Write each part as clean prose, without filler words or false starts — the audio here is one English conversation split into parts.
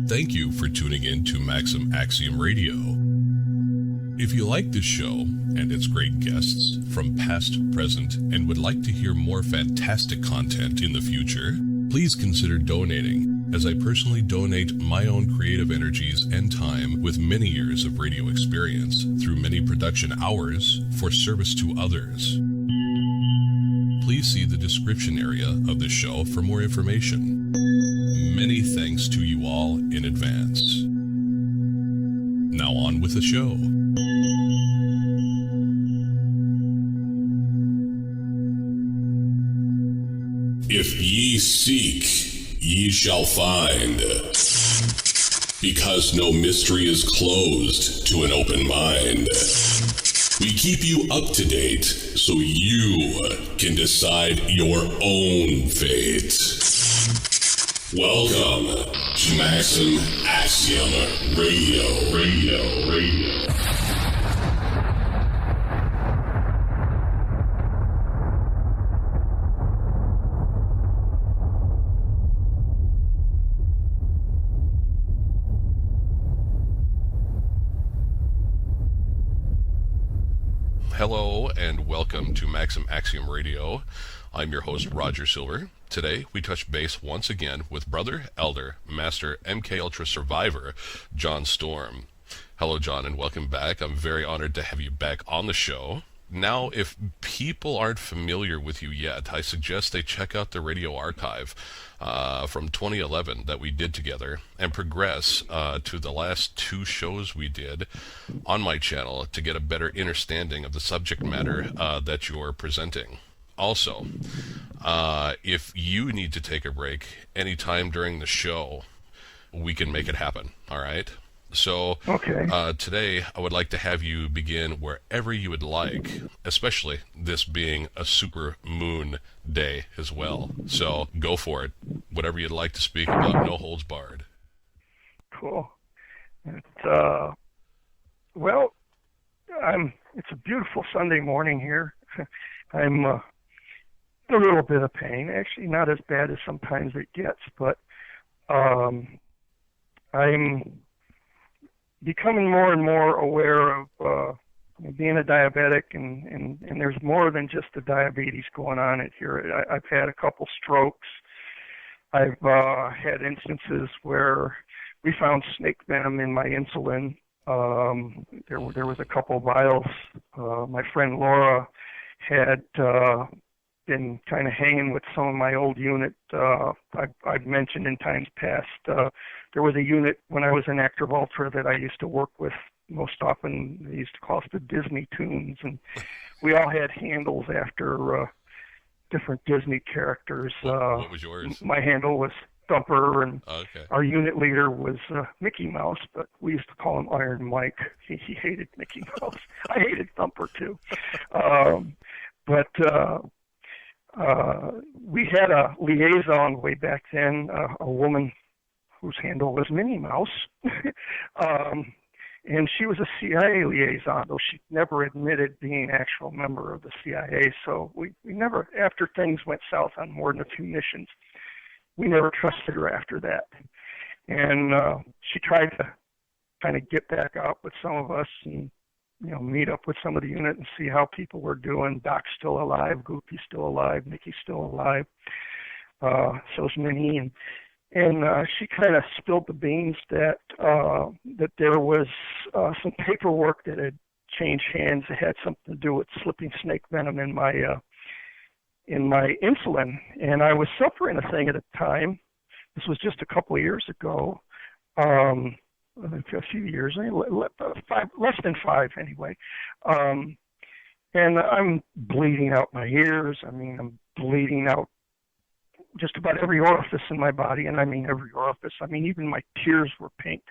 Thank you for tuning in to Maxim Axiom Radio. If you like this show and its great guests from past, present, and would like to hear more fantastic content in the future, please consider donating, as I personally donate my own creative energies and time with many years of radio experience through many production hours for service to others. Please see the description area of the show for more information. Many thanks to you all in advance. Now on with the show. If ye seek, ye shall find. Because no mystery is closed to an open mind. We keep you up to date so you can decide your own fate. Welcome to Maxim Axiom Radio. Hello and welcome to Maxim Axiom Radio. I'm your host, Roger Sylver. Today, we touch base once again with Brother, Elder, Master, MK Ultra Survivor, John Stormm. Hello, John, and welcome back. I'm very honored to have you back on the show. Now, if people aren't familiar with you yet, I suggest they check out the radio archive from 2011 that we did together and progress to the last two shows we did on my channel to get a better understanding of the subject matter that you're presenting. Also, if you need to take a break anytime during the show, we can make it happen, all right? So today, I would like to have you begin wherever you would like, especially this being a super moon day as well. So go for it. Whatever you'd like to speak about, no holds barred. Cool. It's a beautiful Sunday morning here. I'm a little bit of pain, actually not as bad as sometimes it gets, but I'm becoming more and more aware of being a diabetic, and there's more than just the diabetes going on here. I've had a couple strokes. I've had instances where we found snake venom in my insulin. There was a couple vials. My friend Laura had been kind of hanging with some of my old unit. I've mentioned in times past, there was a unit when I was in Active Ultra that I used to work with most often. They used to call us the Disney Tunes, and we all had handles after different Disney characters. What was yours? My handle was Thumper, and our unit leader was Mickey Mouse, but we used to call him Iron Mike. He hated Mickey Mouse. I hated Thumper too. We had a liaison way back then, a woman whose handle was Minnie Mouse, and she was a CIA liaison, though she never admitted being an actual member of the CIA. So we never, after things went south on more than a few missions, we never trusted her after that. And she tried to kind of get back out with some of us and meet up with some of the unit and see how people were doing. Doc's still alive, Goofy's still alive, Mickey's still alive, so's Minnie, and she kind of spilled the beans that there was some paperwork that had changed hands that had something to do with slipping snake venom in my insulin, and I was suffering a thing at a time. This was just a couple of years ago. A few years, less than five anyway. And I'm bleeding out my ears. I'm bleeding out just about every orifice in my body, and I mean every orifice. Even my tears were pink.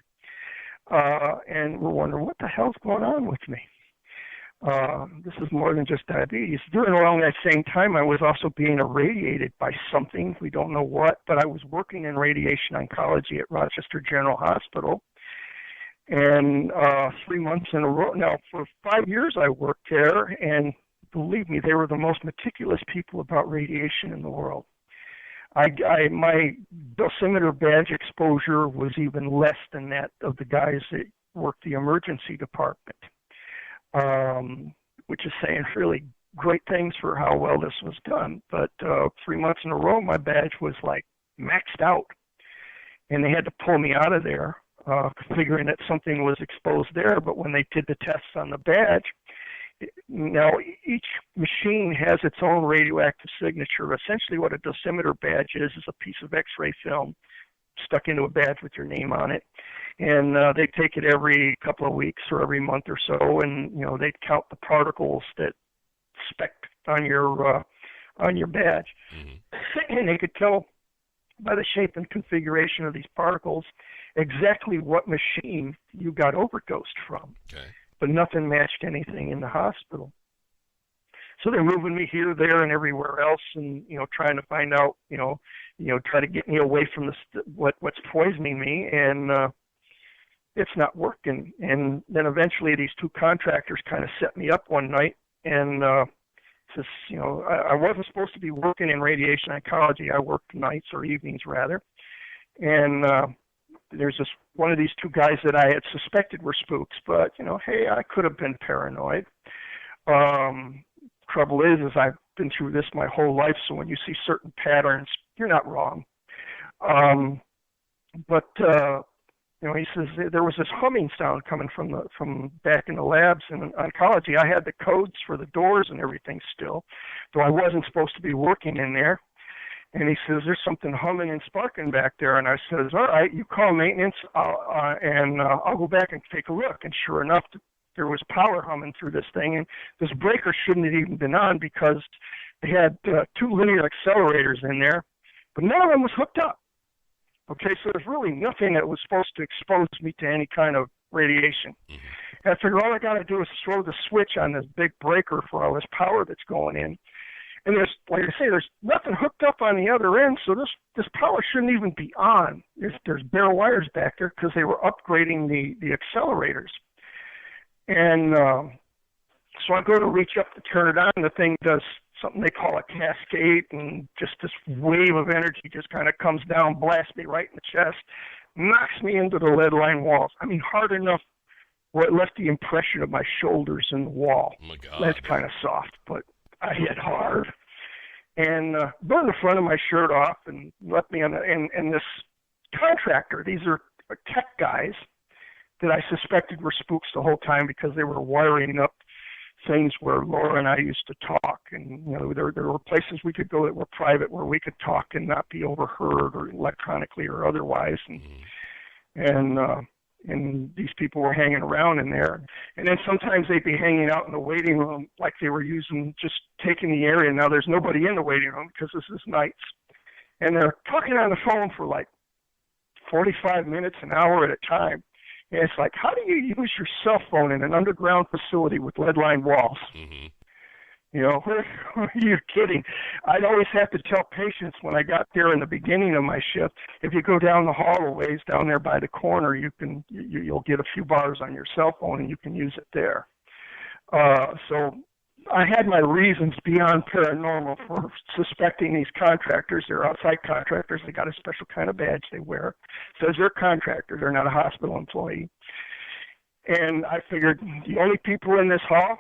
And we're wondering, what the hell's going on with me? This is more than just diabetes. Around that same time, I was also being irradiated by something. We don't know what, but I was working in radiation oncology at Rochester General Hospital. And 3 months in a row. Now, for 5 years I worked there, and believe me, they were the most meticulous people about radiation in the world. My dosimeter badge exposure was even less than that of the guys that worked the emergency department, which is saying really great things for how well this was done. But 3 months in a row, my badge was like maxed out, and they had to pull me out of there, figuring that something was exposed there. But when they did the tests on the badge, now each machine has its own radioactive signature. Essentially what a dosimeter badge is a piece of X-ray film stuck into a badge with your name on it. And they take it every couple of weeks or every month or so, and they count the particles that specked on your badge. Mm-hmm. And they could tell by the shape and configuration of these particles exactly what machine you got overdosed from. Okay. But nothing matched anything in the hospital. So they're moving me here, there, and everywhere else, and trying to find out, try to get me away from what's poisoning me, and it's not working. And then eventually these two contractors kind of set me up one night, and says, I wasn't supposed to be working in radiation oncology. I worked nights or evenings rather, and there's one of these two guys that I had suspected were spooks, but hey, I could have been paranoid. Trouble is I've been through this my whole life, so when you see certain patterns, you're not wrong. But he says there was this humming sound coming from back in the labs in oncology. I had the codes for the doors and everything still, though I wasn't supposed to be working in there. And he says, there's something humming and sparking back there. And I says, all right, you call maintenance, and I'll go back and take a look. And sure enough, there was power humming through this thing. And this breaker shouldn't have even been on because they had 2 linear accelerators in there, but none of them was hooked up. Okay, so there's really nothing that was supposed to expose me to any kind of radiation. Mm-hmm. And I figured all I got to do is throw the switch on this big breaker for all this power that's going in. And there's, like I say, there's nothing hooked up on the other end, so this power shouldn't even be on. There's bare wires back there because they were upgrading the accelerators. And so I go to reach up to turn it on, and the thing does something they call a cascade, and just this wave of energy just kind of comes down, blasts me right in the chest, knocks me into the lead-lined walls. I mean, hard enough where it left the impression of my shoulders in the wall. Oh my God. That's kind of soft, but I hit hard, and burned the front of my shirt off, and left me on and this contractor. These are tech guys that I suspected were spooks the whole time because they were wiring up things where Laura and I used to talk, and there were places we could go that were private where we could talk and not be overheard or electronically or otherwise, and these people were hanging around in there. And then sometimes they'd be hanging out in the waiting room like they were just taking the area. Now there's nobody in the waiting room because this is nights. And they're talking on the phone for like 45 minutes, an hour at a time. And it's like, how do you use your cell phone in an underground facility with lead-lined walls? Mm-hmm. Are you kidding? I'd always have to tell patients when I got there in the beginning of my shift, if you go down the hallways down there by the corner, you'll get a few bars on your cell phone and you can use it there. So I had my reasons beyond paranormal for suspecting these contractors. They're outside contractors. They got a special kind of badge they wear. It says they're contractors. They're not a hospital employee. And I figured the only people in this hall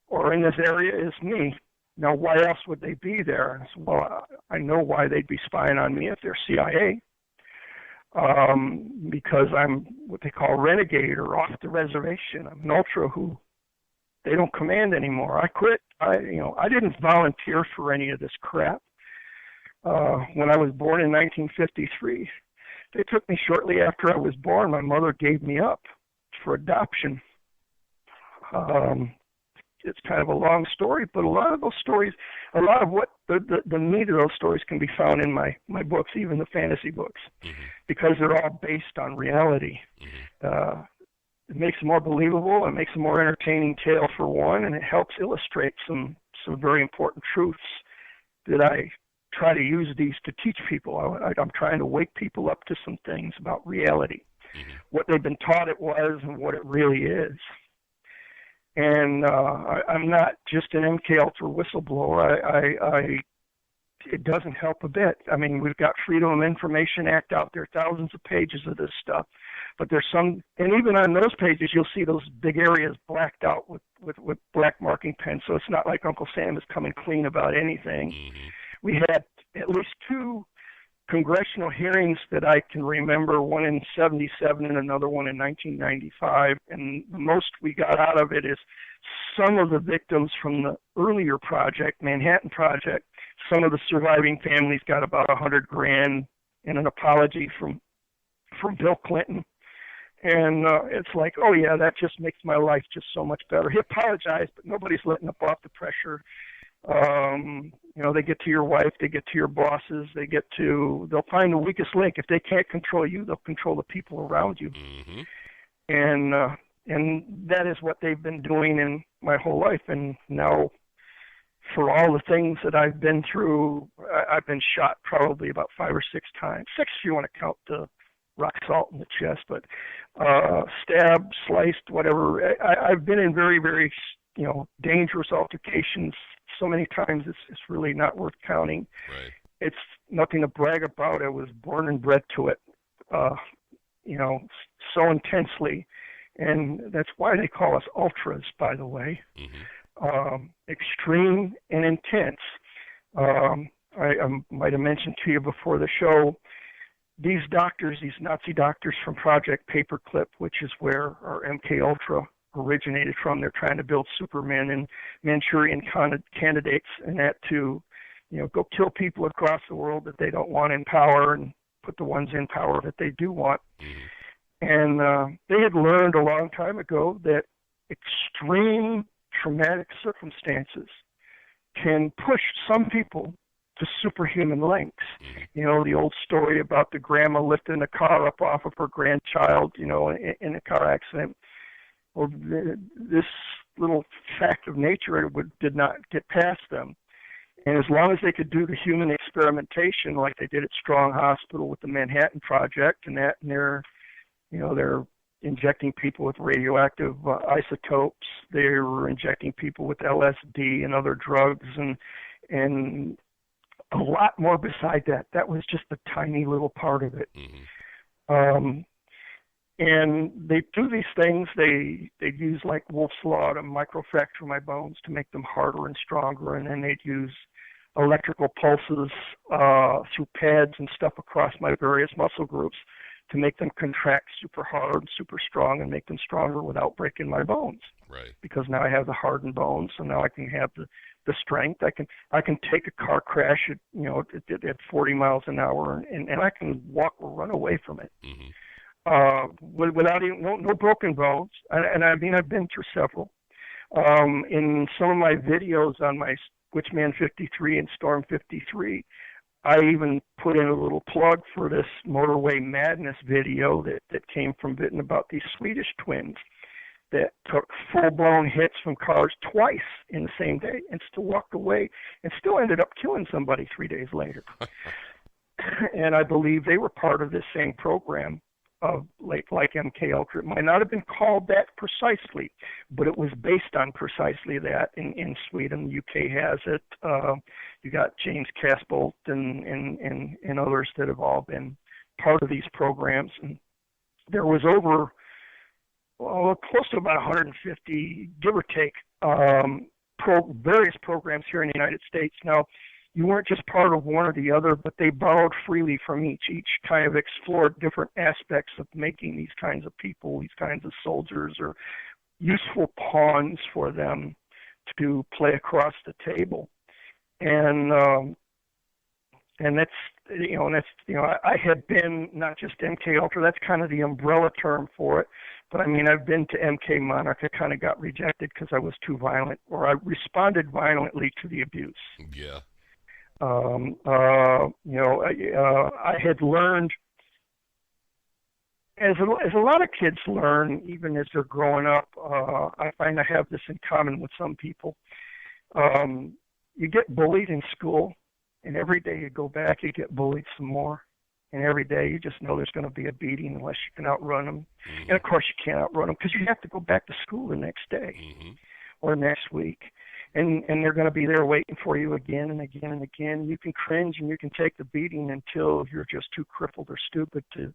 or in this area is me. Now, why else would they be there? I said, well, I know why they'd be spying on me if they're CIA, because I'm what they call renegade or off the reservation. I'm an ultra who they don't command anymore. I quit. I didn't volunteer for any of this crap. When I was born in 1953, they took me shortly after I was born. My mother gave me up for adoption. It's kind of a long story, but a lot of those stories, a lot of what the meat of those stories can be found in my books, even the fantasy books, because they're all based on reality. It makes it more believable. It makes a more entertaining tale for one, and it helps illustrate some very important truths that I try to use these to teach people. I'm trying to wake people up to some things about reality, what they've been taught it was and what it really is. And I'm not just an MK Ultra whistleblower. I it doesn't help a bit. I mean, we've got Freedom of Information Act out there, thousands of pages of this stuff. But there's some, and even on those pages, you'll see those big areas blacked out with black marking pen. So it's not like Uncle Sam is coming clean about anything. Mm-hmm. We had at least 2 congressional hearings that I can remember, one in 77 and another one in 1995. And the most we got out of it is some of the victims from the earlier project, Manhattan Project, some of the surviving families got about $100,000 and an apology from Bill Clinton. And it's like, oh yeah, that just makes my life just so much better. He apologized, but nobody's letting up off the pressure. You know, they get to your wife, they get to your bosses, they'll find the weakest link. If they can't control you, they'll control the people around you. Mm-hmm. And that is what they've been doing in my whole life. And now, for all the things that I've been through, I've been shot probably about 5 or 6 times. 6 if you want to count the rock salt in the chest, but stabbed, sliced, whatever. I've been in very, very, dangerous altercations so many times it's really not worth counting. Right. It's nothing to brag about. I was born and bred to it, so intensely. And that's why they call us ultras, by the way. Mm-hmm. Extreme and intense. I might have mentioned to you before the show, these doctors, these Nazi doctors from Project Paperclip, which is where our MK Ultra originated from. They're trying to build Supermen and Manchurian candidates, and that to, go kill people across the world that they don't want in power and put the ones in power that they do want. Mm-hmm. And they had learned a long time ago that extreme traumatic circumstances can push some people to superhuman lengths. Mm-hmm. The old story about the grandma lifting the car up off of her grandchild, in a car accident. Well, this little fact of nature did not get past them. And as long as they could do the human experimentation like they did at Strong Hospital with the Manhattan Project and they're injecting people with radioactive isotopes, they were injecting people with LSD and other drugs and a lot more beside that. That was just a tiny little part of it. Mm-hmm. And they do these things. They use like Wolf's Law to microfracture my bones to make them harder and stronger, and then they'd use electrical pulses through pads and stuff across my various muscle groups to make them contract super hard and super strong and make them stronger without breaking my bones. Right. Because now I have the hardened bones, so now I can have the strength. I can take a car crash at 40 miles an hour and I can walk or run away from it. Mm-hmm. Without even no broken bones, and I mean I've been through several. In some of my videos on my Witchman 53 and Storm 53, I even put in a little plug for this Motorway Madness video that came from Bitten about these Swedish twins that took full-blown hits from cars twice in the same day and still walked away and still ended up killing somebody 3 days later. And I believe they were part of this same program of like MK Ultra. It might not have been called that precisely, but it was based on precisely that in Sweden. The UK has it. You got James Casbolt and others that have all been part of these programs. And there was over close to about 150, give or take, various programs here in the United States. Now, you weren't just part of one or the other, but they borrowed freely from each kind of explored different aspects of making these kinds of people, these kinds of soldiers, or useful pawns for them to play across the table. And I had been not just MK Ultra, that's kind of the umbrella term for it, but I mean, I've been to MK Monarch. I kind of got rejected because I was too violent, or I responded violently to the abuse. Yeah. I had learned, as a lot of kids learn, even as they're growing up, I find I have this in common with some people. You get bullied in school, and every day you go back, you get bullied some more. And every day you just know there's going to be a beating unless you can outrun them. Mm-hmm. And, of course, you can't outrun them because you have to go back to school the next day or next week. and they're going to be there waiting for you again and again and again. You can cringe and you can take the beating until you're just too crippled or stupid to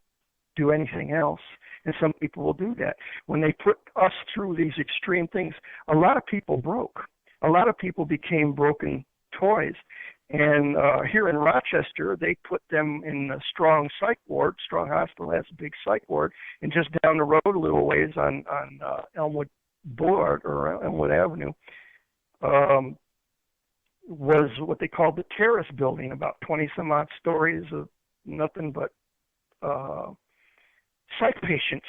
do anything else. And some people will do that. When they put us through these extreme things, a lot of people broke. A lot of people became broken toys. And here in Rochester, they put them in a Strong psych ward. Strong Hospital has a big psych ward. And just down the road a little ways on Elmwood Boulevard or Elmwood Avenue was what they called the Terrace Building, about 20-some-odd stories of nothing but psych patients,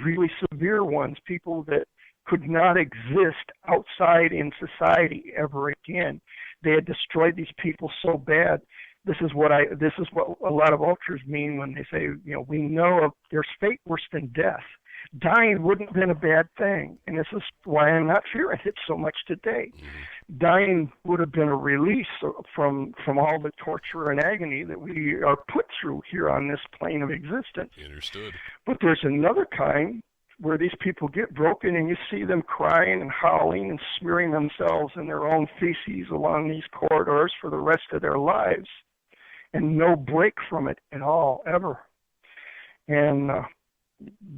really severe ones, people that could not exist outside in society ever again. They had destroyed these people so bad. This is what a lot of ultras mean when they say, we know there's fate worse than death. Dying wouldn't have been a bad thing, and this is why I'm not fearing it so much today. Dying would have been a release from all the torture and agony that we are put through here on this plane of existence. Understood. But there's another kind where these people get broken and you see them crying and howling and smearing themselves in their own feces along these corridors for the rest of their lives, and no break from it at all, ever. And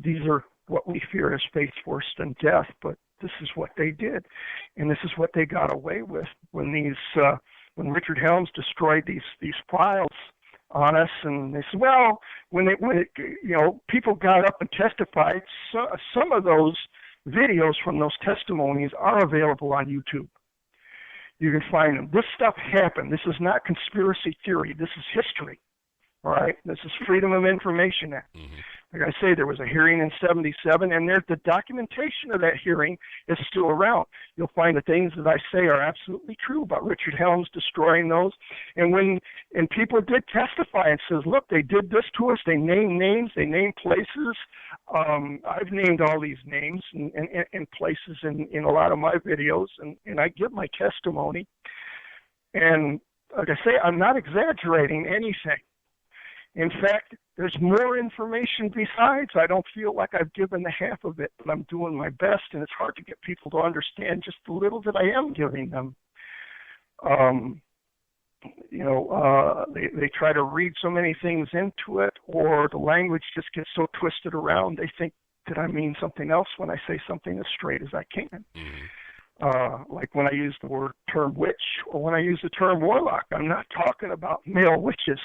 these are what we fear as fate's worse than death, but this is what they did, and this is what they got away with when Richard Helms destroyed these files on us. And they said, well, when people got up and testified, some of those videos from those testimonies are available on YouTube. You can find them. This stuff happened. This is not conspiracy theory. This is history. All right? This is Freedom of Information Act. Mm-hmm. Like I say, there was a hearing in 1977, and the documentation of that hearing is still around. You'll find the things that I say are absolutely true about Richard Helms destroying those. And people did testify and says, look, they did this to us. They named names. They named places. I've named all these names and places in a lot of my videos, and I give my testimony. And like I say, I'm not exaggerating anything. In fact, there's more information besides. I don't feel like I've given the half of it, but I'm doing my best, and it's hard to get people to understand just the little that I am giving them. They try to read so many things into it, or the language just gets so twisted around, they think that I mean something else when I say something as straight as I can. Mm-hmm. Like when I use the term witch, or when I use the term warlock, I'm not talking about male witches.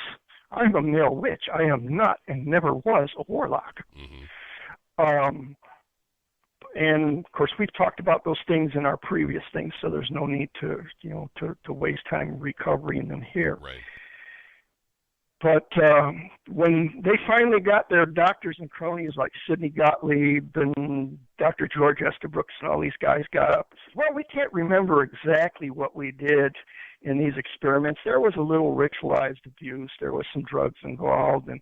I'm a male witch. I am not and never was a warlock. Mm-hmm. And of course, we've talked about those things in our previous things, so there's no need to waste time recovering them here. Right. But when they finally got their doctors and cronies like Sidney Gottlieb and Dr. George Estabrooks and all these guys got up and said, well, we can't remember exactly what we did in these experiments. There was a little ritualized abuse. There was some drugs involved, and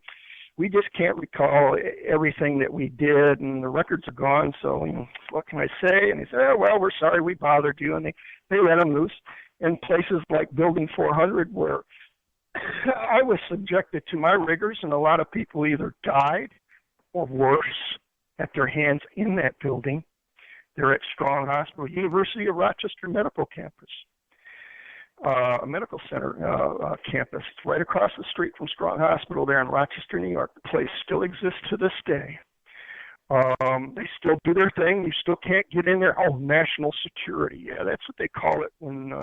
we just can't recall everything that we did, and the records are gone, so what can I say? And they said, oh, well, we're sorry we bothered you, and they let them loose in places like Building 400 where I was subjected to my rigors, and a lot of people either died or worse at their hands in that building. They're at Strong Hospital, University of Rochester Medical Campus. Medical Center campus. It's right across the street from Strong Hospital there in Rochester, New York. The place still exists to this day. They still do their thing. You still can't get in there. Oh, national security. Yeah, that's what they call it when,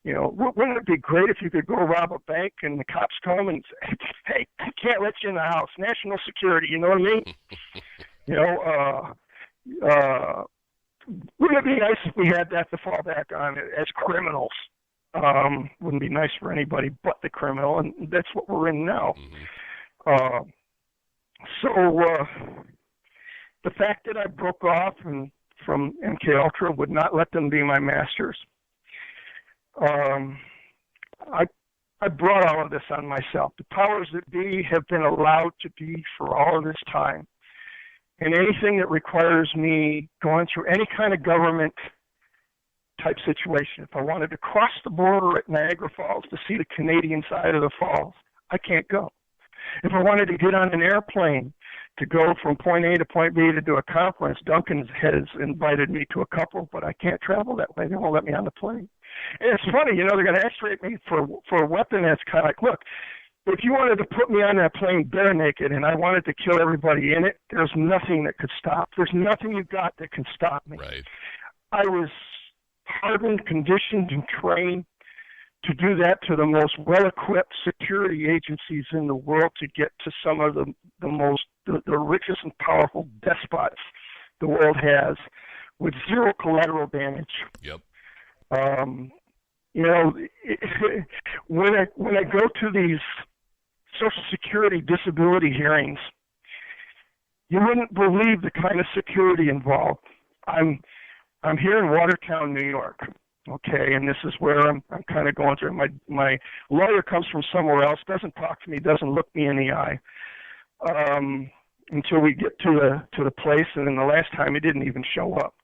wouldn't it be great if you could go rob a bank and the cops come and say, hey, I can't let you in the house. National security, you know what I mean? Wouldn't it be nice if we had that to fall back on as criminals? Wouldn't be nice for anybody but the criminal, and that's what we're in now. Mm-hmm. The fact that I broke off from MK Ultra would not let them be my masters. I brought all of this on myself. The powers that be have been allowed to be for all of this time. And anything that requires me going through any kind of government type situation, if I wanted to cross the border at Niagara Falls to see the Canadian side of the falls, I can't go. If I wanted to get on an airplane to go from point A to point B to do a conference. Duncan has invited me to a couple, but I can't travel that way. They won't let me on the plane. And it's funny, they're going to X-ray me for a weapon that's kind of like, look, if you wanted to put me on that plane bare naked and I wanted to kill everybody in it, there's nothing that could stop. There's nothing you got that can stop me. Right. I was hardened, conditioned, and trained to do that to the most well-equipped security agencies in the world to get to some of the richest and powerful despots the world has with zero collateral damage. Yep. When I go to these Social Security disability hearings, you wouldn't believe the kind of security involved. I'm here in Watertown, New York. Okay, and this is where I'm kind of going through. My lawyer comes from somewhere else, doesn't talk to me, doesn't look me in the eye until we get to the place, and then the last time he didn't even show up.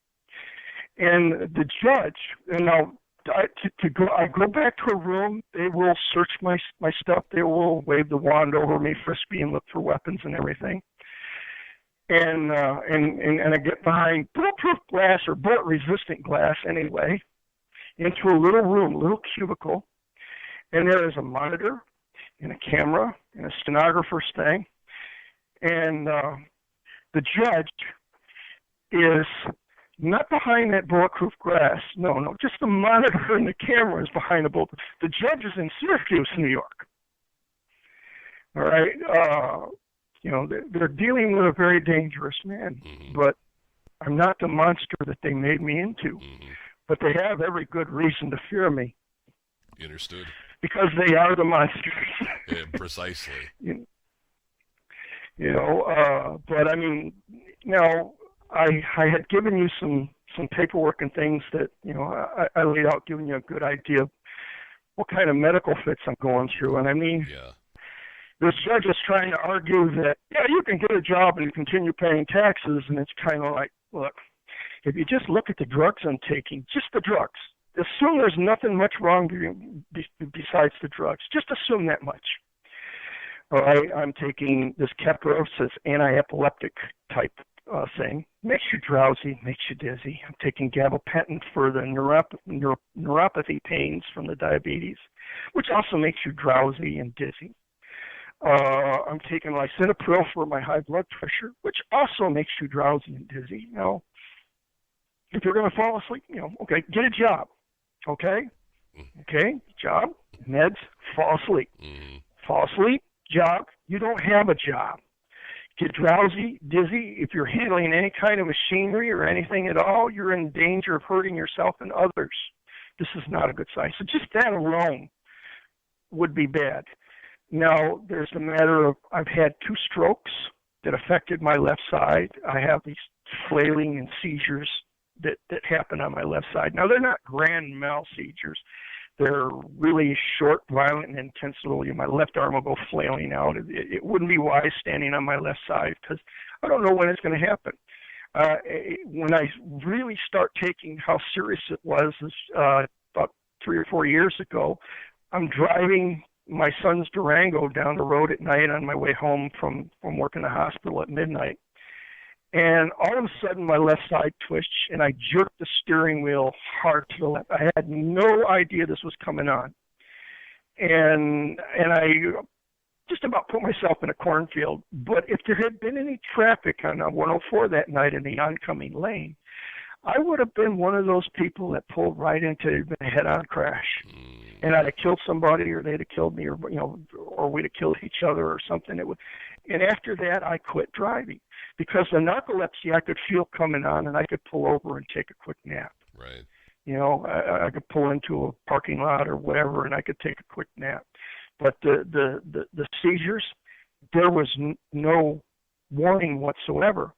And the judge, and now I go back to a room. They will search my stuff. They will wave the wand over me, frisk me, and look for weapons and everything. And I get behind bulletproof glass or bullet-resistant glass anyway, into a little room, a little cubicle, and there is a monitor and a camera and a stenographer's thing, and the judge is not behind that bulletproof glass. No, just the monitor and the camera is behind the bulletproof. The judge is in Syracuse, New York. All right, they're dealing with a very dangerous man, but I'm not the monster that they made me into. But they have every good reason to fear me. Understood. Because they are the monsters. Yeah, precisely. But I mean, now I had given you some paperwork and things that I laid out, giving you a good idea of what kind of medical fits I'm going through. And I mean, this judge is trying to argue that you can get a job and continue paying taxes, and it's kind of like, look. If you just look at the drugs I'm taking, just the drugs, assume there's nothing much wrong besides the drugs. Just assume that much. All right, I'm taking this Keppros, this anti-epileptic type thing. Makes you drowsy, makes you dizzy. I'm taking gabapentin for the neuropathy pains from the diabetes, which also makes you drowsy and dizzy. I'm taking lisinopril for my high blood pressure, which also makes you drowsy and dizzy. If you're going to fall asleep, okay, get a job. Okay, job, meds, fall asleep. Fall asleep, job, you don't have a job. Get drowsy, dizzy. If you're handling any kind of machinery or anything at all, you're in danger of hurting yourself and others. This is not a good sign. So just that alone would be bad. Now, there's the matter of I've had 2 strokes that affected my left side. I have these flailing and seizures that happen on my left side. Now, they're not grand mal seizures. They're really short, violent, and intense. My left arm will go flailing out. It wouldn't be wise standing on my left side because I don't know when it's going to happen. When I really start taking how serious it was about 3 or 4 years ago, I'm driving my son's Durango down the road at night on my way home from work in the hospital at midnight. And all of a sudden, my left side twitched, and I jerked the steering wheel hard to the left. I had no idea this was coming on. And I just about put myself in a cornfield. But if there had been any traffic on 104 that night in the oncoming lane, I would have been one of those people that pulled right into a head-on crash. And I'd have killed somebody, or they'd have killed me, or we'd have killed each other or something. And after that, I quit driving. Because the narcolepsy I could feel coming on, and I could pull over and take a quick nap. Right. I could pull into a parking lot or whatever, and I could take a quick nap. But the seizures, there was no warning whatsoever.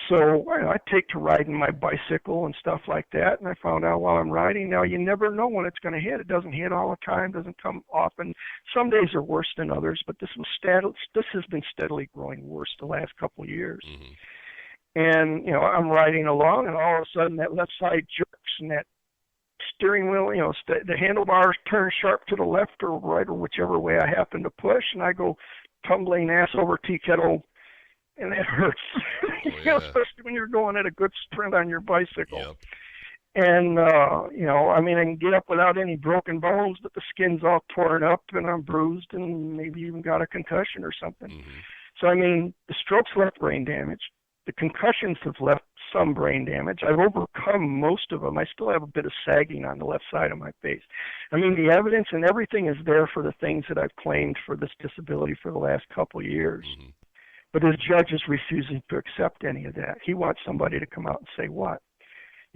So I take to riding my bicycle and stuff like that, and I found out while I'm riding, now you never know when it's going to hit. It doesn't hit all the time, doesn't come often. Some days are worse than others, but this has been steadily growing worse the last couple of years. And, I'm riding along, and all of a sudden that left side jerks, and that steering wheel, the handlebars turn sharp to the left or right or whichever way I happen to push, and I go tumbling ass over tea kettle and that hurts. Oh, yeah. Especially when you're going at a good sprint on your bicycle. Yep. And, I can get up without any broken bones, but the skin's all torn up and I'm bruised and maybe even got a concussion or something. Mm-hmm. So, the strokes left brain damage. The concussions have left some brain damage. I've overcome most of them. I still have a bit of sagging on the left side of my face. The evidence and everything is there for the things that I've claimed for this disability for the last couple of years. Mm-hmm. But his judge is refusing to accept any of that. He wants somebody to come out and say what?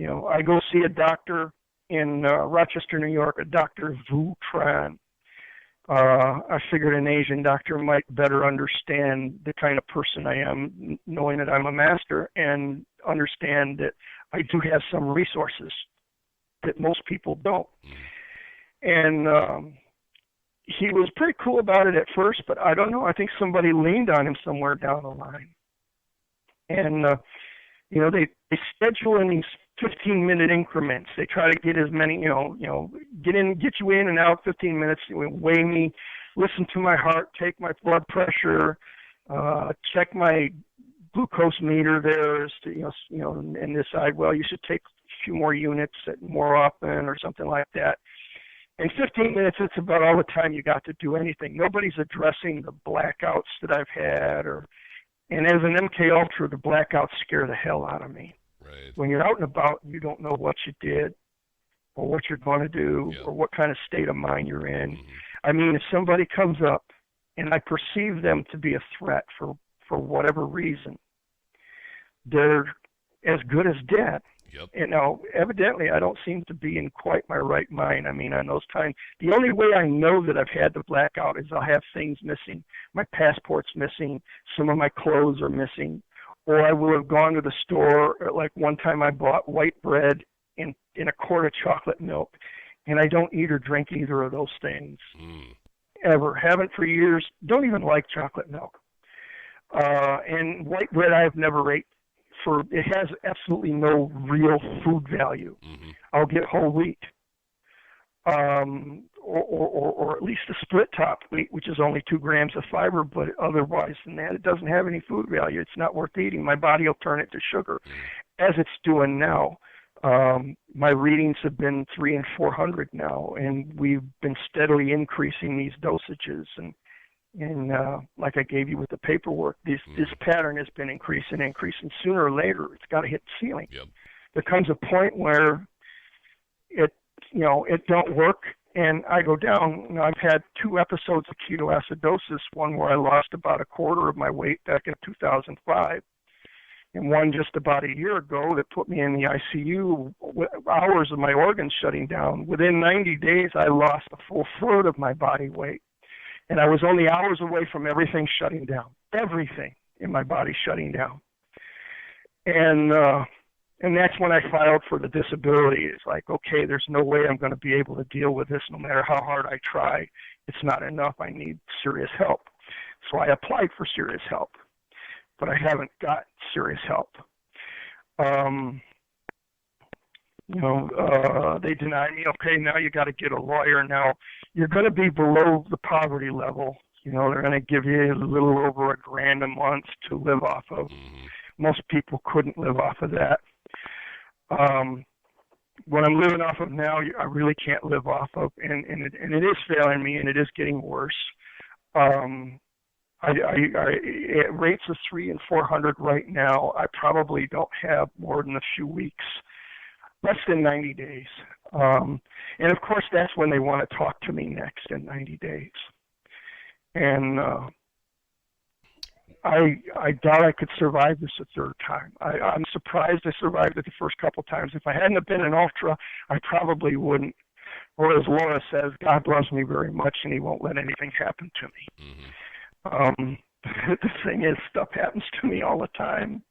I go see a doctor in Rochester, New York, a Dr. Vu Tran. I figured an Asian doctor might better understand the kind of person I am, knowing that I'm a master, and understand that I do have some resources that most people don't. And he was pretty cool about it at first, but I don't know. I think somebody leaned on him somewhere down the line. And, they schedule in these 15-minute increments. They try to get as many, get you in and out 15 minutes, weigh me, listen to my heart, take my blood pressure, check my glucose meter there, and decide, well, you should take a few more units more often or something like that. In 15 minutes, it's about all the time you got to do anything. Nobody's addressing the blackouts that I've had, and as an MK Ultra, the blackouts scare the hell out of me. Right. When you're out and about, you don't know what you did or what you're going to do or what kind of state of mind you're in. Mm-hmm. If somebody comes up and I perceive them to be a threat for whatever reason, they're as good as dead. Yep. Evidently, I don't seem to be in quite my right mind. On those times, the only way I know that I've had the blackout is I'll have things missing. My passport's missing. Some of my clothes are missing. Or I will have gone to the store, like one time I bought white bread in a quart of chocolate milk, and I don't eat or drink either of those things. Ever. Haven't for years. Don't even like chocolate milk. And white bread I've never ate. It has absolutely no real food value. Mm-hmm. I'll get whole wheat, or at least a split top wheat, which is only 2 grams of fiber, but otherwise than that, it doesn't have any food value. It's not worth eating. My body will turn it to sugar, as it's doing now. My readings have been 300 and 400 now, and we've been steadily increasing these dosages. And like I gave you with the paperwork, this pattern has been increasing. Sooner or later, it's got to hit the ceiling. Yep. There comes a point where it don't work, and I go down. I've had 2 episodes of ketoacidosis, one where I lost about a quarter of my weight back in 2005, and one just about a year ago that put me in the ICU, hours of my organs shutting down. Within 90 days, I lost a full third of my body weight. And I was only hours away from everything shutting down, everything in my body shutting down. And that's when I filed for the disability. It's like, okay, there's no way I'm going to be able to deal with this no matter how hard I try. It's not enough. I need serious help. So I applied for serious help, but I haven't got serious help. They denied me. Okay, now you got to get a lawyer. Now you're going to be below the poverty level. They're going to give you a little over $1,000 a month to live off of. Mm-hmm. Most people couldn't live off of that. What I'm living off of now, I really can't live off of, and it is failing me, and it is getting worse. At rates of 300 and 400 right now, I probably don't have more than a few weeks. Less than 90 days. And of course, that's when they want to talk to me next in 90 days. And I doubt I could survive this a third time. I'm surprised I survived it the first couple times. If I hadn't have been an ultra, I probably wouldn't. Or as Laura says, God loves me very much and he won't let anything happen to me. Mm-hmm. The thing is, stuff happens to me all the time.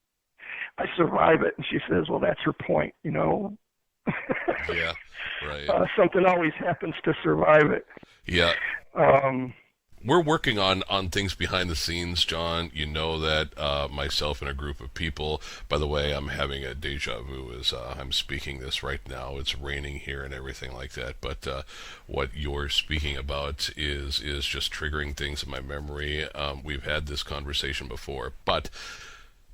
I survive it, and she says, well, that's her point, Yeah, right. Something always happens to survive it. Yeah. We're working on things behind the scenes, John. You know that myself and a group of people. By the way, I'm having a deja vu as I'm speaking this right now. It's raining here and everything like that. But what you're speaking about is just triggering things in my memory. We've had this conversation before, but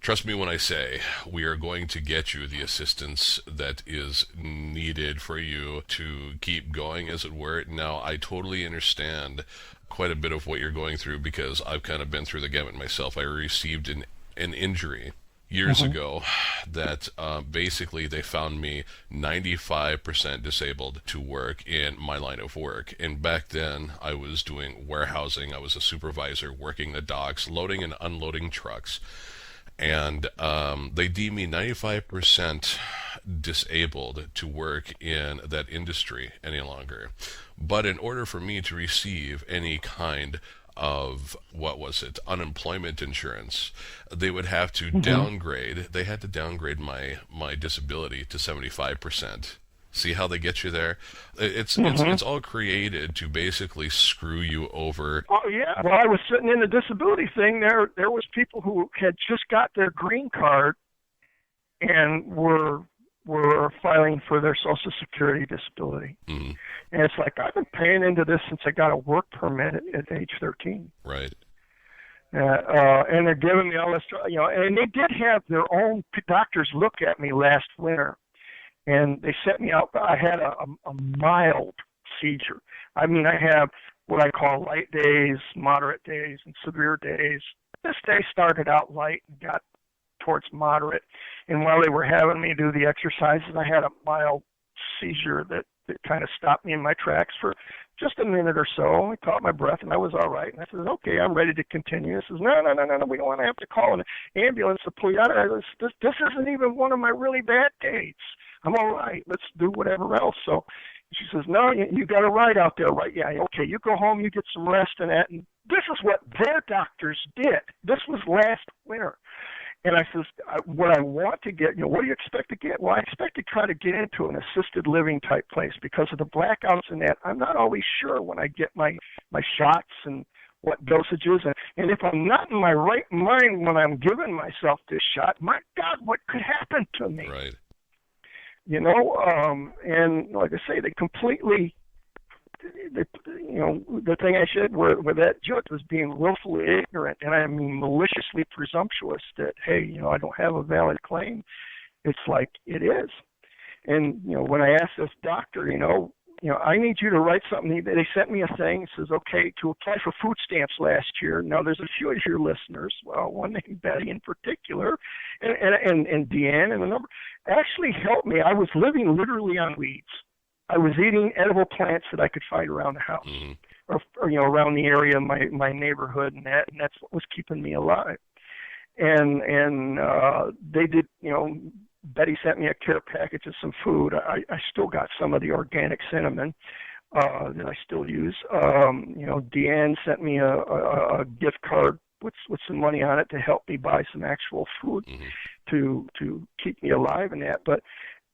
trust me when I say we are going to get you the assistance that is needed for you to keep going, as it were. Now, I totally understand quite a bit of what you're going through because I've kind of been through the gamut myself. I received an injury years ago that basically they found me 95% disabled to work in my line of work. And back then I was doing warehousing. I was a supervisor working the docks, loading and unloading trucks. And they deemed me 95% disabled to work in that industry any longer. But in order for me to receive any kind of, unemployment insurance, they would have to downgrade. They had to downgrade my disability to 75%. See how they get you there? It's all created to basically screw you over. Oh yeah. Well, I was sitting in the disability thing. There was people who had just got their green card and were filing for their Social Security disability. Mm-hmm. And it's like, I've been paying into this since I got a work permit at age 13. Right. And they're giving me all this, and they did have their own doctors look at me last winter. And they sent me out. I had a mild seizure. I mean, I have what I call light days, moderate days, and severe days. This day started out light and got towards moderate. And while they were having me do the exercises, I had a mild seizure that kind of stopped me in my tracks for just a minute or so. I caught my breath, and I was all right. And I said, okay, I'm ready to continue. He says, no, we don't want to have to call an ambulance to pull you out. This isn't even one of my really bad days. I'm all right. Let's do whatever else. So she says, no, you got a ride out there, right? Yeah, okay, you go home, you get some rest and that. And this is what their doctors did. This was last winter. And I says, what I want to get, what do you expect to get? Well, I expect to try to get into an assisted living type place because of the blackouts and that. I'm not always sure when I get my shots and what dosages. And if I'm not in my right mind when I'm giving myself this shot, my God, what could happen to me? Right. And like I say, they completely, the thing I said where that judge was being willfully ignorant, and I mean maliciously presumptuous that, hey, I don't have a valid claim. It's like, it is. And, when I asked this doctor, I need you to write something. They sent me a thing. It says, okay, to apply for food stamps last year. Now, there's a few of your listeners, well, one named Betty in particular, and Deanne and a number, actually helped me. I was living literally on weeds. I was eating edible plants that I could find around the house or around the area, my neighborhood, and that's what was keeping me alive. And they did, Betty sent me a care package of some food. I still got some of the organic cinnamon that I still use. Deanne sent me a gift card with some money on it to help me buy some actual food to keep me alive and that. But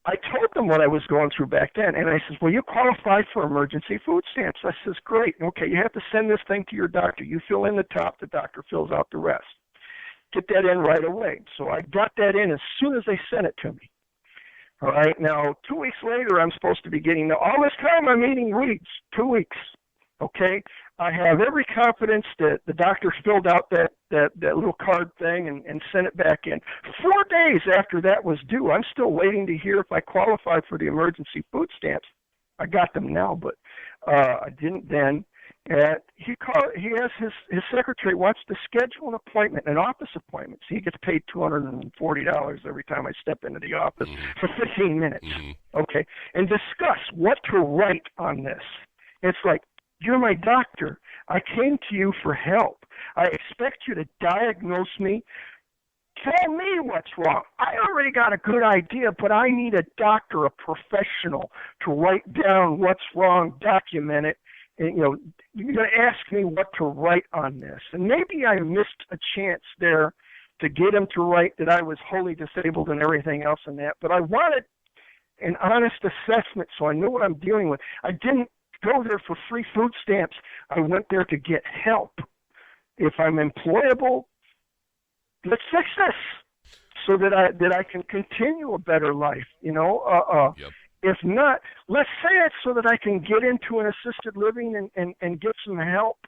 I told them what I was going through back then, and I says, well, you qualify for emergency food stamps. I says, great. Okay, you have to send this thing to your doctor. You fill in the top, the doctor fills out the rest. Get that in right away. So I got that in as soon as they sent it to me. All right, now 2 weeks later, I'm supposed to be getting, all this time I'm eating weeds, 2 weeks, okay? I have every confidence that the doctor filled out that little card thing and sent it back in. 4 days after that was due, I'm still waiting to hear if I qualified for the emergency food stamps. I got them now, but I didn't then. He has his secretary wants to schedule an appointment, an office appointment. So he gets paid $240 every time I step into the office for 15 minutes, okay, and discuss what to write on this. It's like, you're my doctor. I came to you for help. I expect you to diagnose me. Tell me what's wrong. I already got a good idea, but I need a doctor, a professional, to write down what's wrong, document it. And, you're going to ask me what to write on this. And maybe I missed a chance there to get him to write that I was wholly disabled and everything else and that. But I wanted an honest assessment so I knew what I'm dealing with. I didn't go there for free food stamps. I went there to get help. If I'm employable, let's fix this so that I can continue a better life, you know. Yep. If not, let's say it so that I can get into an assisted living and get some help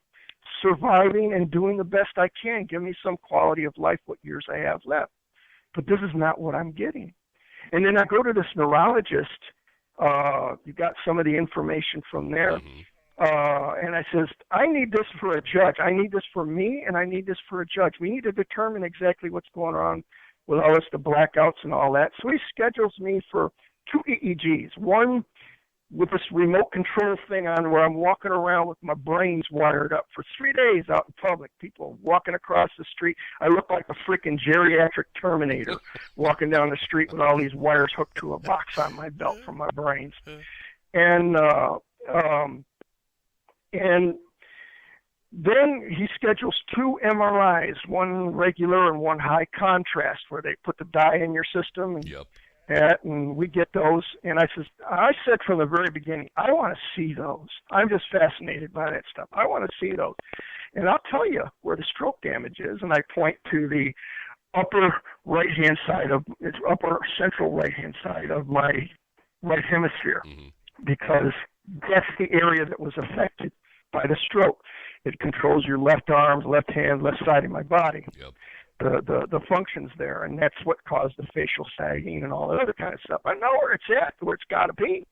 surviving and doing the best I can. Give me some quality of life what years I have left. But this is not what I'm getting. And then I go to this neurologist. You got some of the information from there. And I says, I need this for a judge. I need this for me, and I need this for a judge. We need to determine exactly what's going on with all this, the blackouts and all that. So he schedules me for 2 EEGs, one with this remote control thing on where I'm walking around with my brains wired up for 3 days out in public. People walking across the street. I look like a freaking geriatric Terminator walking down the street with all these wires hooked to a box on my belt from my brains. And then he schedules 2 MRIs, one regular and one high contrast, where they put the dye in your system. And, and we get those. And I said from the very beginning, I want to see those. I'm just fascinated by that stuff. I want to see those. And I'll tell you where the stroke damage is. And I point to the upper right-hand side upper central right-hand side of my right hemisphere, because that's the area that was affected by the stroke. It controls your left arm, left hand, left side of my body. The functions there, and that's what caused the facial sagging and all that other kind of stuff. I know where it's at, where it's got to be.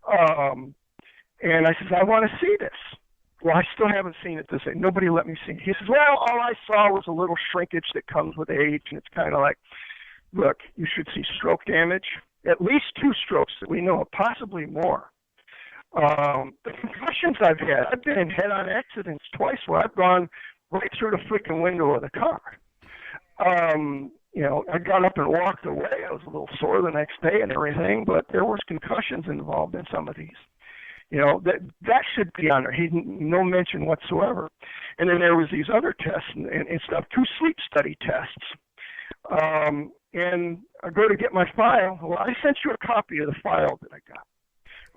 And I says, I want to see this. Well, I still haven't seen it this day. Nobody let me see it. He says, well, all I saw was a little shrinkage that comes with age, and it's kind of like, look, you should see stroke damage, at least 2 strokes that we know of, possibly more. The concussions I've had, I've been in head-on accidents twice where I've gone right through the freaking window of the car. You know, I got up and walked away. I was a little sore the next day and everything, but there was concussions involved in some of these. You know, that should be on there. He no mention whatsoever. And then there was these other tests and stuff, 2 sleep study tests. And I go to get my file. Well, I sent you a copy of the file that I got.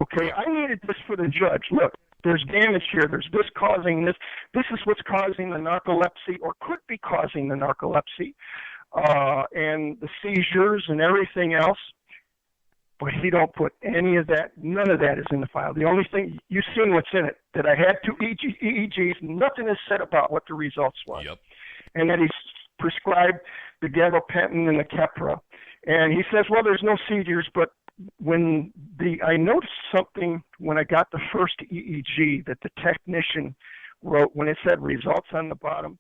Okay, I needed this for the judge. Look, there's damage here. There's this causing this. This is what's causing the narcolepsy, or could be causing the narcolepsy, and the seizures and everything else. But he don't put any of that. None of that is in the file. The only thing, you've seen what's in it, that I had 2 EEGs. Nothing is said about what the results was. And that he's prescribed the gabapentin and the Keppra. And he says, well, there's no seizures, but I noticed something when I got the first EEG that the technician wrote when it said results on the bottom.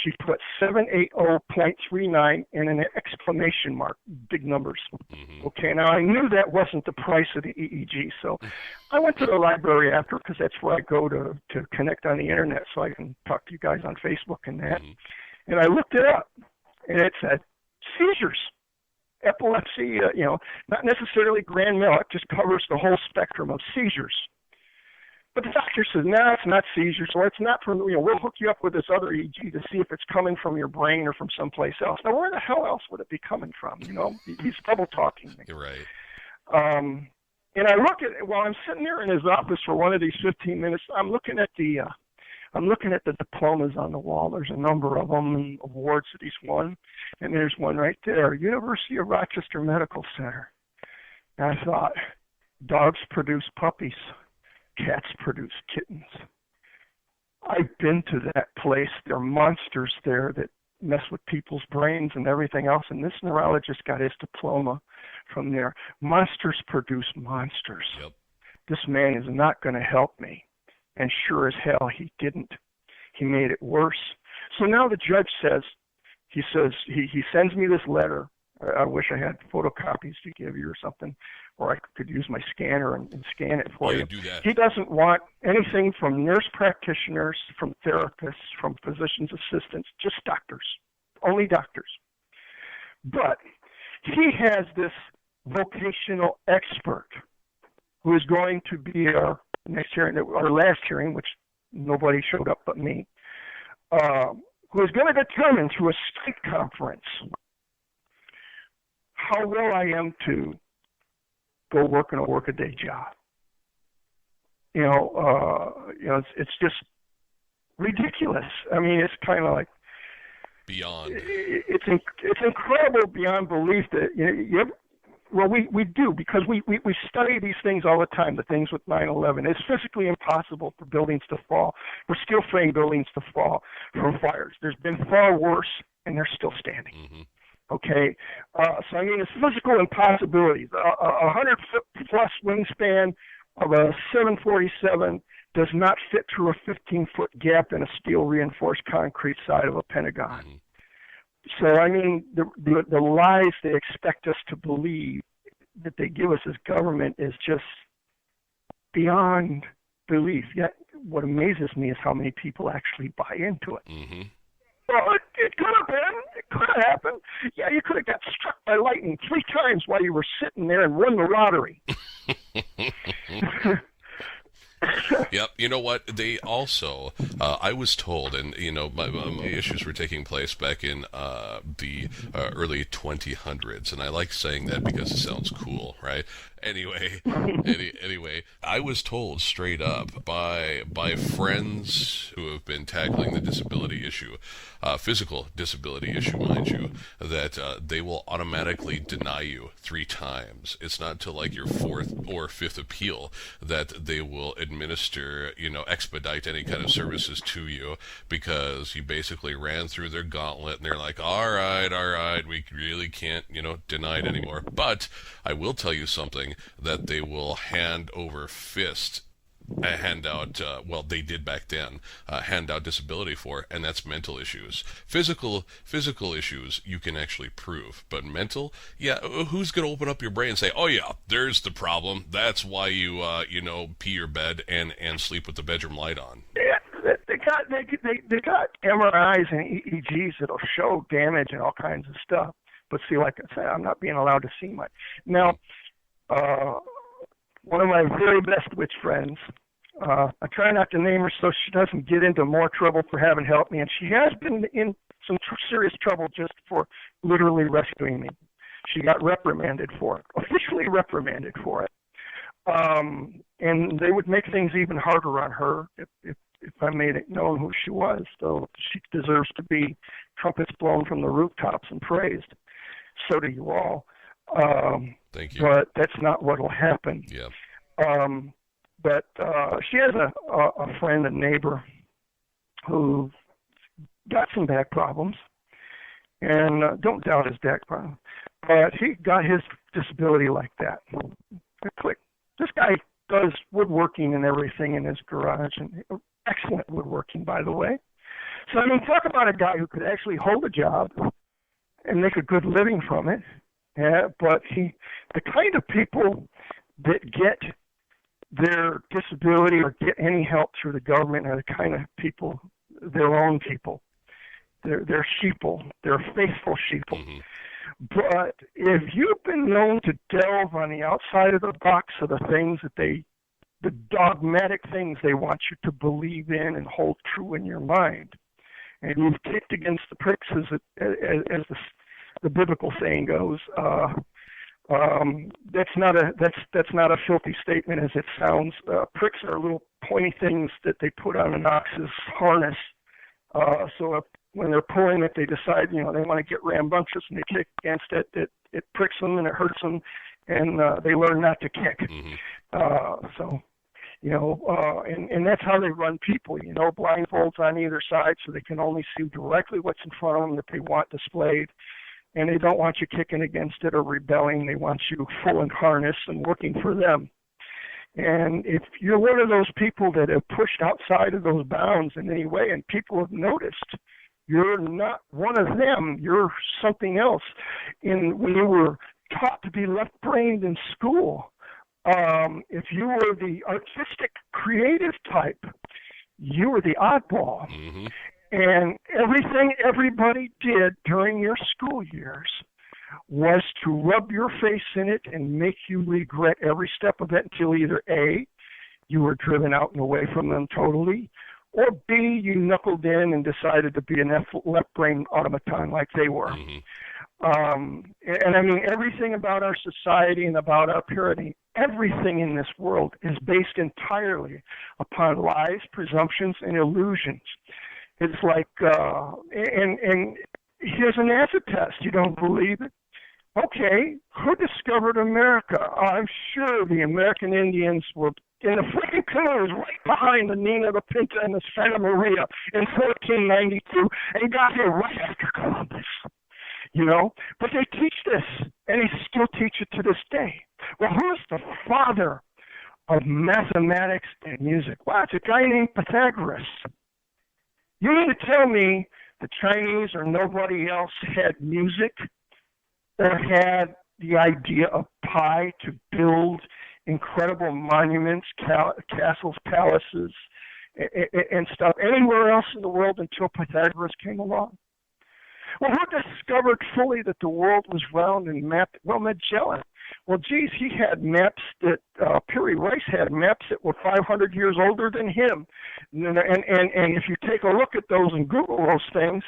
She put 780.39 and an exclamation mark, big numbers. Okay, now I knew that wasn't the price of the EEG, so I went to the library after, because that's where I go to connect on the internet so I can talk to you guys on Facebook and that. And I looked it up, and it said seizures. Epilepsy, you know, not necessarily grand mal, it just covers the whole spectrum of seizures. But the doctor says, no, it's not seizures, or it's not from, you know, we'll hook you up with this other EEG to see if it's coming from your brain or from someplace else. Now, where the hell else would it be coming from? You know, he's double talking me. You're right. And I look at it while I'm sitting there in his office for one of these 15 minutes. I'm looking at the diplomas on the wall. There's a number of them and awards that he's won. And there's one right there, University of Rochester Medical Center. And I thought, dogs produce puppies. Cats produce kittens. I've been to that place. There are monsters there that mess with people's brains and everything else. And this neurologist got his diploma from there. Monsters produce monsters. This man is not going to help me. And sure as hell, he didn't. He made it worse. So now the judge says, he sends me this letter. I wish I had photocopies to give you or something, or I could use my scanner and scan it for you. Do that. He doesn't want anything from nurse practitioners, from therapists, from physician's assistants, just doctors, only doctors. But he has this vocational expert who is going to be our next hearing, our last hearing, which nobody showed up but me, who is going to determine through a state conference how well I am to go work in a workaday job. It's just ridiculous. I mean, it's kind of like beyond. It's incredible beyond belief that we do, because we study these things all the time. The things with 9/11, it's physically impossible for buildings to fall, for steel frame buildings to fall from fires. There's been far worse, and they're still standing. Mm-hmm. Okay, so I mean, it's physical impossibilities. A 100-foot-plus wingspan of a 747 does not fit through a 15-foot gap in a steel-reinforced concrete side of a Pentagon. Mm-hmm. So, I mean, the lies they expect us to believe that they give us as government is just beyond belief. Yet, what amazes me is how many people actually buy into it. Mm-hmm. Well, it could have been. It could have happened. Yeah, you could have got struck by lightning 3 times while you were sitting there and won the lottery. Yep. You know what? They also, I was told, and my issues were taking place back in the early 2000s, and I like saying that because it sounds cool, right? Anyway, I was told straight up by friends who have been tackling the disability issue, physical disability issue, mind you, that they will automatically deny you 3 times. It's not till like your 4th or 5th appeal that they will administer, expedite any kind of services to you, because you basically ran through their gauntlet and they're like, all right, we really can't, deny it anymore. But I will tell you something that they will hand over fist hand out, they did back then, hand out disability for, and that's mental issues. Physical issues you can actually prove, but mental, who's going to open up your brain and say, oh yeah, there's the problem, that's why you, pee your bed and sleep with the bedroom light on. Yeah, they got MRIs and EEGs that'll show damage and all kinds of stuff, but see, like I said, I'm not being allowed to see much. Now, one of my very best witch friends, I try not to name her so she doesn't get into more trouble for having helped me, and she has been in some serious trouble just for literally rescuing me. She got reprimanded for it, officially reprimanded for it. And they would make things even harder on her if I made it known who she was. So she deserves to be trumpets blown from the rooftops and praised. So do you all. Thank you. But that's not what will happen. Yeah. But she has a friend, a neighbor, who got some back problems, and don't doubt his back problem, but he got his disability like that. Click. This guy does woodworking and everything in his garage, and excellent woodworking, by the way. So, I mean, talk about a guy who could actually hold a job and make a good living from it. Yeah, but the kind of people that get their disability or get any help through the government are the kind of people, their own people. They're sheeple. They're faithful sheeple. Mm-hmm. But if you've been known to delve on the outside of the box of the things that the dogmatic things they want you to believe in and hold true in your mind, and you've kicked against the pricks, as the biblical saying goes, that's not a filthy statement as it sounds. Pricks are little pointy things that they put on an ox's harness. So when they're pulling it, they decide, they want to get rambunctious and they kick against it. It pricks them and it hurts them, and they learn not to kick. Mm-hmm. And that's how they run people, blindfolds on either side so they can only see directly what's in front of them that they want displayed. And they don't want you kicking against it or rebelling. They want you full in harness and working for them. And if you're one of those people that have pushed outside of those bounds in any way, and people have noticed, you're not one of them, you're something else. When you were taught to be left-brained in school, if you were the artistic, creative type, you were the oddball. Mm-hmm. And everything everybody did during your school years was to rub your face in it and make you regret every step of it until either A, you were driven out and away from them totally, or B, you knuckled in and decided to be an left-brain automaton like they were. Mm-hmm. And I mean, everything about our society and about our purity, everything in this world is based entirely upon lies, presumptions, and illusions. It's like, and here's an acid test. You don't believe it? Okay, who discovered America? I'm sure the American Indians were in the freaking canoes right behind the Nina, the Pinta, and the Santa Maria in 1492 and got here right after Columbus. You know, but they teach this, and they still teach it to this day. Well, who's the father of mathematics and music? Wow, it's a guy named Pythagoras. You mean to tell me the Chinese or nobody else had music or had the idea of pi to build incredible monuments, castles, palaces, and stuff anywhere else in the world until Pythagoras came along? Well, who discovered fully that the world was round and mapped? Well, Magellan. Well, geez, he had maps that, Piri Rice had maps that were 500 years older than him. And if you take a look at those and Google those things,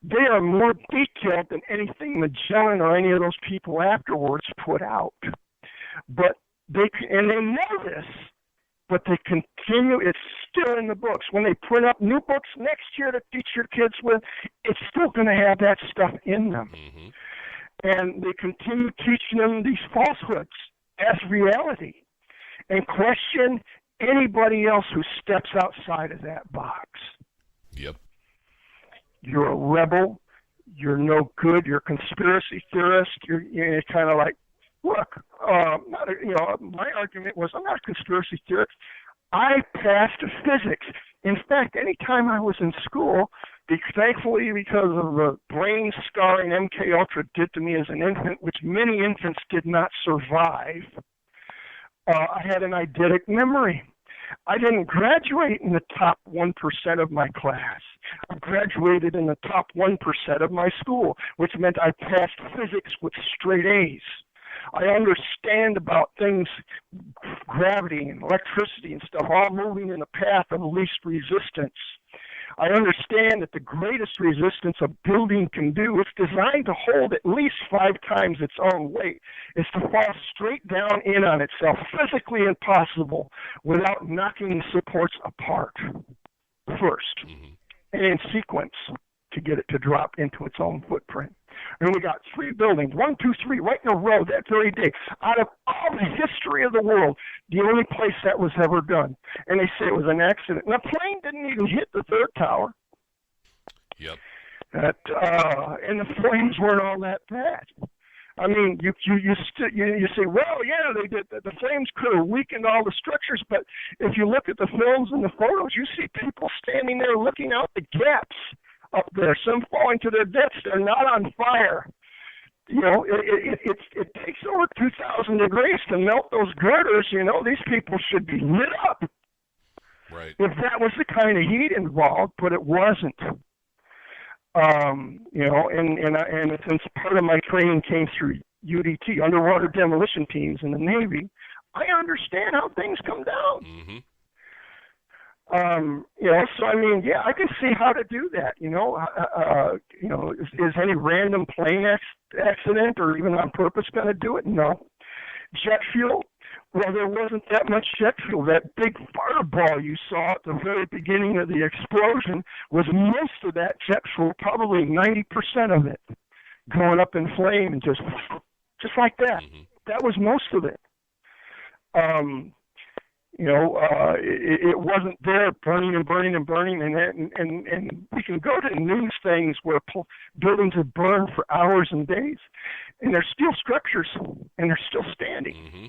they are more detailed than anything Magellan or any of those people afterwards put out. But they know this, but they continue. It's still in the books. When they print up new books next year to teach your kids with, it's still going to have that stuff in them. Mm-hmm. And they continue teaching them these falsehoods as reality and question anybody else who steps outside of that box. Yep. You're a rebel. You're no good. You're a conspiracy theorist. You're kind of like, look, my argument was I'm not a conspiracy theorist. I passed physics. In fact, any time I was in school, thankfully because of the brain scarring MK Ultra did to me as an infant, which many infants did not survive, I had an eidetic memory. I didn't graduate in the top 1% of my class. I graduated in the top 1% of my school, which meant I passed physics with straight A's. I understand about things, gravity and electricity and stuff, all moving in the path of least resistance. I understand that the greatest resistance a building can do, it's designed to hold at least 5 times its own weight, is to fall straight down in on itself, physically impossible, without knocking the supports apart first, and in sequence to get it to drop into its own footprint. And we got 3 buildings, 1, 2, 3, right in a row that very day. Out of all the history of the world, the only place that was ever done. And they say it was an accident. And the plane didn't even hit the 3rd tower. Yep. And the flames weren't all that bad. I mean, you say, well, yeah, they did. The flames could have weakened all the structures, but if you look at the films and the photos, you see people standing there looking out the gaps up there, some falling to their deaths. They're not on fire. You know, it takes over 2,000 degrees to melt those girders. You know, these people should be lit up. Right. If that was the kind of heat involved, but it wasn't. You know, and since part of my training came through UDT, underwater demolition teams in the Navy, I understand how things come down. Mm-hmm. You know, so I mean, yeah, I can see how to do that. You know, is any random plane accident or even on purpose going to do it? No. Jet fuel? Well, there wasn't that much jet fuel. That big fireball you saw at the very beginning of the explosion was most of that jet fuel, probably 90% of it, going up in flame and just like that. Mm-hmm. That was most of it. You know, it wasn't there burning and burning and burning, and we can go to news things where buildings have burned for hours and days, and they're steel structures, and they're still standing. Mm-hmm.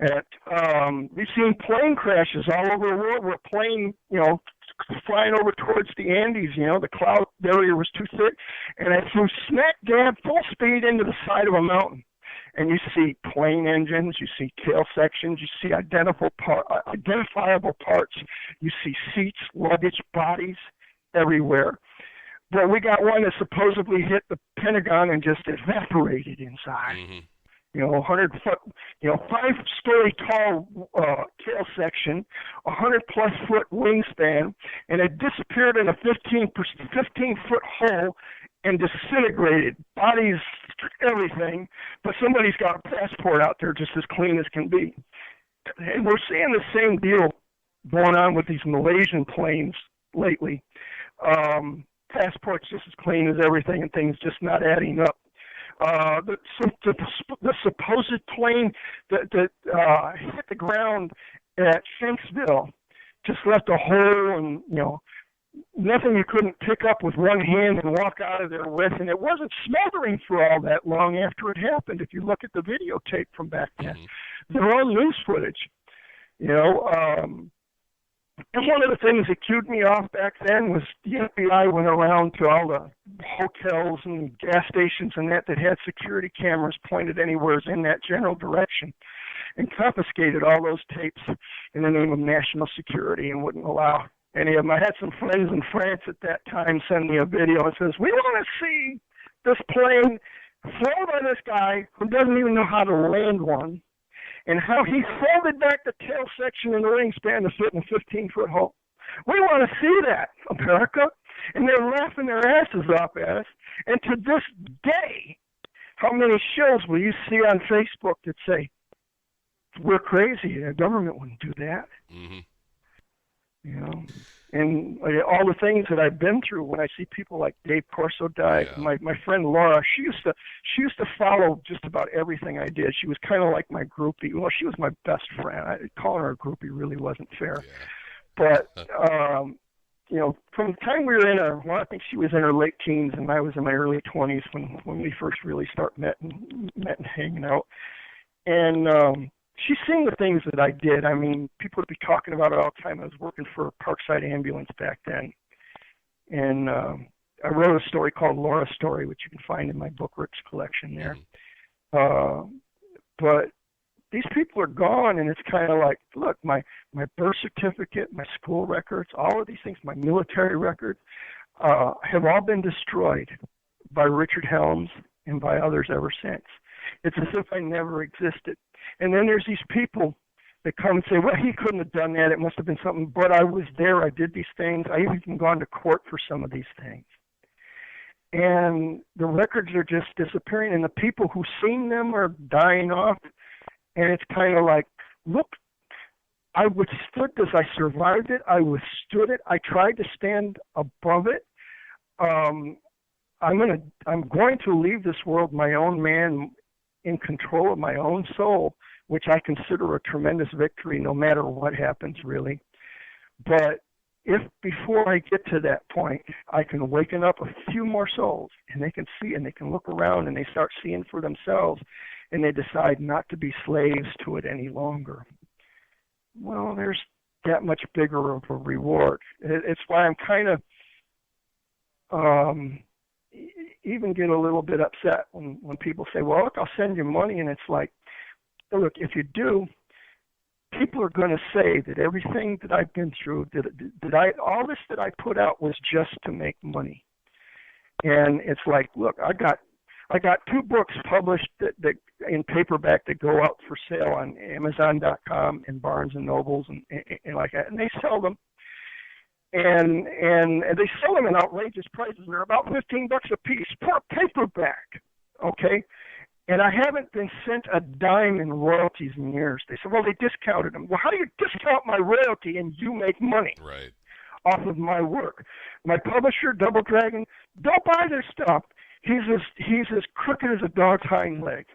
And we've seen plane crashes all over the world where a plane, you know, flying over towards the Andes, you know, the cloud barrier was too thick, and it flew smack dab full speed into the side of a mountain. And you see plane engines, you see tail sections, you see identifiable parts, you see seats, luggage, bodies everywhere. But we got one that supposedly hit the Pentagon and just evaporated inside. Mm-hmm. You know, 100-foot, you know, 5-story tall tail section, 100-plus foot wingspan, and it disappeared in a 15-foot hole and disintegrated, bodies, everything, but somebody's got a passport out there just as clean as can be. And we're seeing the same deal going on with these Malaysian planes lately. Passports just as clean as everything, and things just not adding up. The supposed plane that hit the ground at Finksville just left a hole, and nothing you couldn't pick up with one hand and walk out of there with, and it wasn't smoldering for all that long after it happened. If you look at the videotape from back then, they're all news footage, And one of the things that cued me off back then was the FBI went around to all the hotels and gas stations and that had security cameras pointed anywhere in that general direction, and confiscated all those tapes in the name of national security and wouldn't allow any of them. I had some friends in France at that time send me a video and says, "We want to see this plane flown by this guy who doesn't even know how to land one, and how he folded back the tail section in the wingspan to fit in a 15-foot hole. We want to see that, America." And they're laughing their asses off at us. And to this day, how many shows will you see on Facebook that say, "We're crazy, the government wouldn't do that"? And all the things that I've been through, when I see people like Dave Corso die, my friend Laura, she used to follow just about everything I did. She was kind of like my groupie. Well, she was my best friend. Calling her a groupie really wasn't fair. But from the time we were I think she was in her late teens and I was in my early 20s when we first really met and hanging out. And she's seen the things that I did. I mean, people would be talking about it all the time. I was working for a Parkside Ambulance back then. And I wrote a story called Laura's Story, which you can find in my book Rick's collection there. But these people are gone, and it's kind of like, look, my birth certificate, my school records, all of these things, my military records, have all been destroyed by Richard Helms and by others ever since. It's as if I never existed. And then there's these people that come and say, "Well, he couldn't have done that. It must have been something." But I was there. I did these things. I even gone to court for some of these things. And the records are just disappearing, and the people who've seen them are dying off. And it's kind of like, look, I withstood this. I survived it. I withstood it. I tried to stand above it. I'm going to leave this world my own man, in control of my own soul, which I consider a tremendous victory no matter what happens, really. But if before I get to that point, I can awaken up a few more souls and they can see and they can look around and they start seeing for themselves and they decide not to be slaves to it any longer, well, there's that much bigger of a reward. It's why I'm kind of even get a little bit upset when people say, "Well, look, I'll send you money," and it's like, look, if you do, people are going to say that everything that I've been through, all this that I put out was just to make money. And it's like, look, I got 2 books published that in paperback that go out for sale on Amazon.com and Barnes and Nobles and like that, and they sell them. And they sell them at outrageous prices. They're about $15 a piece per paperback, okay? And I haven't been sent a dime in royalties in years. They said, well, they discounted them. Well, how do you discount my royalty and you make money off of my work? My publisher, Double Dragon, don't buy their stuff. He's as crooked as a dog's hind leg.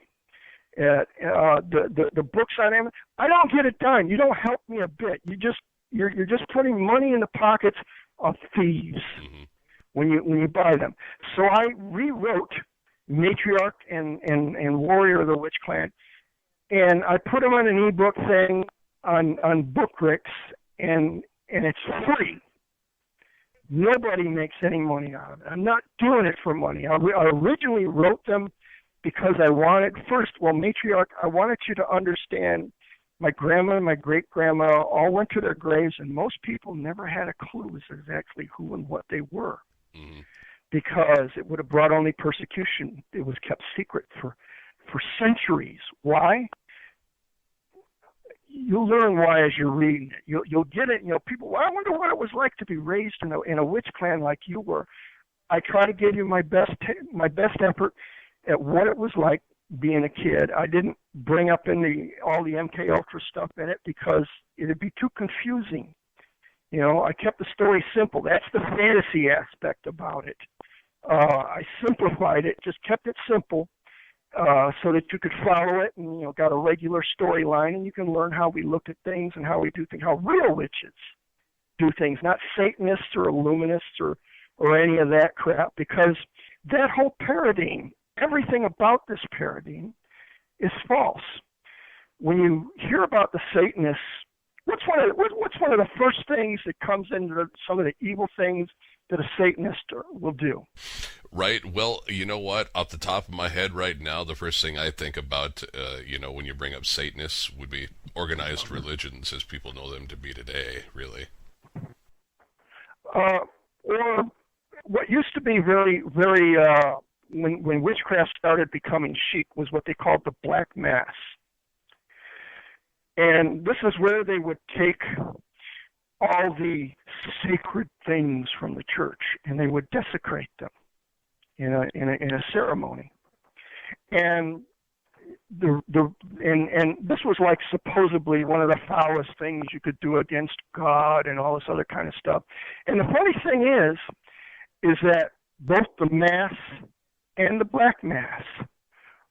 The books on Amazon, I don't get a dime. You don't help me a bit. You're just putting money in the pockets of thieves when you buy them. So I rewrote Matriarch and Warrior of the Witch Clan, and I put them on an ebook thing on Bookricks, and it's free. Nobody makes any money out of it. I'm not doing it for money. I originally wrote them because I wanted, Matriarch, I wanted you to understand my grandma and my great-grandma all went to their graves, and most people never had a clue as to exactly who and what they were because it would have brought only persecution. It was kept secret for centuries. Why? You'll learn why as you're reading it. You'll get it. People, well, I wonder what it was like to be raised in a witch clan like you were. I try to give you my best effort at what it was like being a kid. I didn't bring up all the MK Ultra stuff in it because it'd be too confusing. You know, I kept the story simple. That's the fantasy aspect about it. I simplified it, just kept it simple, so that you could follow it, and got a regular storyline, and you can learn how we look at things and how we do things, how real witches do things, not Satanists or Illuminists or any of that crap, because that whole paradigm, everything about this paradigm is false. When you hear about the Satanists, what's one of the first things that comes into some of the evil things that a Satanist will do? Right. Well, you know what? Off the top of my head right now, the first thing I think about, when you bring up Satanists would be organized religions as people know them to be today, really. Or what used to be very, very, when witchcraft started becoming chic, was what they called the Black Mass. And this is where they would take all the sacred things from the church and they would desecrate them in a ceremony. And and this was like supposedly one of the foulest things you could do against God and all this other kind of stuff. And the funny thing is that both the Mass and the Black Mass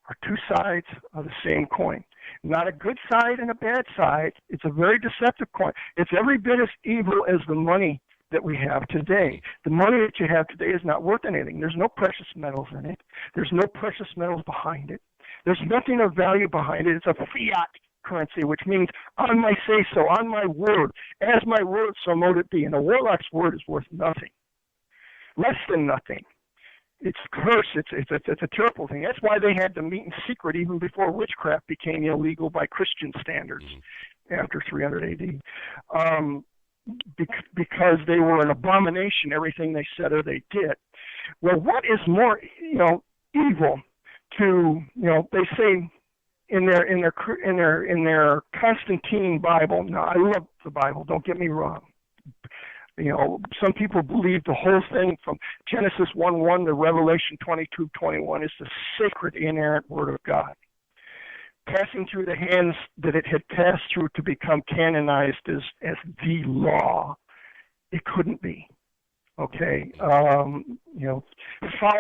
are two sides of the same coin. Not a good side and a bad side. It's a very deceptive coin. It's every bit as evil as the money that we have today. The money that you have today is not worth anything. There's no precious metals in it. There's no precious metals behind it. There's nothing of value behind it. It's a fiat currency, which means on my say-so, on my word, as my word, so mote it be. And a warlock's word is worth nothing, less than nothing. It's cursed. It's a terrible thing. That's why they had to meet in secret even before witchcraft became illegal by Christian standards after 300 AD. Because they were an abomination, everything they said or they did. Well, what is more, evil to, they say in their Constantine Bible. Now, I love the Bible. Don't get me wrong. Some people believe the whole thing from Genesis 1:1 to Revelation 22:21 is the sacred, inerrant Word of God, passing through the hands that it had passed through to become canonized as the law. It couldn't be. Okay, foul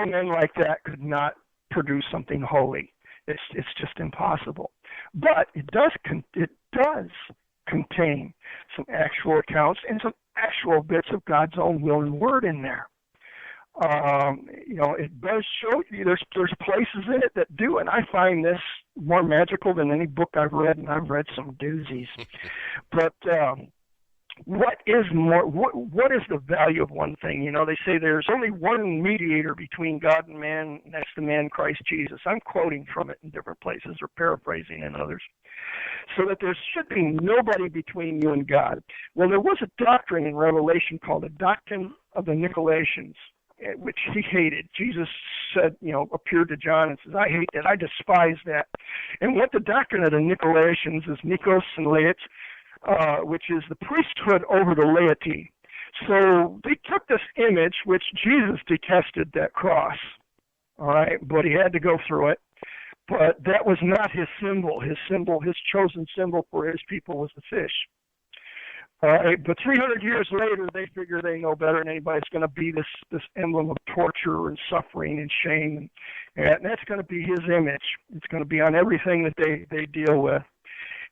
men like that could not produce something holy. It's just impossible. But it does contain some actual accounts and some actual bits of God's own will and word in there. It does show you there's places in it that do, and I find this more magical than any book I've read, and I've read some doozies. But what is the value of one thing? They say there's only one mediator between God and man, and that's the man Christ Jesus. I'm quoting from it in different places or paraphrasing in others. So that there should be nobody between you and God. Well, there was a doctrine in Revelation called the doctrine of the Nicolaitans, which he hated. Jesus said, appeared to John and says, I hate that, I despise that. And what the doctrine of the Nicolaitans is, Nikos and Laet, which is the priesthood over the laity. So they took this image, which Jesus detested, that cross, all right, but he had to go through it. But that was not his symbol. His chosen symbol for his people was the fish. But 300 years later, they figure they know better than anybody's going to be this emblem of torture and suffering and shame. And that's going to be his image. It's going to be on everything that they deal with.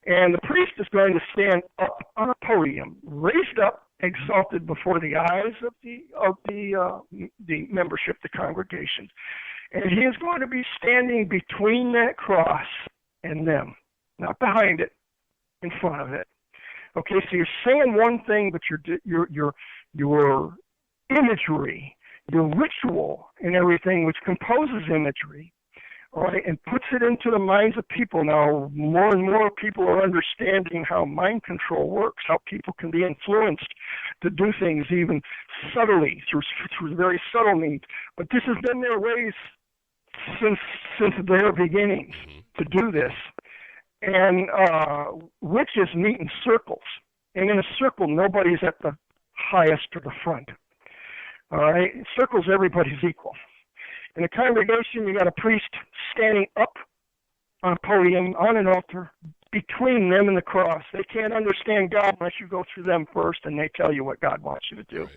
And the priest is going to stand up on a podium, raised up, exalted before the eyes of the membership, the congregation. And he is going to be standing between that cross and them, not behind it, in front of it. Okay, so you're saying one thing, but your imagery, your ritual, and everything, which composes imagery, all right, and puts it into the minds of people. Now, more and more people are understanding how mind control works, how people can be influenced to do things even subtly through very subtle means. But this has been their ways since their beginnings to do this. And witches meet in circles. And in a circle, nobody's at the highest or the front. All right? Circles, everybody's equal. In a congregation, you got a priest standing up on a podium, on an altar, between them and the cross. They can't understand God unless you go through them first, and they tell you what God wants you to do.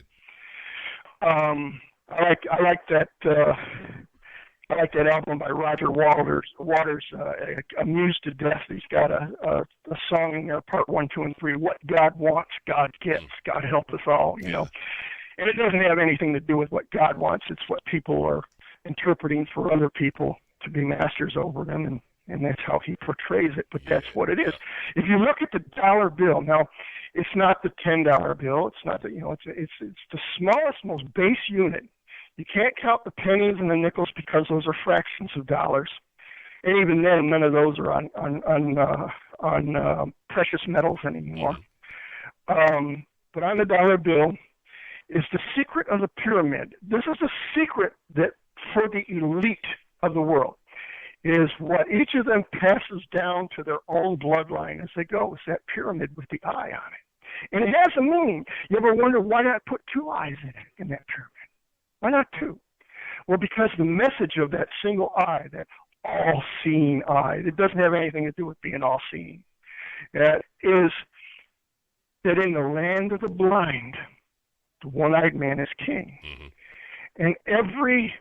Right. I like that. I like that album by Roger Waters. Amused to Death. He's got a song in there, part 1, 2, and 3. What God wants, God gets. God help us all. You know, and it doesn't have anything to do with what God wants. It's what people are interpreting for other people to be masters over them, and that's how he portrays it, but that's what it is. If you look at the dollar bill, now, it's not the $10 bill, it's not the, it's the smallest, most base unit. You can't count the pennies and the nickels because those are fractions of dollars. And even then, none of those are on precious metals anymore. But on the dollar bill is the secret of the pyramid. This is a secret that for the elite of the world is what each of them passes down to their own bloodline as they go. It's that pyramid with the eye on it. And it has a meaning. You ever wonder why not put 2 eyes in that pyramid? Why not 2? Well, because the message of that single eye, that all-seeing eye, it doesn't have anything to do with being all-seeing. That is that in the land of the blind, the one-eyed man is king. Mm-hmm. And every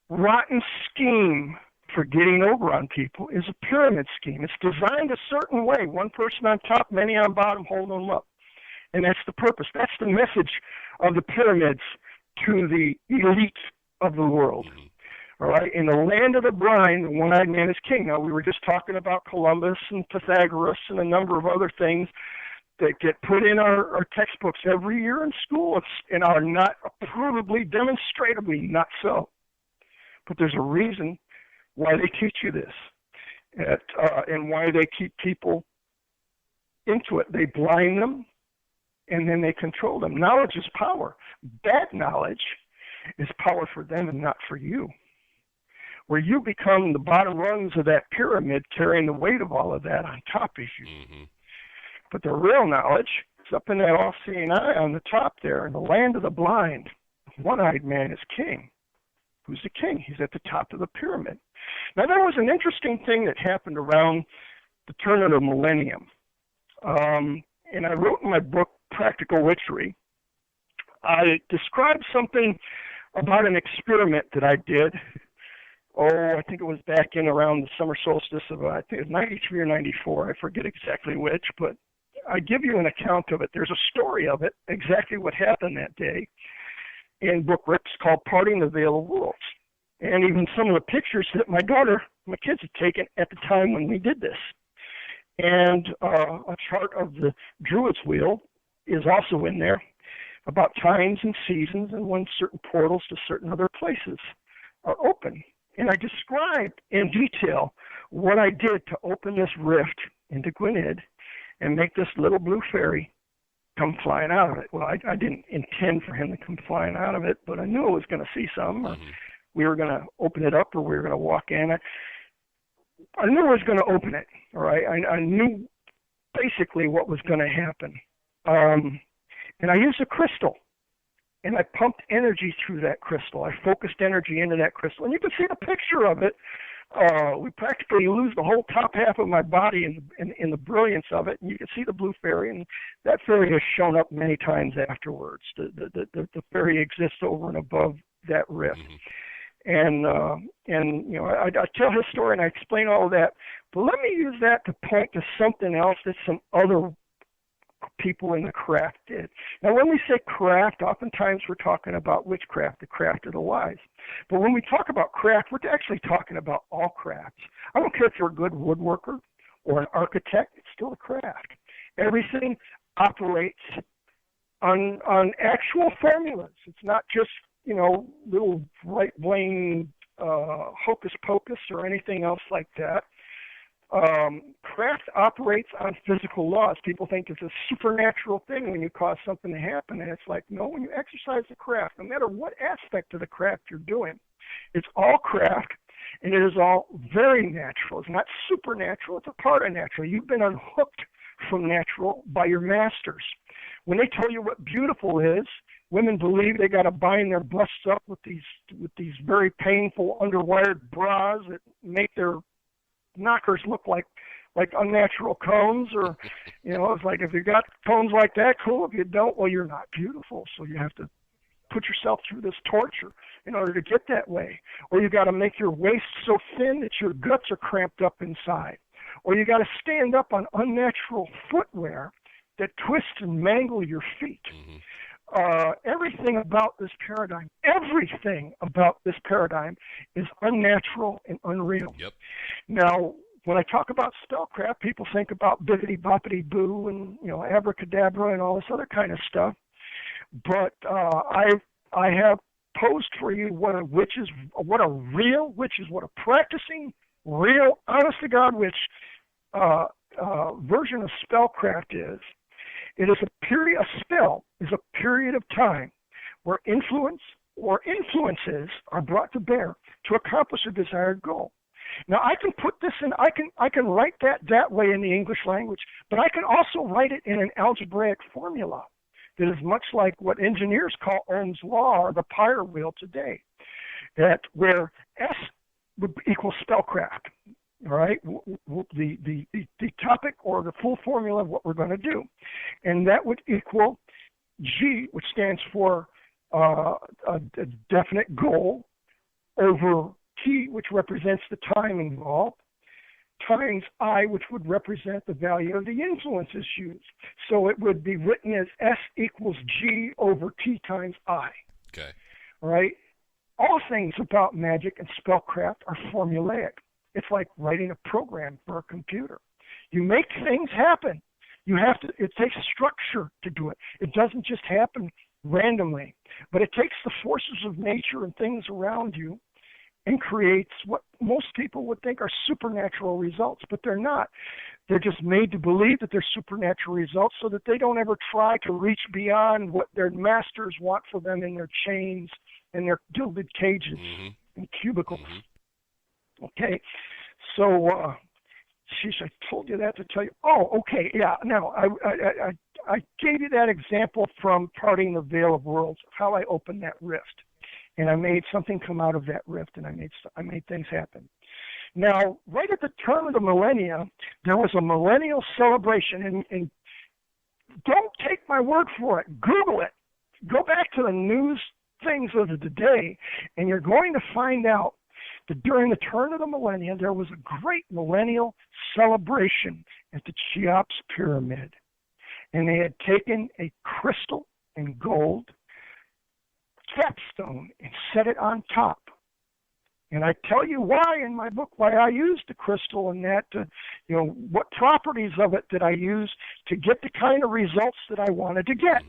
rotten scheme for getting over on people is a pyramid scheme. It's designed a certain way. One person on top, many on bottom, holding them up. And that's the purpose. That's the message of the pyramids to the elite of the world. Mm-hmm. All right? In the land of the blind, the one-eyed man is king. Now, we were just talking about Columbus and Pythagoras and a number of other things that get put in our textbooks every year in school and are not provably, demonstratably not so. But there's a reason why they teach you this and why they keep people into it. They blind them, and then they control them. Knowledge is power. Bad knowledge is power for them and not for you. Where you become the bottom rungs of that pyramid carrying the weight of all of that on top of you. Mm-hmm. But the real knowledge is up in that all-seeing eye on the top there, in the land of the blind. One-eyed man is king. Who's the king? He's at the top of the pyramid. Now, there was an interesting thing that happened around the turn of the millennium. And I wrote in my book, Practical Witchery, I described something about an experiment that I did. I think it was back in around the summer solstice of, I think it was 93 or 94. I forget exactly which, but I give you an account of it. There's a story of it, exactly what happened that day, in Book Rips called Parting the Veil of Worlds. And even some of the pictures that my kids had taken at the time when we did this. And a chart of the Druid's Wheel is also in there about times and seasons and when certain portals to certain other places are open. And I described in detail what I did to open this rift into Gwynedd and make this little blue fairy come flying out of it. Well, I didn't intend for him to come flying out of it, but I knew I was going to see some. Mm-hmm. We were going to open it up or we were going to walk in. I knew I was going to open it, all right? I knew basically what was going to happen. And I used a crystal, and I pumped energy through that crystal. I focused energy into that crystal. And you can see the picture of it. We practically lose the whole top half of my body in the brilliance of it. And you can see the blue fairy, and that fairy has shown up many times afterwards. The fairy exists over and above that rift. Mm-hmm. And I tell his story and I explain all of that. But let me use that to point to something else that some other people in the craft did. Now, when we say craft, oftentimes we're talking about witchcraft, the craft of the wise. But when we talk about craft, we're actually talking about all crafts. I don't care if you're a good woodworker or an architect, it's still a craft. Everything operates on actual formulas. It's not just little right brain hocus pocus or anything else like that. Craft operates on physical laws. People think it's a supernatural thing when you cause something to happen, and it's like, no, when you exercise the craft, no matter what aspect of the craft you're doing, it's all craft, and it is all very natural. It's not supernatural, it's a part of natural. You've been unhooked from natural by your masters. When they tell you what beautiful is, women believe they got to bind their busts up with these very painful underwired bras that make their knockers look like unnatural cones, or it's like, if you got cones like that, cool. If you don't, well, you're not beautiful. So you have to put yourself through this torture in order to get that way. Or you got to make your waist so thin that your guts are cramped up inside. Or you got to stand up on unnatural footwear that twists and mangle your feet. Everything about this paradigm is unnatural and unreal. Yep. Now, when I talk about spellcraft, people think about bibbidi boppity boo and abracadabra and all this other kind of stuff. But I have posed for you what a real witch is, what a practicing, real, honest to God witch version of spellcraft is. It is a spell is a period of time where influence or influences are brought to bear to accomplish a desired goal. Now, I can put this in, I can write that way in the English language, but I can also write it in an algebraic formula that is much like what engineers call Ohm's law or the Pyre wheel today, where S would equal spellcraft. All right, the topic or the full formula of what we're going to do, and that would equal G, which stands for a definite goal, over T, which represents the time involved, times I, which would represent the value of the influences used. So it would be written as S equals G over T times I. Okay. All right. All things about magic and spellcraft are formulaic. It's like writing a program for a computer. You make things happen. It takes structure to do it. It doesn't just happen randomly, but it takes the forces of nature and things around you and creates what most people would think are supernatural results, but they're not. They're just made to believe that they're supernatural results so that they don't ever try to reach beyond what their masters want for them in their chains and their gilded cages and cubicles. Okay, so, I told you that to tell you. Oh, okay, yeah. Now, I gave you that example from Parting the Veil of Worlds, how I opened that rift, and I made something come out of that rift, and I made things happen. Now, right at the turn of the millennia, there was a millennial celebration, and don't take my word for it. Google it. Go back to the news things of the day, and you're going to find out that during the turn of the millennia, there was a great millennial celebration at the Cheops Pyramid. And they had taken a crystal and gold capstone and set it on top. And I tell you why in my book, why I used the crystal and that, what properties of it did I use to get the kind of results that I wanted to get.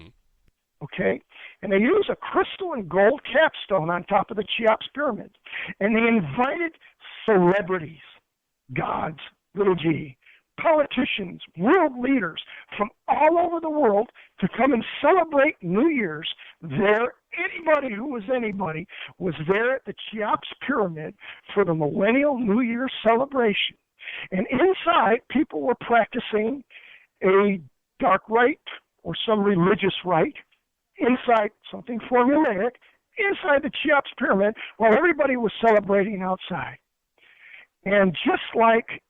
Okay? And they use a crystal and gold capstone on top of the Cheops Pyramid. And they invited celebrities, gods, little g, politicians, world leaders from all over the world to come and celebrate New Year's there. Anybody who was anybody was there at the Cheops Pyramid for the Millennial New Year celebration. And inside, people were practicing a dark rite or some religious rite. Inside, something formulaic, inside the Cheops Pyramid, while everybody was celebrating outside. And just like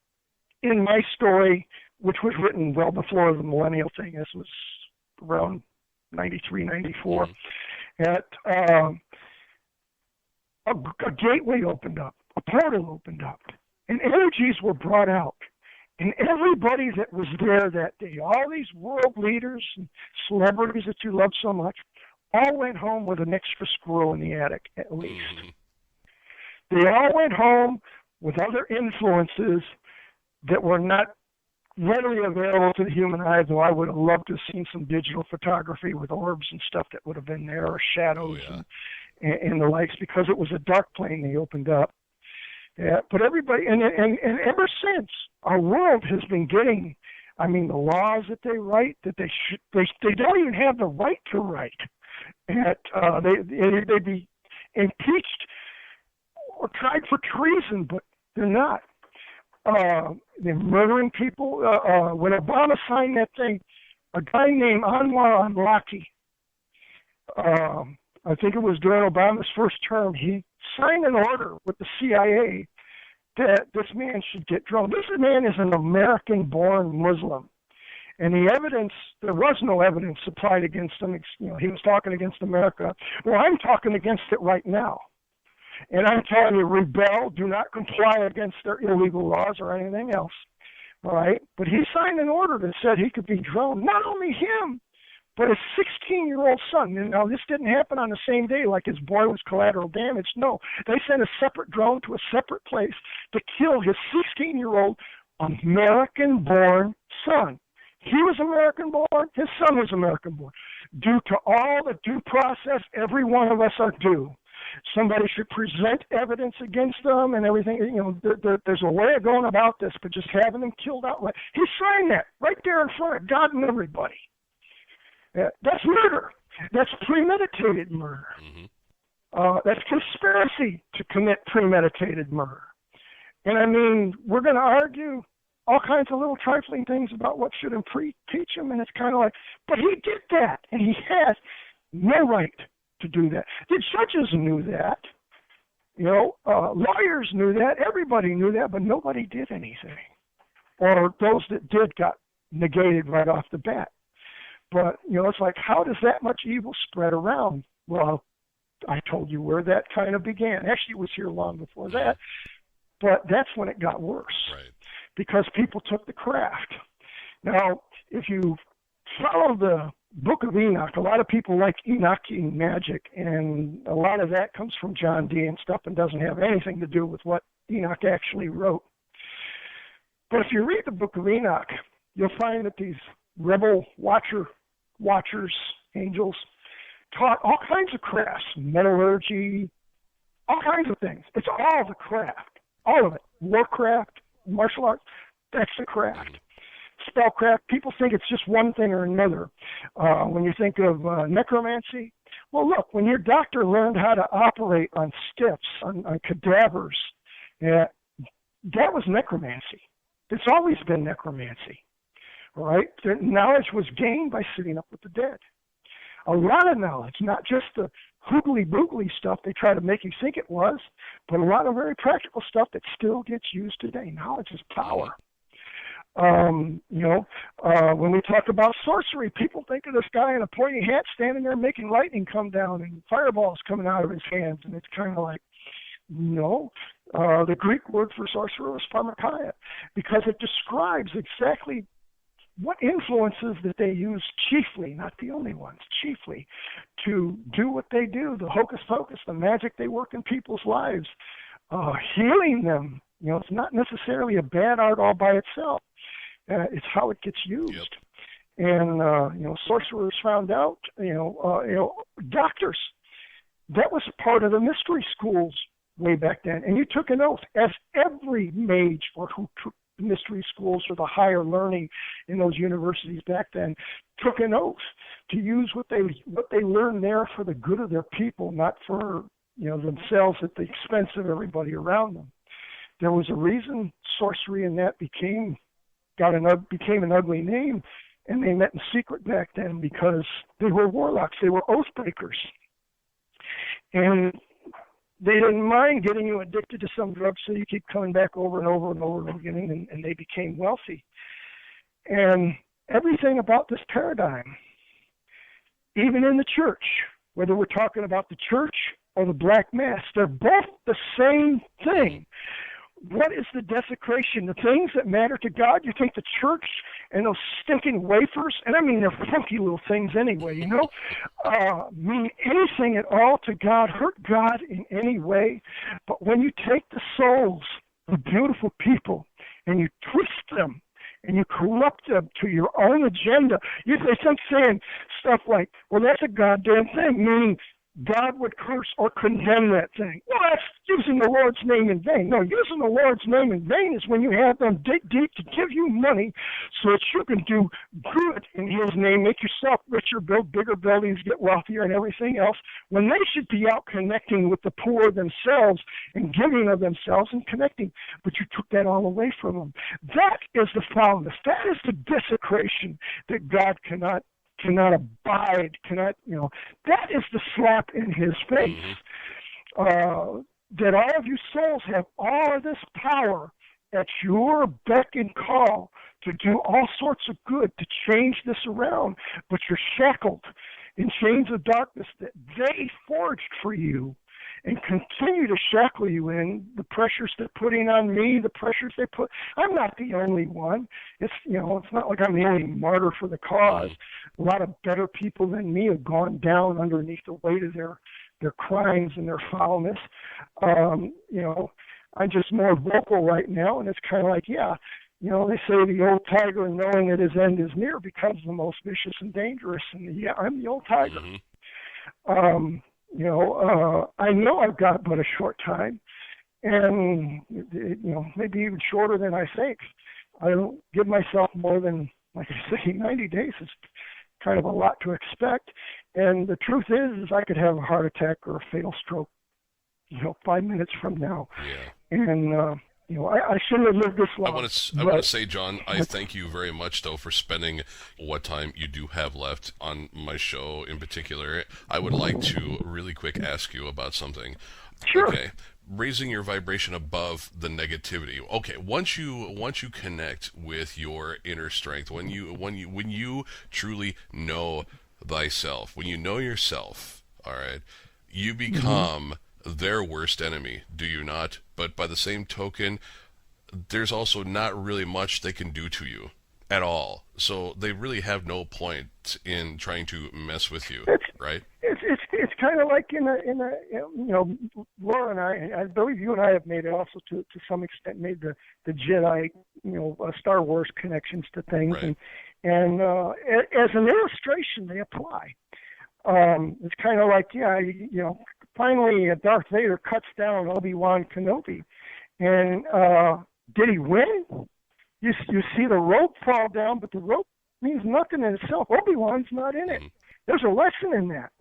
in my story, which was written well before the millennial thing, this was around 93, 94, a gateway opened up, a portal opened up, and energies were brought out. And everybody that was there that day, all these world leaders and celebrities that you love so much, all went home with an extra squirrel in the attic, at least. They all went home with other influences that were not readily available to the human eye, though I would have loved to have seen some digital photography with orbs and stuff that would have been there, or shadows and the likes, because it was a dark plane they opened up. Yeah, but everybody, and ever since, our world has been getting, the laws that they write, that they don't even have the right to write. And they'd be impeached or tried for treason, but they're not. They're murdering people. When Obama signed that thing, a guy named Anwar al-Awlaki, I think it was during Obama's first term, he signed an order with the CIA that this man should get droned. This man is an American-born Muslim. And the evidence, there was no evidence supplied against him. He was talking against America. Well, I'm talking against it right now. And I'm telling you, rebel, do not comply against their illegal laws or anything else. All right? But he signed an order that said he could be droned. Not only him, but his 16-year-old son. And now, this didn't happen on the same day like his boy was collateral damage. No, they sent a separate drone to a separate place to kill his 16-year-old American-born son. He was American-born. His son was American-born. Due to all the due process every one of us are due. Somebody should present evidence against them and everything. There's a way of going about this, but just having them killed outright. He signed that right there in front of God and everybody. That's murder. That's premeditated murder. Mm-hmm. That's conspiracy to commit premeditated murder. And I mean, we're going to argue all kinds of little trifling things about what should impeach him, and it's kind of like, but he did that, and he has no right to do that. The judges knew that. Lawyers knew that. Everybody knew that, but nobody did anything. Or those that did got negated right off the bat. But, it's like, how does that much evil spread around? Well, I told you where that kind of began. Actually, it was here long before that. But that's when it got worse. Right. Because people took the craft. Now, if you follow the Book of Enoch, a lot of people like Enochian magic, and a lot of that comes from John Dee and stuff and doesn't have anything to do with what Enoch actually wrote. But if you read the Book of Enoch, you'll find that these rebel watchers, angels, taught all kinds of crafts, metallurgy, all kinds of things. It's all the craft, all of it. Warcraft, martial arts, that's the craft. Spellcraft, people think it's just one thing or another. When you think of necromancy, well, look, when your doctor learned how to operate on stiffs, on cadavers, that was necromancy. It's always been necromancy, all right? The knowledge was gained by sitting up with the dead. A lot of knowledge, not just the hoogly-boogly stuff they try to make you think it was, but a lot of very practical stuff that still gets used today. Knowledge is power. When we talk about sorcery, people think of this guy in a pointy hat standing there making lightning come down and fireballs coming out of his hands, and it's kind of like, no. The Greek word for sorcerer is pharmakia, because it describes exactly what influences that they use chiefly, not the only ones, chiefly, to do what they do, the hocus pocus, the magic they work in people's lives, healing them. It's not necessarily a bad art all by itself. It's how it gets used. Yep. And, sorcerers found out, doctors, that was part of the mystery schools way back then. And you took an oath, as every mage or who took mystery schools or the higher learning in those universities back then took an oath to use what they learned there for the good of their people, not for themselves at the expense of everybody around them. There was a reason sorcery and that became an ugly name, and they met in secret back then because they were warlocks, they were oath breakers, and they didn't mind getting you addicted to some drug, so you keep coming back over and over and over again, and they became wealthy. And everything about this paradigm, even in the church, whether we're talking about the church or the Black Mass, they're both the same thing. What is the desecration? The things that matter to God, you think the church and those stinking wafers, and I mean they're funky little things anyway, mean anything at all to God, hurt God in any way. But when you take the souls of beautiful people and you twist them and you corrupt them to your own agenda, they start saying stuff like, well, that's a goddamn thing, meaning God would curse or condemn that thing. Well, that's using the Lord's name in vain. No, using the Lord's name in vain is when you have them dig deep to give you money so that you can do good in His name, make yourself richer, build bigger buildings, get wealthier and everything else, when they should be out connecting with the poor themselves and giving of themselves and connecting. But you took that all away from them. That is the foulness. That is the desecration that God cannot abide, that is the slap in His face. That all of you souls have all of this power at your beck and call to do all sorts of good, to change this around, but you're shackled in chains of darkness that they forged for you and continue to shackle you in the pressures they're putting on me, the pressures they put. I'm not the only one. It's not like I'm the only martyr for the cause. A lot of better people than me have gone down underneath the weight of their crimes and their foulness. I'm just more vocal right now, and it's kind of like, they say the old tiger, knowing that his end is near, becomes the most vicious and dangerous. And I'm the old tiger. I know I've got but a short time, and maybe even shorter than I think. I don't give myself more than, like I say, 90 days is kind of a lot to expect. And the truth is I could have a heart attack or a fatal stroke, 5 minutes from now. Yeah. And I shouldn't have lived this long. I want to say, John, I thank you very much, though, for spending what time you do have left on my show in particular. I would like to really quick ask you about something. Sure. Okay. Raising your vibration above the negativity. Okay, once you connect with your inner strength, when you truly know thyself, when you know yourself, all right, you become their worst enemy, do you not? But by the same token, there's also not really much they can do to you at all. So they really have no point in trying to mess with you, right? It's kind of like in a Laura and I believe you and I have made it also to some extent made the Jedi Star Wars connections to things, right. and as an illustration they apply. It's kind of like finally Darth Vader cuts down Obi-Wan Kenobi, and did he win? You see the rope fall down, but the rope means nothing in itself. Obi-Wan's not in it. There's a lesson in that.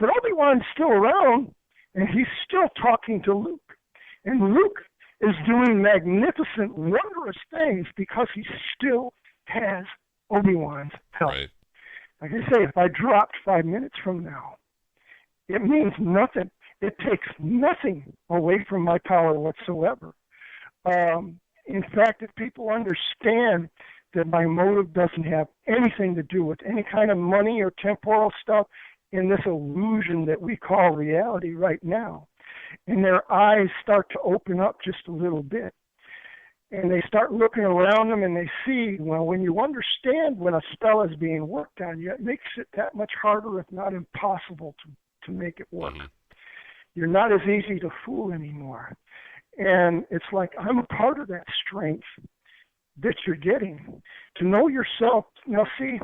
But Obi-Wan's still around, and he's still talking to Luke. And Luke is doing magnificent, wondrous things because he still has Obi-Wan's help. Right. Like I say, if I dropped 5 minutes from now, it means nothing. It takes nothing away from my power whatsoever. In fact, if people understand that my motive doesn't have anything to do with any kind of money or temporal stuff in this illusion that we call reality right now, and their eyes start to open up just a little bit, and they start looking around them and they see, well, when you understand when a spell is being worked on you, it makes it that much harder, if not impossible, to make it work. You're not as easy to fool anymore. And it's like I'm a part of that strength that you're getting. To know yourself. Now, see,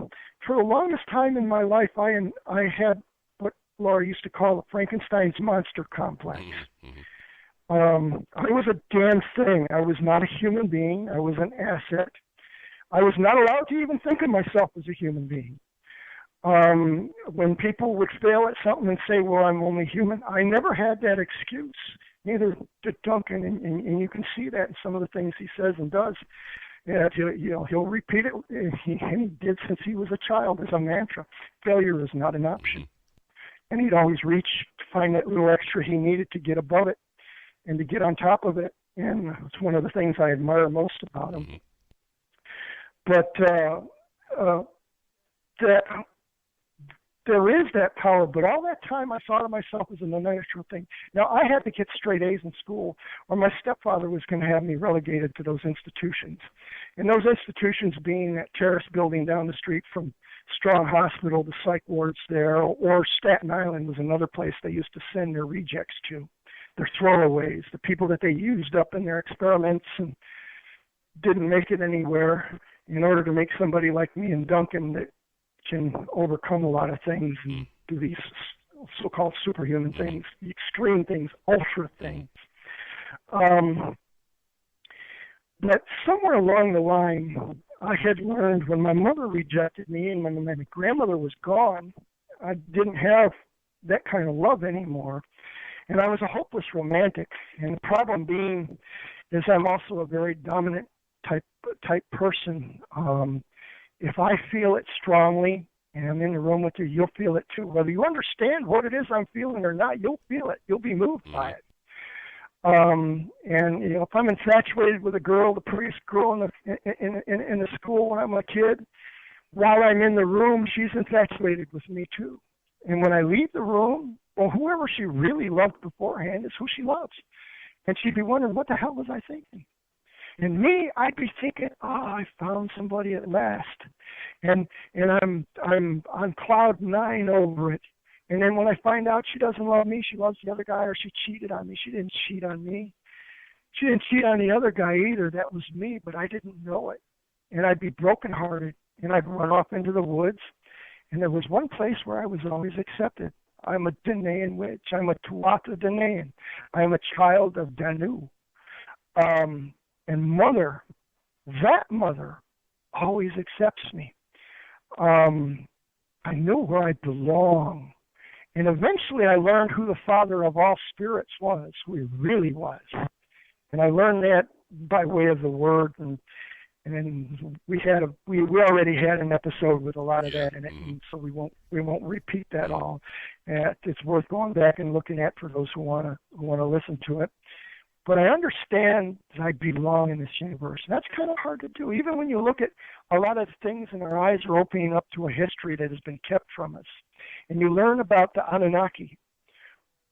for the longest time in my life, I had what Laura used to call Frankenstein's monster complex. I was a damn thing. I was not a human being. I was an asset. I was not allowed to even think of myself as a human being. When people would fail at something and say, well, I'm only human, I never had that excuse. Neither did Duncan, and you can see that in some of the things he says and does. He'll repeat it, and he did since he was a child as a mantra. Failure is not an option. And he'd always reach to find that little extra he needed to get above it and to get on top of it. And it's one of the things I admire most about him. But that there is that power, but all that time I thought of myself as an unnatural thing. Now, I had to get straight A's in school, or my stepfather was going to have me relegated to those institutions. And those institutions being that terrace building down the street from Strong Hospital, the psych wards there, or Staten Island was another place they used to send their rejects to, their throwaways, the people that they used up in their experiments and didn't make it anywhere, in order to make somebody like me and Duncan that can overcome a lot of things and do these so-called superhuman things, the extreme things, ultra things. But somewhere along the line, I had learned when my mother rejected me and when my grandmother was gone, I didn't have that kind of love anymore. And I was a hopeless romantic. And the problem being is I'm also a very dominant type person. If I feel it strongly and I'm in the room with you, you'll feel it too. Whether you understand what it is I'm feeling or not, you'll feel it. You'll be moved by it. And if I'm infatuated with a girl, the prettiest girl in the school when I'm a kid, while I'm in the room, she's infatuated with me too. And when I leave the room, well, whoever she really loved beforehand is who she loves. And she'd be wondering, what the hell was I thinking? And me, I'd be thinking, I found somebody at last. And I'm on cloud 9 over it. And then when I find out she doesn't love me, she loves the other guy, or she cheated on me. She didn't cheat on me. She didn't cheat on the other guy either. That was me, but I didn't know it. And I'd be brokenhearted, and I'd run off into the woods. And there was one place where I was always accepted. I'm a Danaan witch. I'm a Tuatha Danaan. I'm a child of Danu. And mother, that mother, always accepts me. I knew where I belong. And eventually I learned who the father of all spirits was, who he really was. And I learned that by way of the word. And we already had an episode with a lot of that in it, and so we won't repeat that all. It's worth going back and looking at for those who want to listen to it. But I understand that I belong in this universe. And that's kind of hard to do, even when you look at a lot of things and our eyes are opening up to a history that has been kept from us. And you learn about the Anunnaki,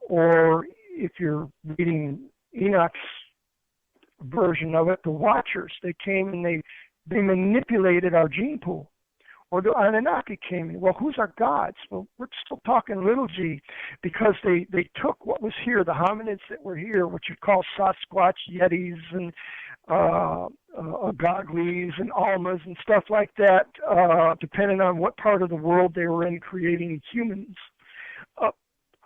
or if you're reading Enoch's version of it, the Watchers. They came and they manipulated our gene pool. Or the Anunnaki came in. Well, who's our gods? Well, we're still talking little g, because they took what was here, the hominids that were here, what you call Sasquatch, Yetis, and Goglis, and Almas, and stuff like that, depending on what part of the world they were in, creating humans.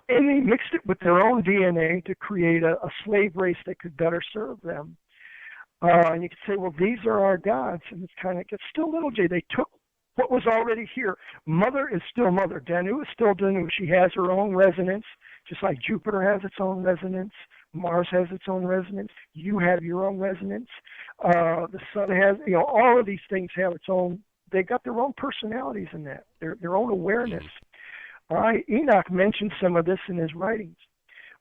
And they mixed it with their own DNA to create a slave race that could better serve them. And you could say, well, these are our gods. And it's still little g. They took what was already here. Mother is still mother. Danu is still Danu. She has her own resonance, just like Jupiter has its own resonance. Mars has its own resonance. You have your own resonance. The sun has, all of these things have its own. They got their own personalities in that, their own awareness. All right, Enoch mentioned some of this in his writings.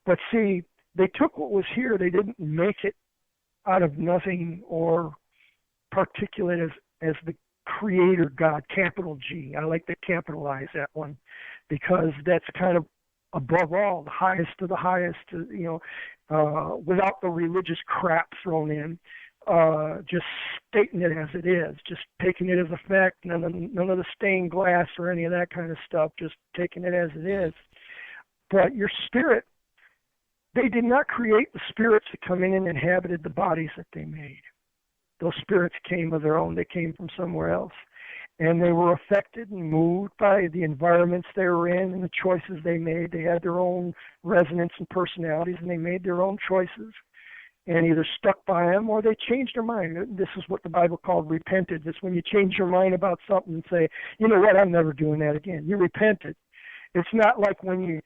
But see, they took what was here. They didn't make it out of nothing or particulate as the Creator God, capital G. I like to capitalize that one, because that's kind of above all, the highest of the highest, without the religious crap thrown in, just stating it as it is, just taking it as a fact, none of the stained glass or any of that kind of stuff, just taking it as it is. But your spirit, they did not create the spirits that come in and inhabited the bodies that they made. Those spirits came of their own. They came from somewhere else. And they were affected and moved by the environments they were in and the choices they made. They had their own resonance and personalities, and they made their own choices and either stuck by them or they changed their mind. This is what the Bible called repented. It's when you change your mind about something and say, you know what, I'm never doing that again. You repented. It's not like when you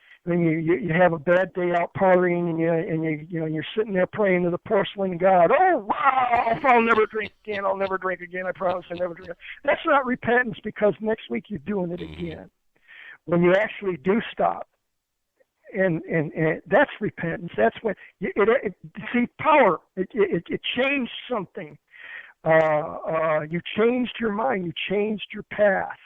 have a bad day out partying and you're sitting there praying to the porcelain god. Oh wow! I'll never drink again. I'll never drink again. I promise I'll never drink again. That's not repentance, because next week you're doing it again. When you actually do stop, and that's repentance. That's when see power. It changed something. You changed your mind. You changed your path.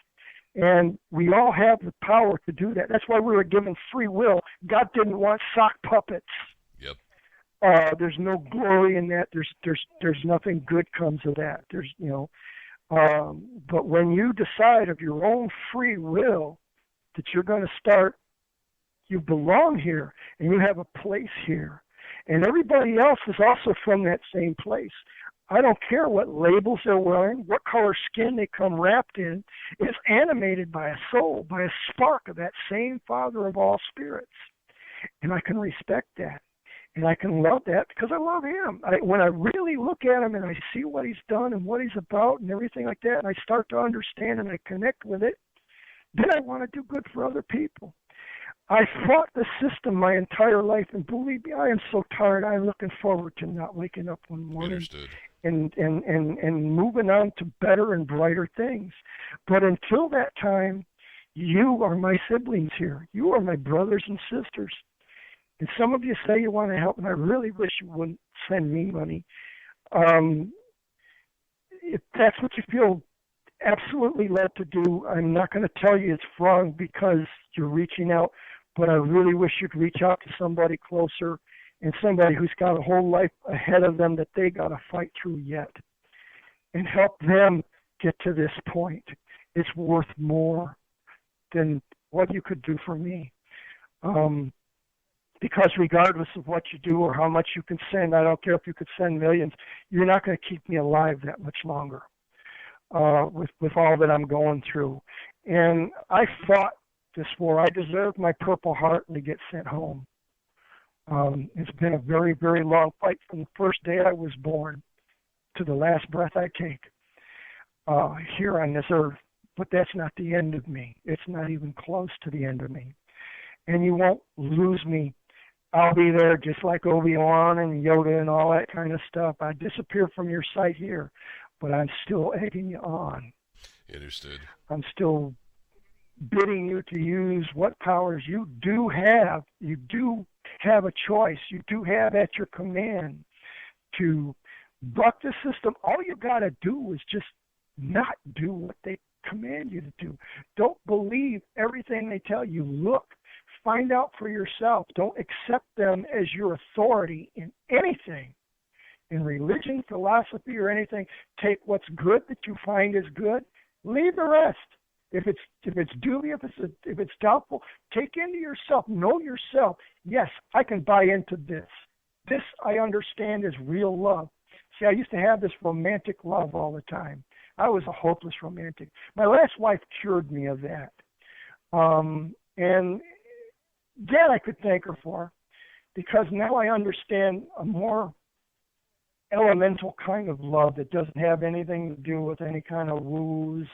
And we all have the power to do that. That's why we were given free will. God didn't want sock puppets. Yep. There's no glory in that. There's nothing good comes of that. But when you decide of your own free will that you're going to start, you belong here and you have a place here. And everybody else is also from that same place. I don't care what labels they're wearing, what color skin they come wrapped in. It's animated by a soul, by a spark of that same Father of all spirits. And I can respect that. And I can love that because I love him. When I really look at him and I see what he's done and what he's about and everything like that, and I start to understand and I connect with it, then I want to do good for other people. I fought the system my entire life, and believe me, I am so tired. I'm looking forward to not waking up one morning. Understood. And moving on to better and brighter things. But until that time, you are my siblings here. You are my brothers and sisters. And some of you say you want to help, and I really wish you wouldn't send me money. If that's what you feel absolutely led to do, I'm not going to tell you it's wrong because you're reaching out, but I really wish you'd reach out to somebody closer and somebody who's got a whole life ahead of them that they got to fight through yet, and help them get to this point. It's worth more than what you could do for me. Because regardless of what you do or how much you can send, I don't care if you could send millions, you're not going to keep me alive that much longer with all that I'm going through. And I fought this war. I deserved my Purple Heart and to get sent home. It's been a very, very long fight from the first day I was born to the last breath I take here on this earth. But that's not the end of me. It's not even close to the end of me. And you won't lose me. I'll be there just like Obi-Wan and Yoda and all that kind of stuff. I disappear from your sight here, but I'm still egging you on. Understood. I'm still bidding you to use what powers you do have. You do have a choice. You do have at your command to buck the system. All you got to do is just not do what they command you to do. Don't believe everything they tell you. Look. Find out for yourself. Don't accept them as your authority in anything, in religion, philosophy, or anything. Take what's good that you find is good. Leave the rest. If it's dubious, if it's doubtful, take into yourself. Know yourself. Yes, I can buy into this. This I understand is real love. See, I used to have this romantic love all the time. I was a hopeless romantic. My last wife cured me of that. And that I could thank her for, because now I understand a more elemental kind of love that doesn't have anything to do with any kind of woos,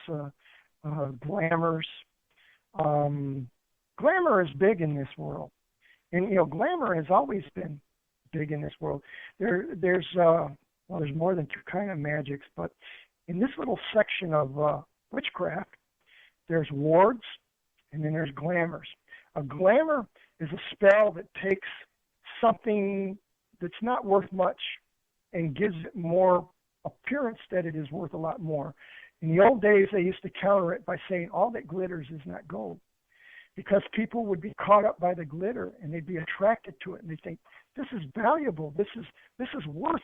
glamours. Glamour is big in this world, and glamour has always been big in this world. There's more than two kind of magics, but in this little section of witchcraft, there's wards, and then there's glamours. A glamour is a spell that takes something that's not worth much and gives it more appearance that it is worth a lot more. In the old days, they used to counter it by saying all that glitters is not gold, because people would be caught up by the glitter and they'd be attracted to it, and they think, this is valuable, this is worth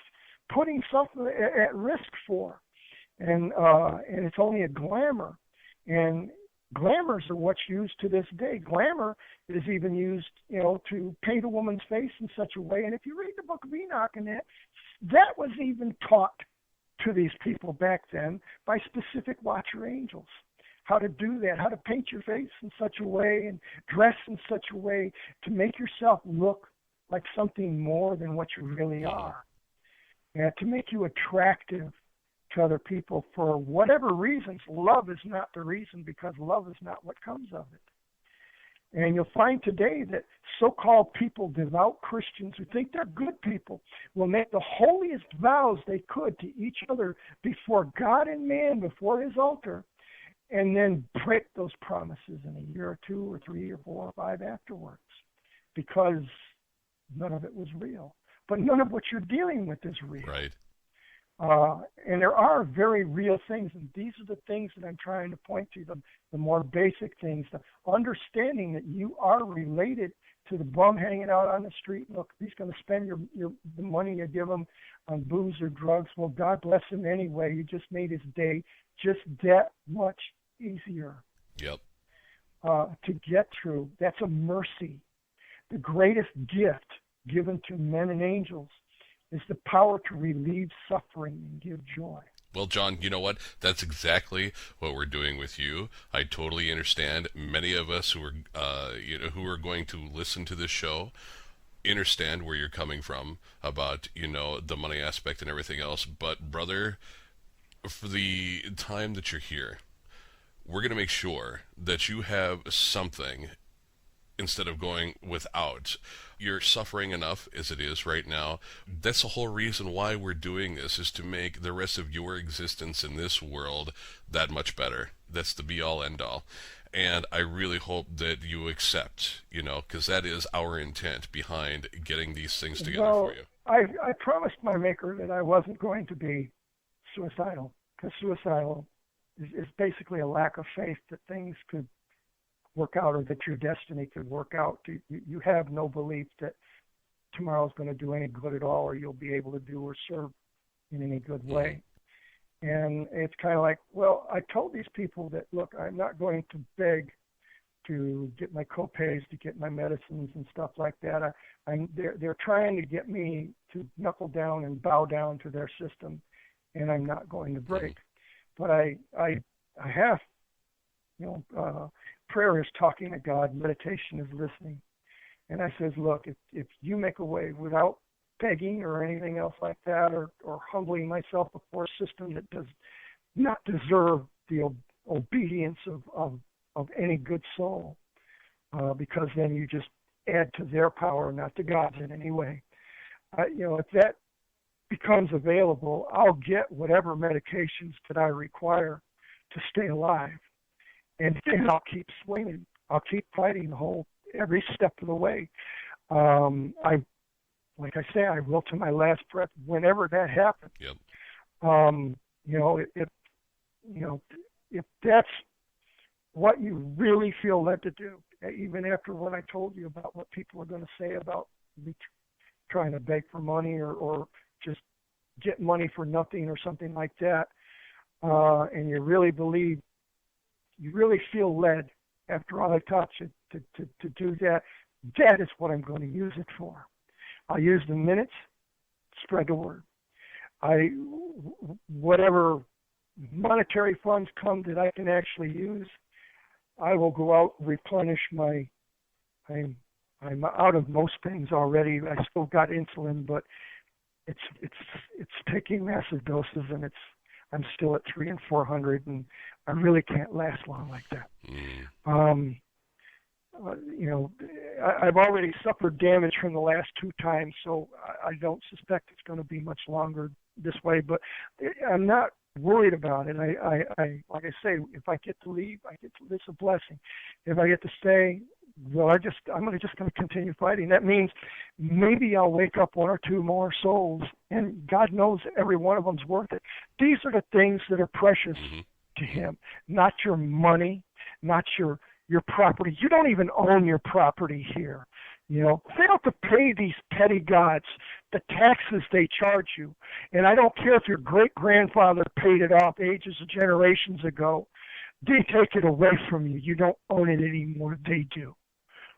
putting something at risk for, and it's only a glamour. And glamours are what's used to this day. Glamour is even used, to paint a woman's face in such a way. And if you read the book of Enoch and that was even taught to these people back then by specific watcher angels. How to do that, how to paint your face in such a way and dress in such a way to make yourself look like something more than what you really are. And to make you attractive to other people for whatever reasons. Love is not the reason, because love is not what comes of it. And you'll find today that so-called people, devout Christians who think they're good people, will make the holiest vows they could to each other before God and man, before his altar, and then break those promises in a year or 2 or 3 or 4 or 5 afterwards, because none of it was real. But none of what you're dealing with is real. Right. And there are very real things, and these are the things that I'm trying to point to, the more basic things, the understanding that you are related to the bum hanging out on the street. Look, he's going to spend the money you give him on booze or drugs. Well, God bless him anyway. You just made his day just that much easier. Yep. To get through. That's a mercy. The greatest gift given to men and angels is the power to relieve suffering and give joy. Well, John, you know what? That's exactly what we're doing with you. I totally understand. Many of us who are going to listen to this show understand where you're coming from about, the money aspect and everything else. But, brother, for the time that you're here, we're going to make sure that you have something instead of going without. You're suffering enough as it is right now. That's the whole reason why we're doing this, is to make the rest of your existence in this world that much better. That's the be-all, end-all. And I really hope that you accept, because that is our intent behind getting these things together for you. I promised my maker that I wasn't going to be suicidal, because suicidal is basically a lack of faith that things could work out or that your destiny could work out. You have no belief that tomorrow's going to do any good at all, or you'll be able to do or serve in any good way. And it's kind of like, well, I told these people that, look, I'm not going to beg to get my copays, to get my medicines and stuff like that. They're trying to get me to knuckle down and bow down to their system, and I'm not going to break. But I have, prayer is talking to God, meditation is listening. And I says, look, if you make a way without begging or anything else like that, or humbling myself before a system that does not deserve the obedience of any good soul, because then you just add to their power, not to God's in any way. If that becomes available, I'll get whatever medications that I require to stay alive. And then I'll keep swinging. I'll keep fighting every step of the way. Like I say, I will to my last breath whenever that happens. Yep. If that's what you really feel led to do, even after what I told you about what people are going to say about me trying to beg for money or just get money for nothing or something like that, and you really feel led after all I taught you to do that, that is what I'm going to use it for. I'll use the minutes, spread the word. Whatever monetary funds come that I can actually use, I will go out and replenish I'm out of most things already. I still got insulin, but it's taking massive doses, and I'm still at 300 and 400, and I really can't last long like that. I've already suffered damage from the last 2 times, so I don't suspect it's going to be much longer this way, but I'm not worried about it. I like I say, if I get to leave, it's a blessing. If I get to stay, well, I'm just going to continue fighting. That means maybe I'll wake up 1 or 2 more souls, and God knows every one of them's worth it. These are the things that are precious to Him, not your money, not your property. You don't even own your property here. Fail to pay these petty gods the taxes they charge you. And I don't care if your great-grandfather paid it off ages of generations ago. They take it away from you. You don't own it anymore. They do.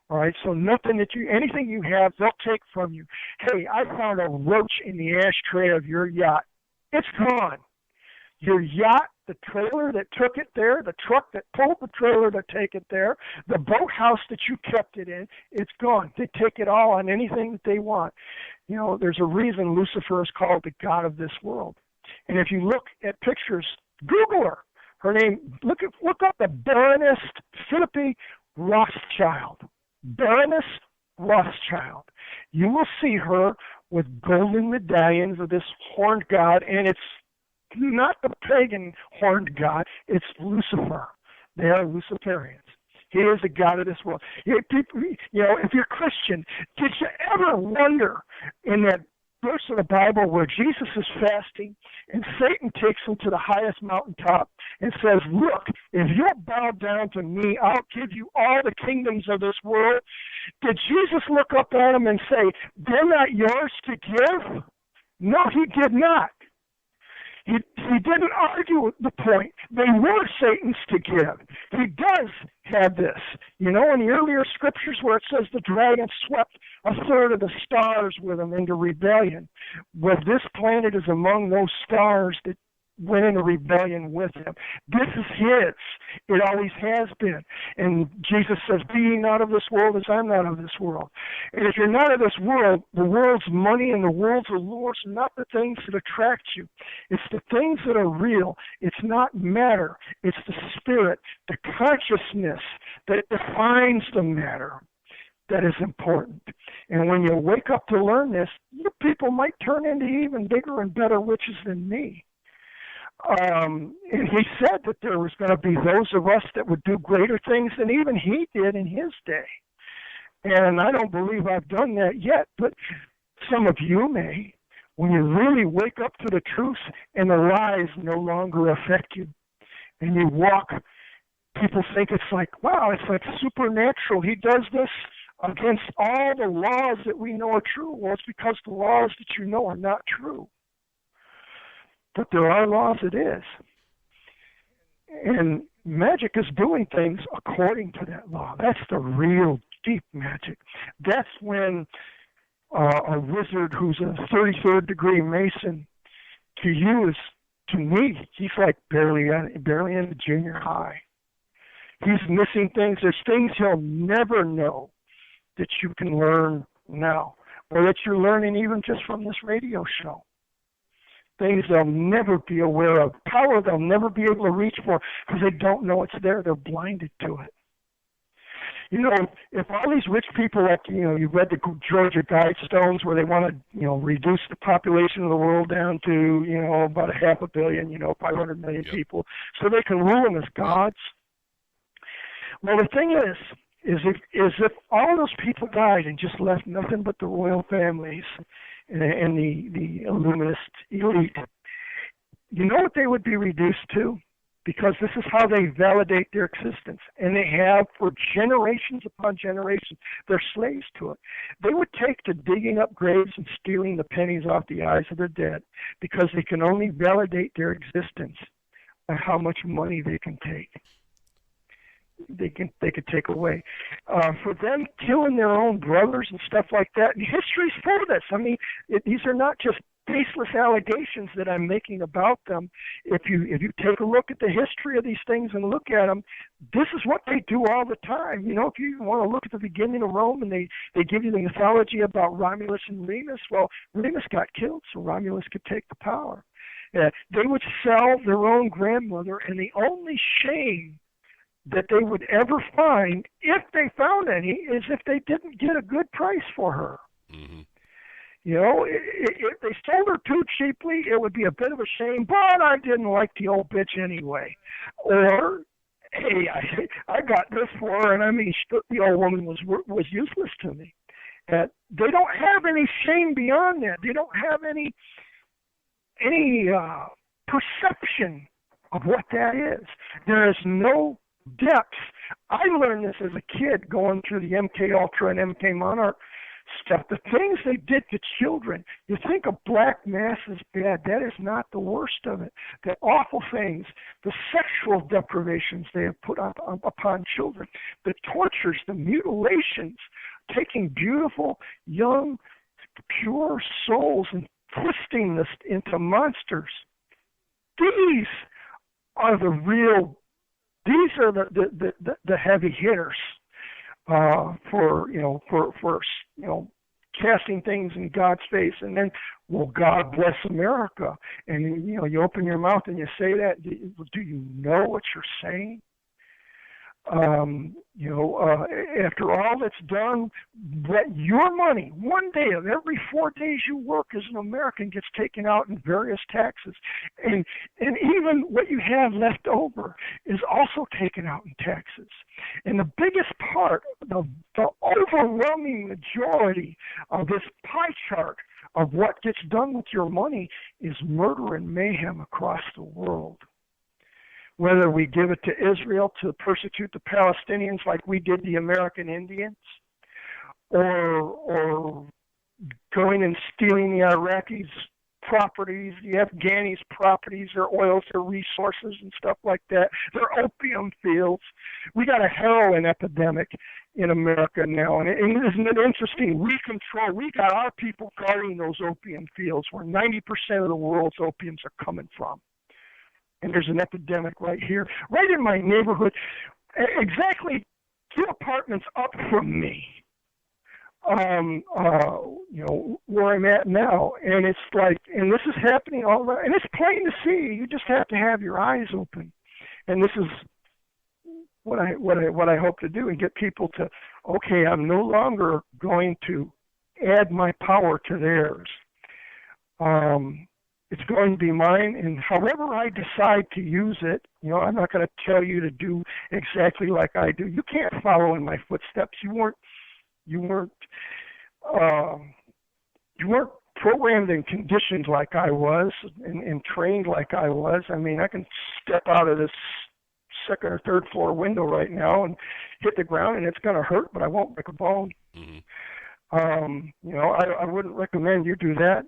All right? So anything you have, they'll take from you. Hey, I found a roach in the ashtray of your yacht. It's gone. Your yacht, the trailer that took it there, the truck that pulled the trailer to take it there, the boathouse that you kept it in, it's gone. They take it all on anything that they want. There's a reason Lucifer is called the god of this world. And if you look at pictures, Google her. Her name, look up the Baroness Philippi Rothschild. Baroness Rothschild. You will see her with golden medallions of this horned god, and it's not the pagan horned god, it's Lucifer. They are Luciferians. He is the god of this world. If you're Christian, did you ever wonder in that verse of the Bible where Jesus is fasting and Satan takes him to the highest mountaintop and says, look, if you'll bow down to me, I'll give you all the kingdoms of this world? Did Jesus look up at him and say, they're not yours to give? No, he did not. He didn't argue the point. They were Satan's to give. He does had this. You know, in the earlier scriptures where it says the dragon swept a third of the stars with him into rebellion, well, this planet is among those stars that went into rebellion with him. This is his. It always has been. And Jesus says, be ye not of this world as I'm not of this world. And if you're not of this world, the world's money and the world's allures are not the things that attract you. It's the things that are real. It's not matter. It's the spirit, the consciousness that defines the matter that is important. And when you wake up to learn this, you people might turn into even bigger and better witches than me. And he said that there was going to be those of us that would do greater things than even he did in his day. And I don't believe I've done that yet, but some of you may, when you really wake up to the truth and the lies no longer affect you. And you walk, people think it's like, wow, it's like supernatural. He does this against all the laws that we know are true. Well, it's because the laws that you know are not true. But there are laws it is. And magic is doing things according to that law. That's the real deep magic. That's when a wizard who's a 33rd degree Mason, to you is, to me, he's like barely in the junior high. He's missing things. There's things he'll never know that you can learn now, or that you're learning even just from this radio show. Things they'll never be aware of, power they'll never be able to reach for because they don't know it's there. They're blinded to it. You know, if all these rich people, like, you know, you've read the Georgia Guidestones where they want to, reduce the population of the world down to, about 500 million, 500 million people, so they can rule them as gods. Well, the thing is if all those people died and just left nothing but the royal families and the illuminist elite, you know what they would be reduced to? Because this is how they validate their existence. And they have for generations upon generations. They're slaves to it. They would take to digging up graves and stealing the pennies off the eyes of their dead because they can only validate their existence by how much money they can take. They could take away. For them killing their own brothers and stuff like that, and history's full of this. I mean, these are not just baseless allegations that I'm making about them. If you take a look at the history of these things and look at them, this is what they do all the time. If you want to look at the beginning of Rome and they give you the mythology about Romulus and Remus, well, Remus got killed so Romulus could take the power. They would sell their own grandmother, and the only shame that they would ever find, if they found any, is if they didn't get a good price for her. Mm-hmm. If they sold her too cheaply, it would be a bit of a shame, but I didn't like the old bitch anyway. Or, hey, I got this for her, and I mean, the old woman was useless to me. They don't have any shame beyond that. They don't have any perception of what that is. There is no depth. I learned this as a kid going through the MK Ultra and MK Monarch stuff. The things they did to children. You think a black mass is bad. That is not the worst of it. The awful things, the sexual deprivations they have put upon children, the tortures, the mutilations, taking beautiful, young, pure souls and twisting this into monsters. These are the real. These are the heavy hitters for casting things in God's face, and then, well, God bless America, and you open your mouth and you say that. Do you know what you're saying? After all that's done, that your money, one day of every 4 days you work as an American, gets taken out in various taxes. And even what you have left over is also taken out in taxes. And the biggest part, the overwhelming majority of this pie chart of what gets done with your money is murder and mayhem across the world. Whether we give it to Israel to persecute the Palestinians like we did the American Indians, or going and stealing the Iraqis' properties, the Afghanis' properties, their oils, their resources and stuff like that, their opium fields. We got a heroin epidemic in America now, and isn't it interesting? We got our people guarding those opium fields where 90% of the world's opiums are coming from. And there's an epidemic right here, right in my neighborhood, exactly 2 apartments up from me. Where I'm at now, and it's like, and this is happening all around, and it's plain to see. You just have to have your eyes open, and this is what I hope to do, and get people to, okay, I'm no longer going to add my power to theirs. It's going to be mine, and however I decide to use it, I'm not going to tell you to do exactly like I do. You can't follow in my footsteps. You weren't programmed and conditioned like I was, and trained like I was. I mean, I can step out of this 2nd or 3rd floor window right now and hit the ground, and it's going to hurt, but I won't break a bone. Mm-hmm. I wouldn't recommend you do that.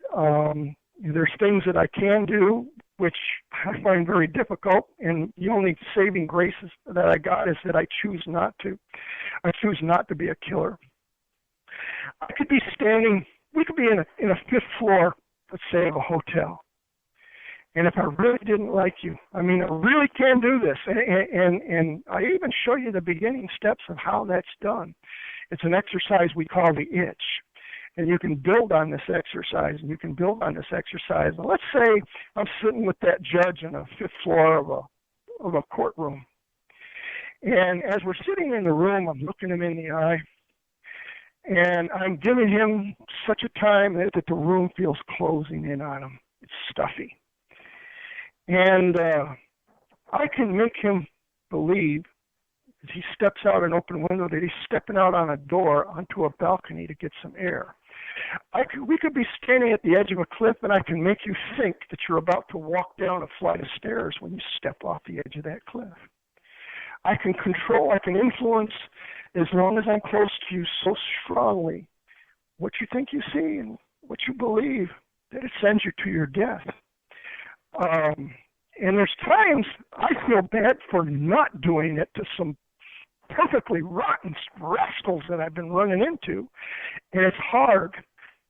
There's things that I can do, which I find very difficult, and the only saving graces that I got is that I choose not to. I choose not to be a killer. I could be we could be in a 5th floor, let's say, of a hotel. And if I really didn't like you, I mean, I really can do this. And I even show you the beginning steps of how that's done. It's an exercise we call the itch. And you can build on this exercise, and you can build on this exercise. And let's say I'm sitting with that judge in a 5th floor of a courtroom. And as we're sitting in the room, I'm looking him in the eye. And I'm giving him such a time that the room feels closing in on him. It's stuffy. And I can make him believe, as he steps out an open window, that he's stepping out on a door onto a balcony to get some air. We could be standing at the edge of a cliff, and I can make you think that you're about to walk down a flight of stairs when you step off the edge of that cliff. I can control, I can influence, as long as I'm close to you so strongly, what you think you see and what you believe, that it sends you to your death. And there's times I feel bad for not doing it to some perfectly rotten rascals that I've been running into. And it's hard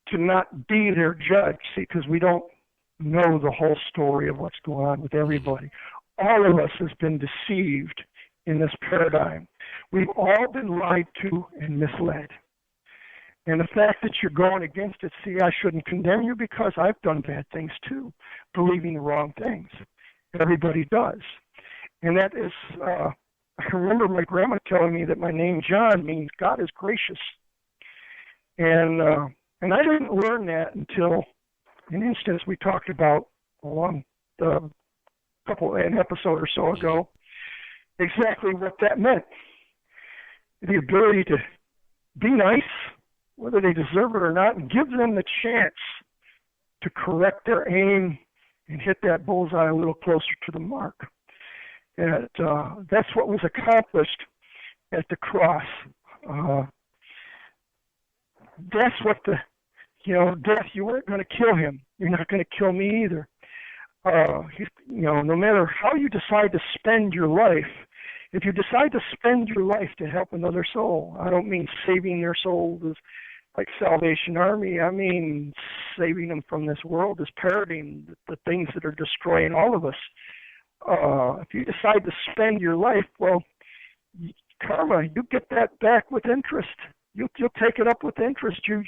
to not be their judge, see, because we don't know the whole story of what's going on with everybody. All of us has been deceived in this paradigm. We've all been lied to and misled. And the fact that you're going against it, see, I shouldn't condemn you because I've done bad things too, believing the wrong things. Everybody does. And that is, I remember my grandma telling me that my name John means God is gracious. And I didn't learn that until an instance we talked about an episode or so ago, exactly what that meant. The ability to be nice, whether they deserve it or not, and give them the chance to correct their aim and hit that bullseye a little closer to the mark. And that's what was accomplished at the cross. That's what death, you weren't going to kill him. You're not going to kill me either. No matter how you decide to spend your life, if you decide to spend your life to help another soul, I don't mean saving their souls as like Salvation Army. I mean saving them from this world, this paradigm, the things that are destroying all of us. If you decide to spend your life, well, karma, you get that back with interest. You'll take it up with interest. You're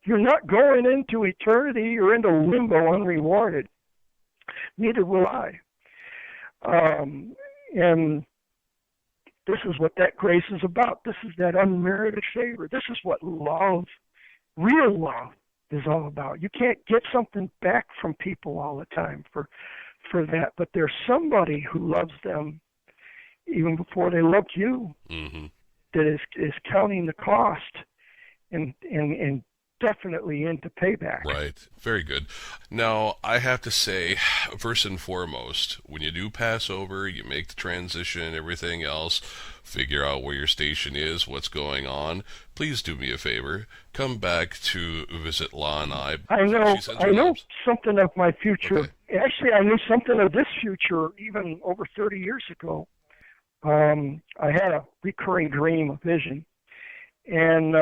not going into eternity or into limbo unrewarded. Neither will I. And this is what that grace is about. This is that unmerited favor. This is what love, real love, is all about. You can't get something back from people all the time for that, but there's somebody who loves them even before they loved you, mm-hmm. that is counting the cost and definitely into payback. Right. Very good. Now, I have to say, first and foremost, when you do pass over, you make the transition, everything else, figure out where your station is, what's going on, please do me a favor. Come back to visit La and I. I know Loves. something of my future. Okay. Actually, I knew something of this future even over 30 years ago. I had a recurring dream, a vision, and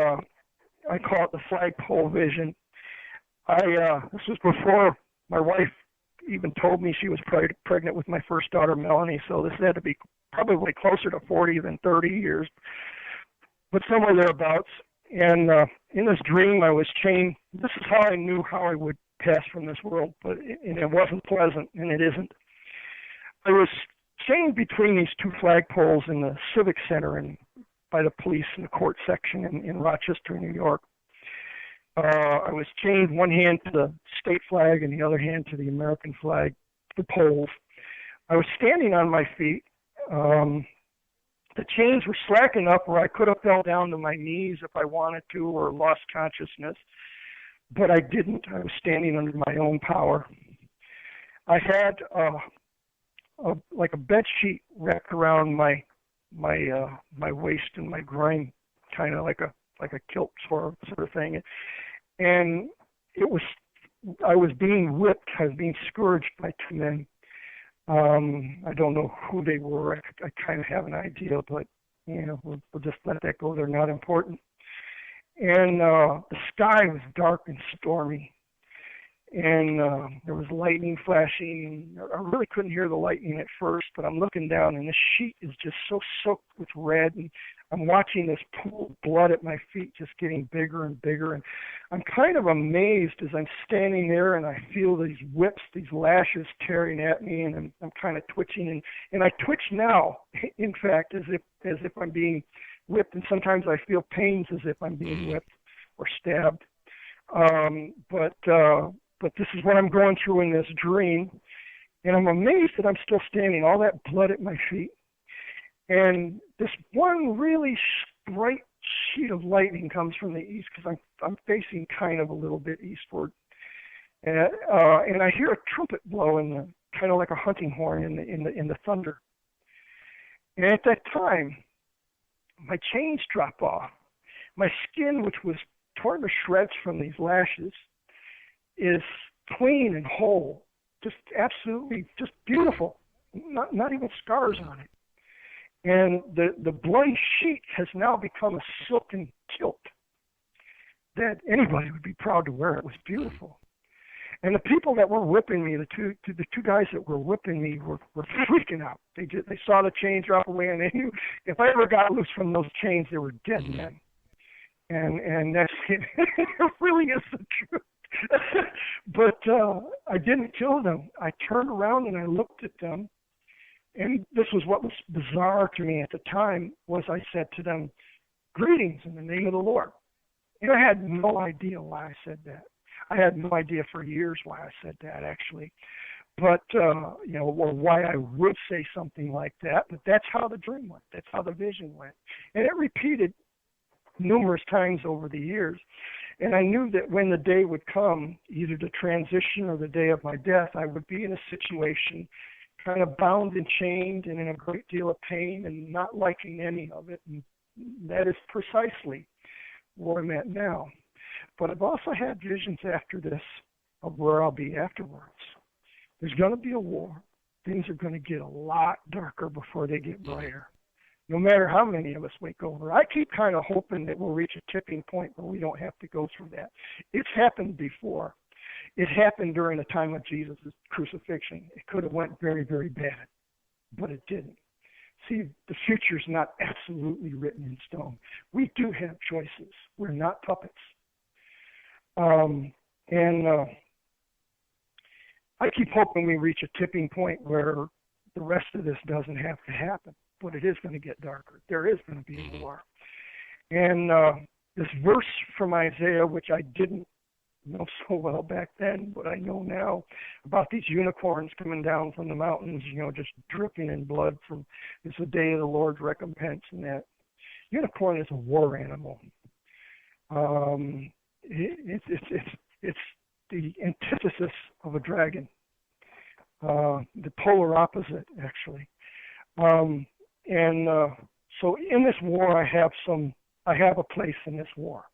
I call it the flagpole vision. This was before my wife even told me she was pregnant with my first daughter, Melanie, so this had to be probably closer to 40 than 30 years, but somewhere thereabouts. And in this dream, I was chained. This is how I knew how I would pass from this world, but it wasn't pleasant, and it isn't. I was chained between these two flagpoles in the Civic Center and by the police in the court section in Rochester, New York. I was chained one hand to the state flag and the other hand to the American flag, the poles. I was standing on my feet. The chains were slack enough where I could have fell down to my knees if I wanted to or lost consciousness, but I didn't. I was standing under my own power. I had like a bed sheet wrapped around my waist and my groin, kind of like a kilt sort of thing, and I was being whipped. I was being scourged by two men. I don't know who they were. I kind of have an idea, but we'll just let that go. They're not important. And the sky was dark and stormy, and there was lightning flashing. I really couldn't hear the lightning at first, but I'm looking down, and the sheet is just so soaked with red, and I'm watching this pool of blood at my feet just getting bigger and bigger, and I'm kind of amazed as I'm standing there, and I feel these whips, these lashes tearing at me, and I'm kind of twitching, and I twitch now, in fact, as if I'm being whipped, and sometimes I feel pains as if I'm being whipped or stabbed. But this is what I'm going through in this dream, and I'm amazed that I'm still standing, all that blood at my feet. And this one really bright sheet of lightning comes from the east, because I'm facing kind of a little bit eastward. And I hear a trumpet blow kind of like a hunting horn in the thunder. And at that time, my chains drop off. My skin, which was torn to shreds from these lashes, is clean and whole, just absolutely, just beautiful, not even scars on it. And the bloody sheet has now become a silken kilt that anybody would be proud to wear. It was beautiful. And the people that were whipping me, the two guys that were whipping me were freaking out. They saw the chains drop away, and they knew if I ever got loose from those chains, they were dead men. And that's it. It really is the truth. But I didn't kill them. I turned around and I looked at them, and this was what was bizarre to me at the time, was I said to them, "Greetings in the name of the Lord." And I had no idea why I said that. I had no idea for years why I said that, actually. But, or why I would say something like that. But that's how the dream went. That's how the vision went. And it repeated numerous times over the years. And I knew that when the day would come, either the transition or the day of my death, I would be in a situation kind of bound and chained and in a great deal of pain and not liking any of it. And that is precisely where I'm at now. But I've also had visions after this of where I'll be afterwards. There's going to be a war. Things are going to get a lot darker before they get brighter, no matter how many of us wake over. I keep kind of hoping that we'll reach a tipping point where we don't have to go through that. It's happened before. It happened during the time of Jesus' crucifixion. It could have went very, very bad, but it didn't. See, the future's not absolutely written in stone. We do have choices. We're not puppets. I keep hoping we reach a tipping point where the rest of this doesn't have to happen, but it is going to get darker. There is going to be a war. And this verse from Isaiah, which I didn't know so well back then, but I know now, about these unicorns coming down from the mountains, just dripping in blood from, it's the day of the Lord's recompense, and that unicorn is a war animal. it's the antithesis of a dragon, the polar opposite, actually. So in this war, I have a place in this war.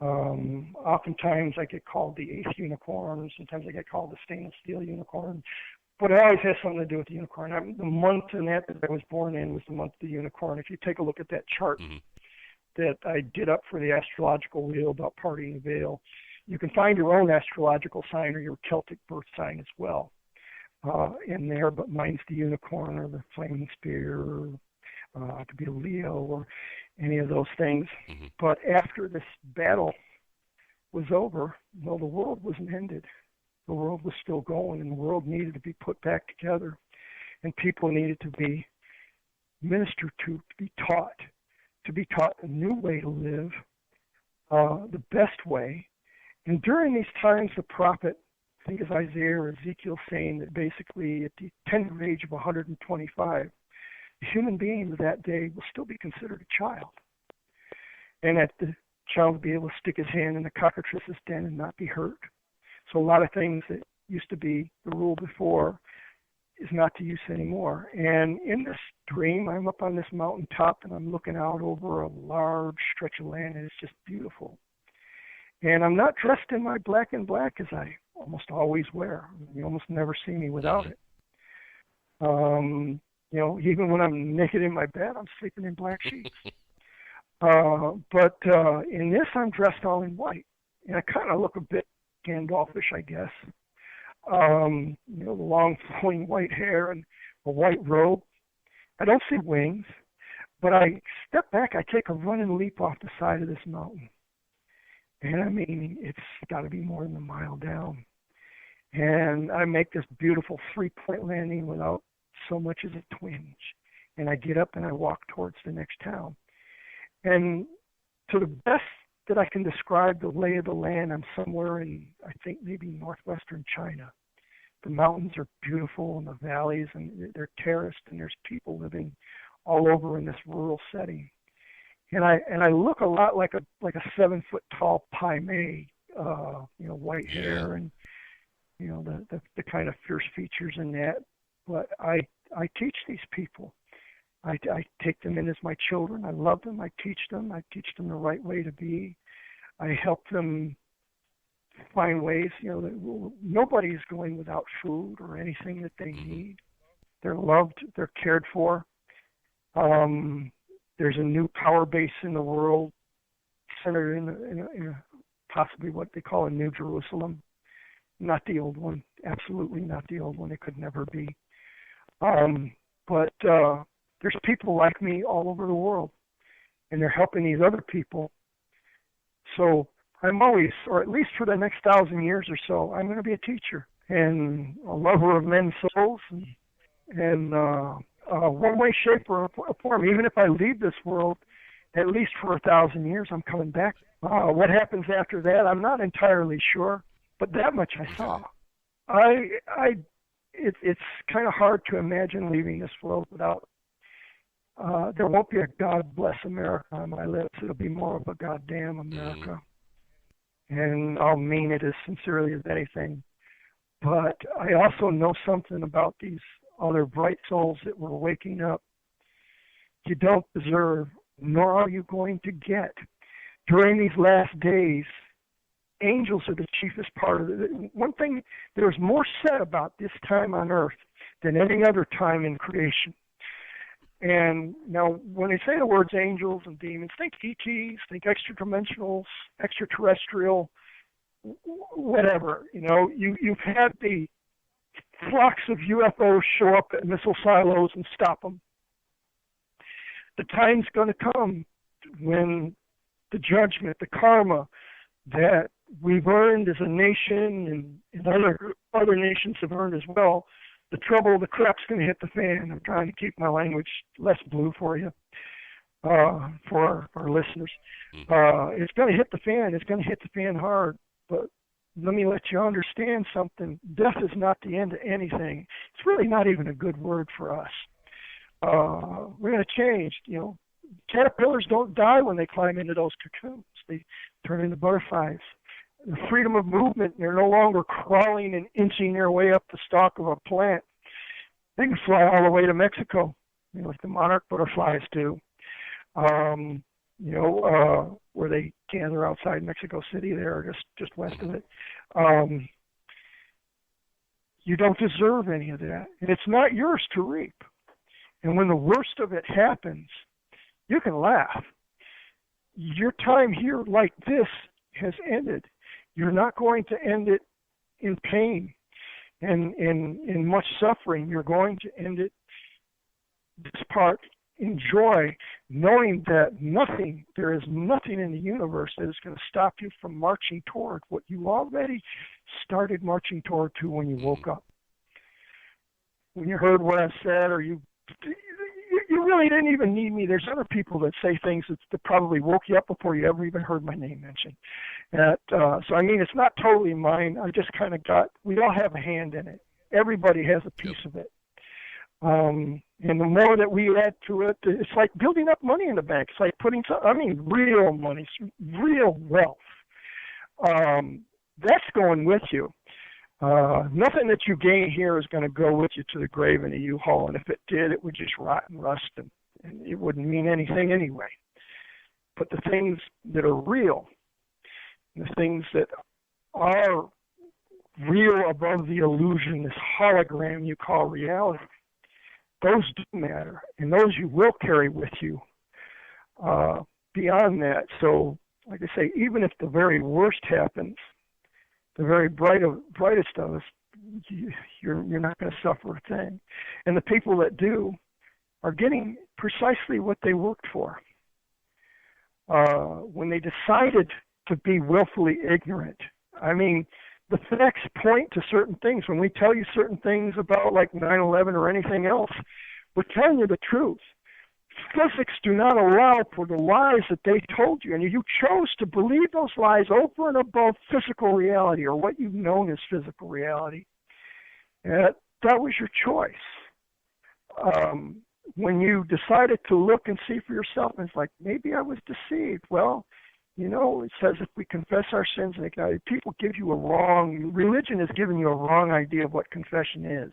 Oftentimes I get called the eighth unicorn. Sometimes I get called the stainless steel unicorn. But it always has something to do with the unicorn. The month in that I was born in was the month of the unicorn. If you take a look at that chart that I did up for the astrological wheel about parting the veil, you can find your own astrological sign or your Celtic birth sign as well in there. But mine's the unicorn or the flaming spear, or it could be a Leo or any of those things. But after this battle was over, the world wasn't ended. The world was still going, and the world needed to be put back together, and people needed to be ministered to be taught a new way to live, the best way. And during these times, the prophet, I think it's Isaiah or Ezekiel, saying that basically at the tender age of 125, the human being of that day will still be considered a child, and that the child will be able to stick his hand in the cockatrice's den and not be hurt. So a lot of things that used to be the rule before is not to use anymore. And in this dream, I'm up on this mountaintop and I'm looking out over a large stretch of land, and it's just beautiful. And I'm not dressed in my black and black as I almost always wear. You almost never see me without it. Even when I'm naked in my bed, I'm sleeping in black sheets. But in this, I'm dressed all in white. And I kind of look a bit Gandalfish, I guess. The long flowing white hair and a white robe. I don't see wings, but I step back, I take a running leap off the side of this mountain. And I mean, it's got to be more than a mile down. And I make this beautiful 3-point landing without so much as a twinge. And I get up and I walk towards the next town. And to the best that I can describe the lay of the land, I'm somewhere in, I think, maybe northwestern China. The mountains are beautiful, and the valleys, and they're terraced, and there's people living all over in this rural setting. And I look a lot like a 7-foot tall Pai Mei, white hair and the kind of fierce features in that. But I teach these people. I take them in as my children. I love them. I teach them. I teach them the right way to be. I help them find ways. Nobody's going without food or anything that they need. They're loved. They're cared for. There's a new power base in the world centered in possibly what they call a New Jerusalem. Not the old one. Absolutely not the old one. It could never be. But there's people like me all over the world, and they're helping these other people. So I'm always, or at least for the next 1,000 years or so, I'm going to be a teacher and a lover of men's souls, and one way, shape, or form. Even if I leave this world, at least for 1,000 years, I'm coming back. What happens after that, I'm not entirely sure, but that much I saw. It's kind of hard to imagine leaving this world without. There won't be a God bless America on my lips. It'll be more of a goddamn America. And I'll mean it as sincerely as anything. But I also know something about these other bright souls that were waking up. You don't deserve, nor are you going to get. During these last days, angels are the chiefest part of it. One thing, there's more said about this time on earth than any other time in creation. And now, when they say the words angels and demons, think ETs, think extra-dimensionals, extraterrestrial, whatever. You've had the flocks of UFOs show up at missile silos and stop them. The time's going to come when the judgment, the karma that we've earned as a nation and other nations have earned as well, the crap's going to hit the fan. I'm trying to keep my language less blue for you, for our listeners. It's going to hit the fan. It's going to hit the fan hard. But let me let you understand something. Death is not the end of anything. It's really not even a good word for us. We're going to change. Caterpillars don't die when they climb into those cocoons. They turn into butterflies. The freedom of movement, they're no longer crawling and inching their way up the stalk of a plant. They can fly all the way to Mexico, like the monarch butterflies do. Where they gather outside Mexico City there, just west of it. You don't deserve any of that. And it's not yours to reap. And when the worst of it happens, you can laugh. Your time here like this has ended. You're not going to end it in pain and in much suffering. You're going to end it, this part, in joy, knowing that there is nothing in the universe that is going to stop you from marching toward what you already started marching toward to when you woke up. When you heard what I said, or you really didn't even need me. There's other people that say things that probably woke you up before you ever even heard my name mentioned. So I mean, it's not totally mine. I just kind of we all have a hand in it. Everybody has a piece of it. And the more that we add to it, it's like building up money in the bank. It's like putting real money, real wealth. That's going with you. Nothing that you gain here is going to go with you to the grave in a U-Haul, and if it did, it would just rot and rust, and it wouldn't mean anything anyway. But the things that are real, the things that are real above the illusion, this hologram you call reality, those do matter, and those you will carry with you beyond that. So, like I say, even if the very worst happens, the very brightest of us, you're not going to suffer a thing. And the people that do are getting precisely what they worked for. When they decided to be willfully ignorant, I mean, the facts point to certain things. When we tell you certain things about like 9/11 or anything else, we're telling you the truth. Physics do not allow for the lies that they told you, and you chose to believe those lies over and above physical reality, or what you've known as physical reality. And that was your choice. When you decided to look and see for yourself, and it's like, maybe I was deceived. Well, it says if we confess our sins, and people give you religion has given you a wrong idea of what confession is.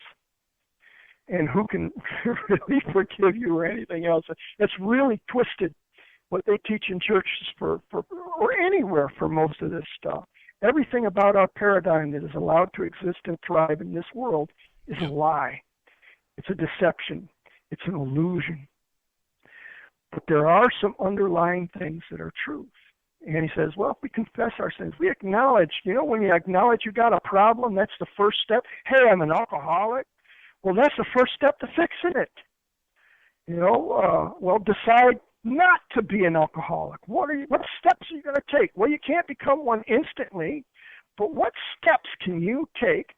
And who can really forgive you or anything else. It's really twisted what they teach in churches or anywhere for most of this stuff. Everything about our paradigm that is allowed to exist and thrive in this world is a lie. It's a deception. It's an illusion. But there are some underlying things that are truth. And he says, well, if we confess our sins, we acknowledge, when you acknowledge you got a problem, that's the first step. Hey, I'm an alcoholic. Well, that's the first step to fixing it. Decide not to be an alcoholic. What steps are you going to take? Well, you can't become one instantly, but what steps can you take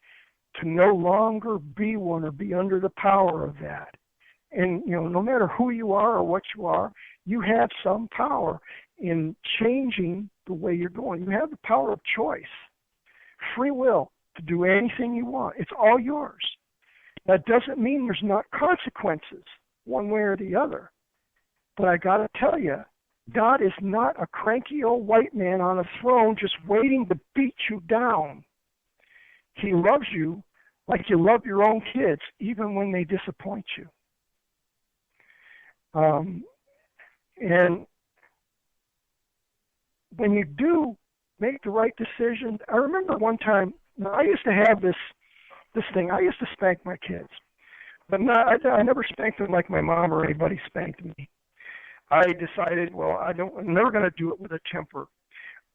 to no longer be one or be under the power of that? And, no matter who you are or what you have some power in changing the way you're going. You have the power of choice, free will to do anything you want. It's all yours. That doesn't mean there's not consequences one way or the other. But I got to tell you, God is not a cranky old white man on a throne just waiting to beat you down. He loves you like you love your own kids, even when they disappoint you. And when you do make the right decision, I remember one time, I used to have this thing. I used to spank my kids, but I never spanked them like my mom or anybody spanked me. I decided, I'm never going to do it with a temper.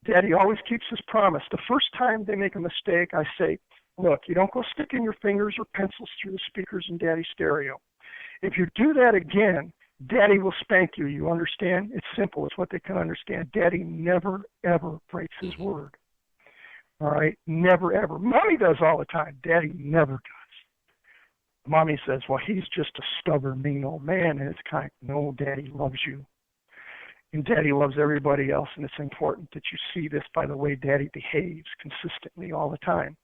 Daddy always keeps his promise. The first time they make a mistake, I say, look, you don't go sticking your fingers or pencils through the speakers in Daddy's stereo. If you do that again, Daddy will spank you. You understand? It's simple. It's what they can understand. Daddy never, ever breaks his word. All right? Never, ever. Mommy does all the time. Daddy never does. Mommy says, well, he's just a stubborn, mean old man. And it's kind of, no, Daddy loves you. And Daddy loves everybody else. And it's important that you see this by the way Daddy behaves consistently all the time.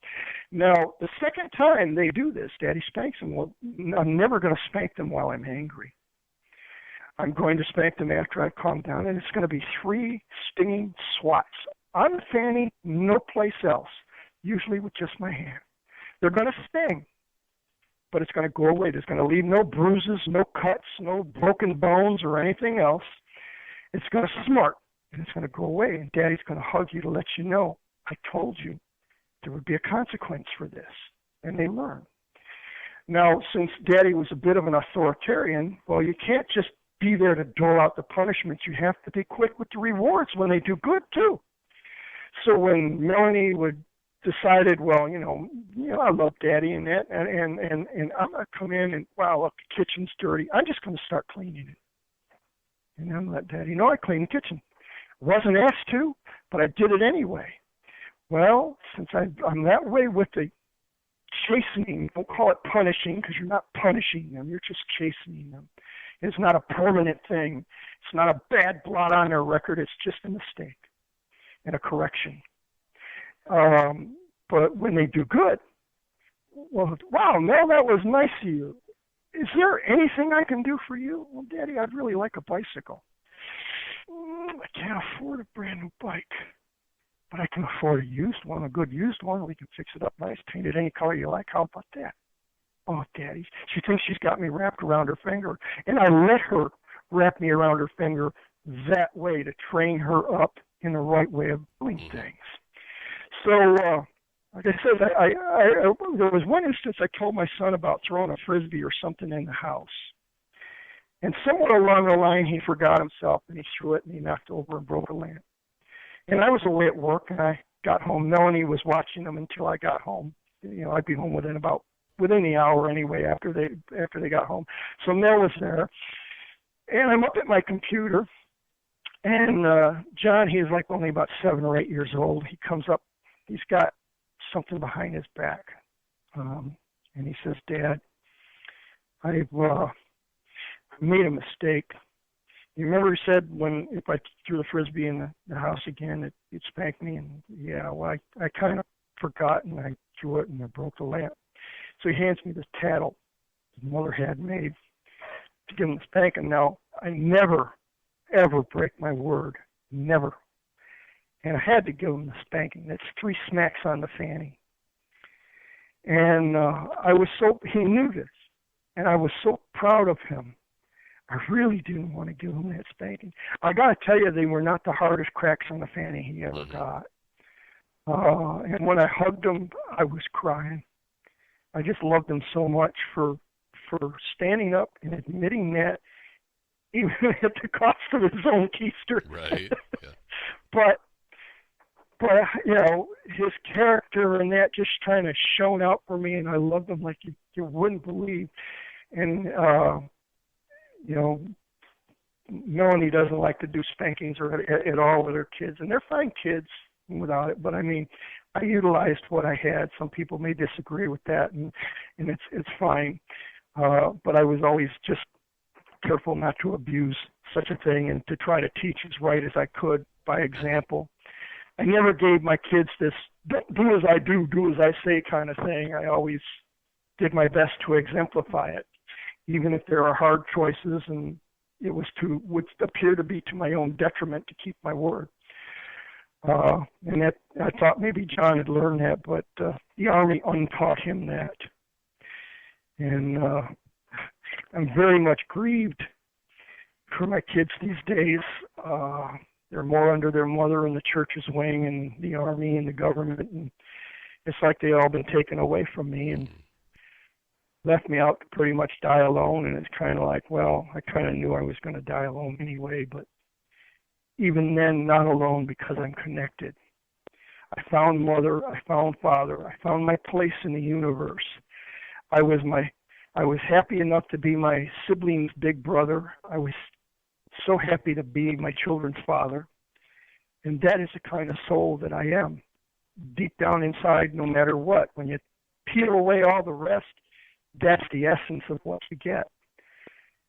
Now, the second time they do this, Daddy spanks them. Well, I'm never going to spank them while I'm angry. I'm going to spank them after I calm down, and it's going to be 3 stinging swats on the fanny, no place else, usually with just my hand. They're going to sting, but it's going to go away. There's going to leave no bruises, no cuts, no broken bones or anything else. It's going to smart, and it's going to go away, and Daddy's going to hug you to let you know, I told you there would be a consequence for this, and they learn. Now, since Daddy was a bit of an authoritarian, well, you can't just be there to dole out the punishments. You have to be quick with the rewards when they do good, too. So when Melanie decided, well, I love Daddy and that, and I'm going to come in and, wow, look, the kitchen's dirty. I'm just going to start cleaning it. And I'm going to let Daddy know I cleaned the kitchen. Wasn't asked to, but I did it anyway. Well, since I'm that way with the chastening, don't call it punishing because you're not punishing them, you're just chastening them. It's not a permanent thing. It's not a bad blot on their record. It's just a mistake and a correction. But when they do good, well, wow, Mel, that was nice of you. Is there anything I can do for you? Well, Daddy, I'd really like a bicycle. I can't afford a brand new bike, but I can afford a used one, a good used one. We can fix it up nice, paint it any color you like. How about that? Oh, Daddy, she thinks she's got me wrapped around her finger, and I let her wrap me around her finger that way to train her up in the right way of doing things. So, like I said, there was one instance I told my son about throwing a Frisbee or something in the house. And somewhere along the line, he forgot himself, and he threw it, and he knocked over and broke a lamp. And I was away at work, and I got home. Melanie was watching them until I got home. I'd be home within the hour anyway after they got home. So Mel was there, and I'm up at my computer, and John, he's like only about 7 or 8 years old. He comes up, he's got something behind his back, and he says, Dad, I've made a mistake. You remember he said if I threw the Frisbee in the house again, it'd spank me? And yeah, well, I kind of forgot, and I threw it, and I broke the lamp. So he hands me this tattle his mother had made to give him the spanking. Now, I never, ever break my word. Never. And I had to give him the spanking. That's 3 smacks on the fanny. And he knew this, and I was so proud of him. I really didn't want to give him that spanking. I got to tell you, they were not the hardest cracks on the fanny he ever got. And when I hugged him, I was crying. I just loved him so much for standing up and admitting that, even at the cost of his own keister. Right. Yeah. But his character and that just kind of shone out for me, and I loved him like you wouldn't believe. And Melanie doesn't like to do spankings or at all with her kids, and they're fine kids without it. But I mean, I utilized what I had. Some people may disagree with that, and it's fine. But I was always just careful not to abuse such a thing, and to try to teach as right as I could by example. I never gave my kids this do as I do as I say kind of thing. I always did my best to exemplify it, even if there are hard choices, and it would appear to be to my own detriment to keep my word. And that I thought maybe John had learned that, but the Army untaught him that. And I'm very much grieved for my kids these days. They're more under their mother and the church's wing and the Army and the government, and it's like they've all been taken away from me and left me out to pretty much die alone. And it's kind of like, well, I kind of knew I was going to die alone anyway, but even then, not alone because I'm connected. I found mother, I found father, I found my place in the universe. I was happy enough to be my sibling's big brother. I was so happy to be my children's father. And that is the kind of soul that I am. Deep down inside, no matter what, when you peel away all the rest, that's the essence of what you get.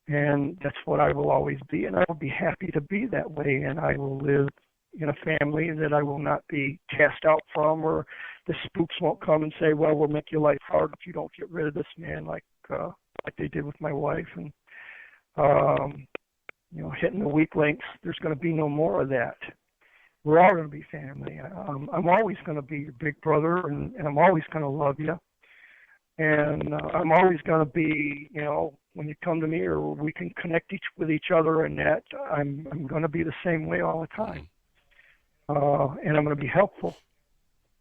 And that's what I will always be, and I will be happy to be that way, and I will live in a family that I will not be cast out from, or the spooks won't come and say, well, we'll make your life hard if you don't get rid of this man, like they did with my wife. And hitting the weak links. There's going to be no more of that. We're all going to be family. I'm always going to be your big brother, and I'm always going to love you. And I'm always going to be, when you come to me or we can connect with each other, and that I'm going to be the same way all the time. And I'm going to be helpful.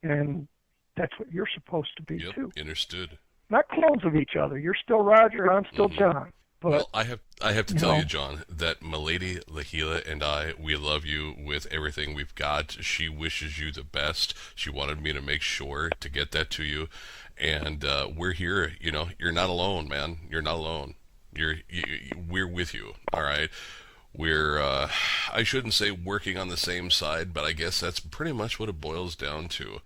And that's what you're supposed to be, too. Understood. Not clones of each other. You're still Roger, I'm still John. But, well, I have to tell you, John, that Milady Lahila and I, we love you with everything we've got. She wishes you the best. She wanted me to make sure to get that to you. And we're here. You're not alone, man. You're not alone. We're with you, all right? We're, I shouldn't say working on the same side, but I guess that's pretty much what it boils down to.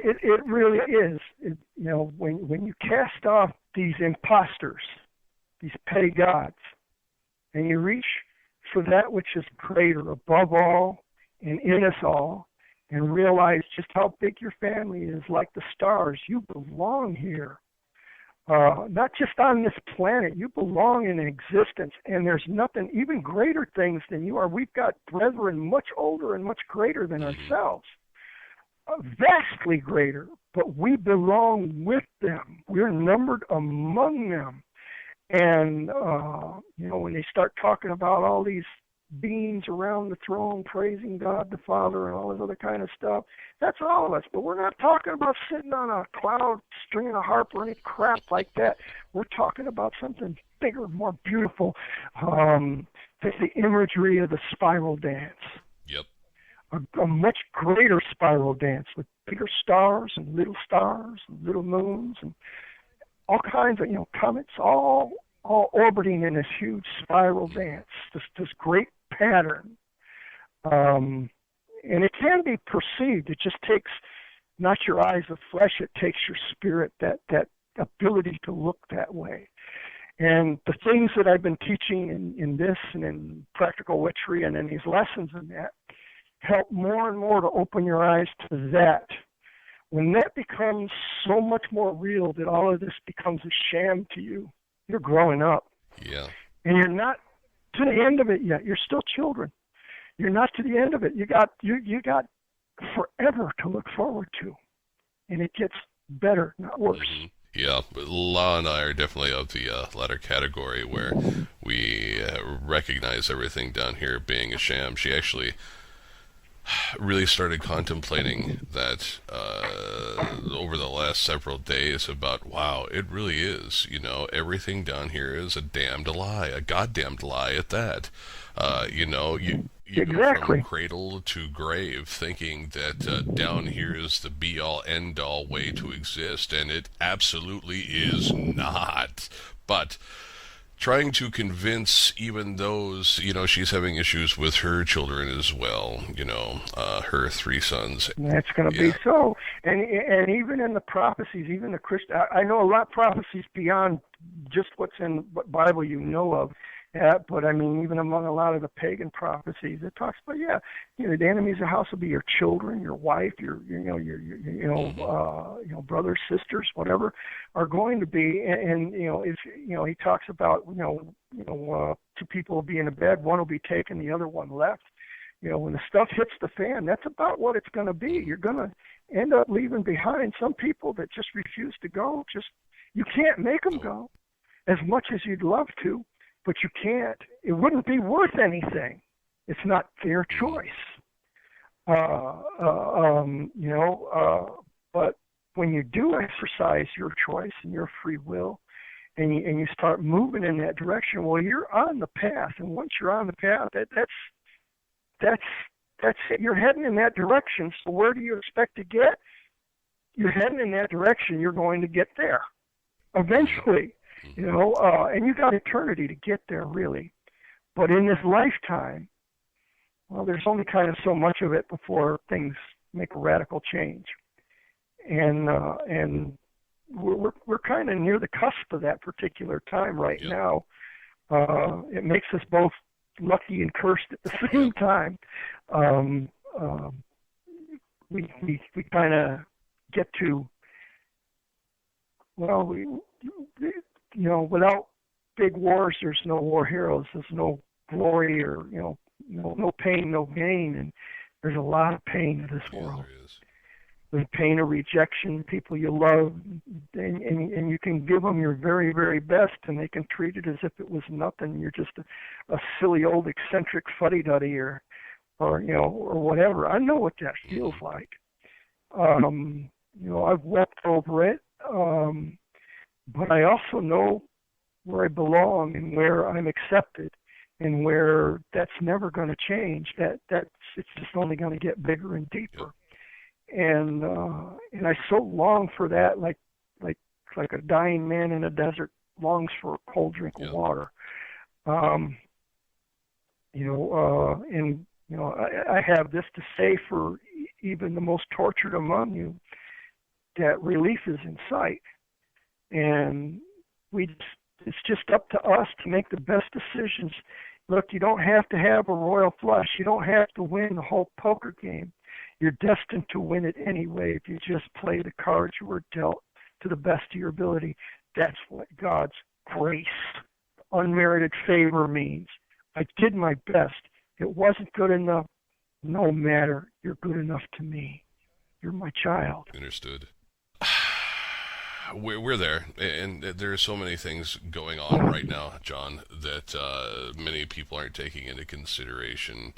It really is. When you cast off these imposters, these petty gods, and you reach for that which is greater above all and in us all, and realize just how big your family is, like the stars. You belong here. Not just on this planet, you belong in existence, and there's nothing, even greater things than you are. We've got brethren much older and much greater than ourselves, vastly greater, but we belong with them. We're numbered among them. And, when they start talking about all these beings around the throne praising God the Father and all this other kind of stuff, that's all of us. But we're not talking about sitting on a cloud stringing a harp or any crap like that. We're talking about something bigger, more beautiful. That's the imagery of the spiral dance. Yep. A much greater spiral dance with bigger stars and little moons and all kinds of, comets, all orbiting in this huge spiral dance, this great pattern. And it can be perceived. It just takes not your eyes of flesh, it takes your spirit, that ability to look that way. And the things that I've been teaching in this and in practical witchery and in these lessons and that help more and more to open your eyes to that. When that becomes so much more real that all of this becomes a sham to you, you're growing up. Yeah. And you're not to the end of it yet. You're still children. You're not to the end of it. You got forever to look forward to. And it gets better, not worse. Mm-hmm. Yeah, La and I are definitely of the latter category where we recognize everything down here being a sham. She actually really started contemplating that over the last several days about, wow, it really is, everything down here is a damned lie, a goddamned lie at that. You exactly. Go from cradle to grave thinking that down here is the be-all, end-all way to exist, and it absolutely is not. But trying to convince even those, she's having issues with her children as well, her 3 sons. That's going to be so. And even in the prophecies, even the Christian, I know a lot of prophecies beyond just what's in what Bible you know of. But I mean, even among a lot of the pagan prophecies, it talks about, the enemies of the house will be your children, your wife, your brothers, sisters, whatever, are going to be. And if he talks about, 2 people will be in a bed, one will be taken, the other one left. When the stuff hits the fan, that's about what it's going to be. You're going to end up leaving behind some people that just refuse to go. You can't make them go as much as you'd love to. But you can't. It wouldn't be worth anything. It's not their choice. But when you do exercise your choice and your free will, and you start moving in that direction, well, you're on the path. And once you're on the path, that's it. You're heading in that direction. So where do you expect to get? You're heading in that direction. You're going to get there eventually. And you got eternity to get there, really. But in this lifetime, well, there's only kind of so much of it before things make a radical change. And we're kind of near the cusp of that particular time right now. It makes us both lucky and cursed at the same time. We kind of get to, without big wars, there's no war heroes. There's no glory or, no pain, no gain. And there's a lot of pain in this world. There is. The pain of rejection, people you love, and you can give them your very, very best, and they can treat it as if it was nothing. You're just a silly old eccentric fuddy-duddy or whatever. I know what that feels like. I've wept over it, but I also know where I belong and where I'm accepted, and where that's never going to change. It's just only going to get bigger and deeper. And I so long for that, like a dying man in a desert longs for a cold drink of water. I have this to say for even the most tortured among you, that relief is in sight, and it's just up to us to make the best decisions. Look, you don't have to have a royal flush. You don't have to win the whole poker game. You're destined to win it anyway if you just play the cards you were dealt to the best of your ability. That's what God's grace, unmerited favor means. I did my best. It wasn't good enough. No matter. You're good enough to me. You're my child. Understood. We're there, and there are so many things going on right now, John, that many people aren't taking into consideration,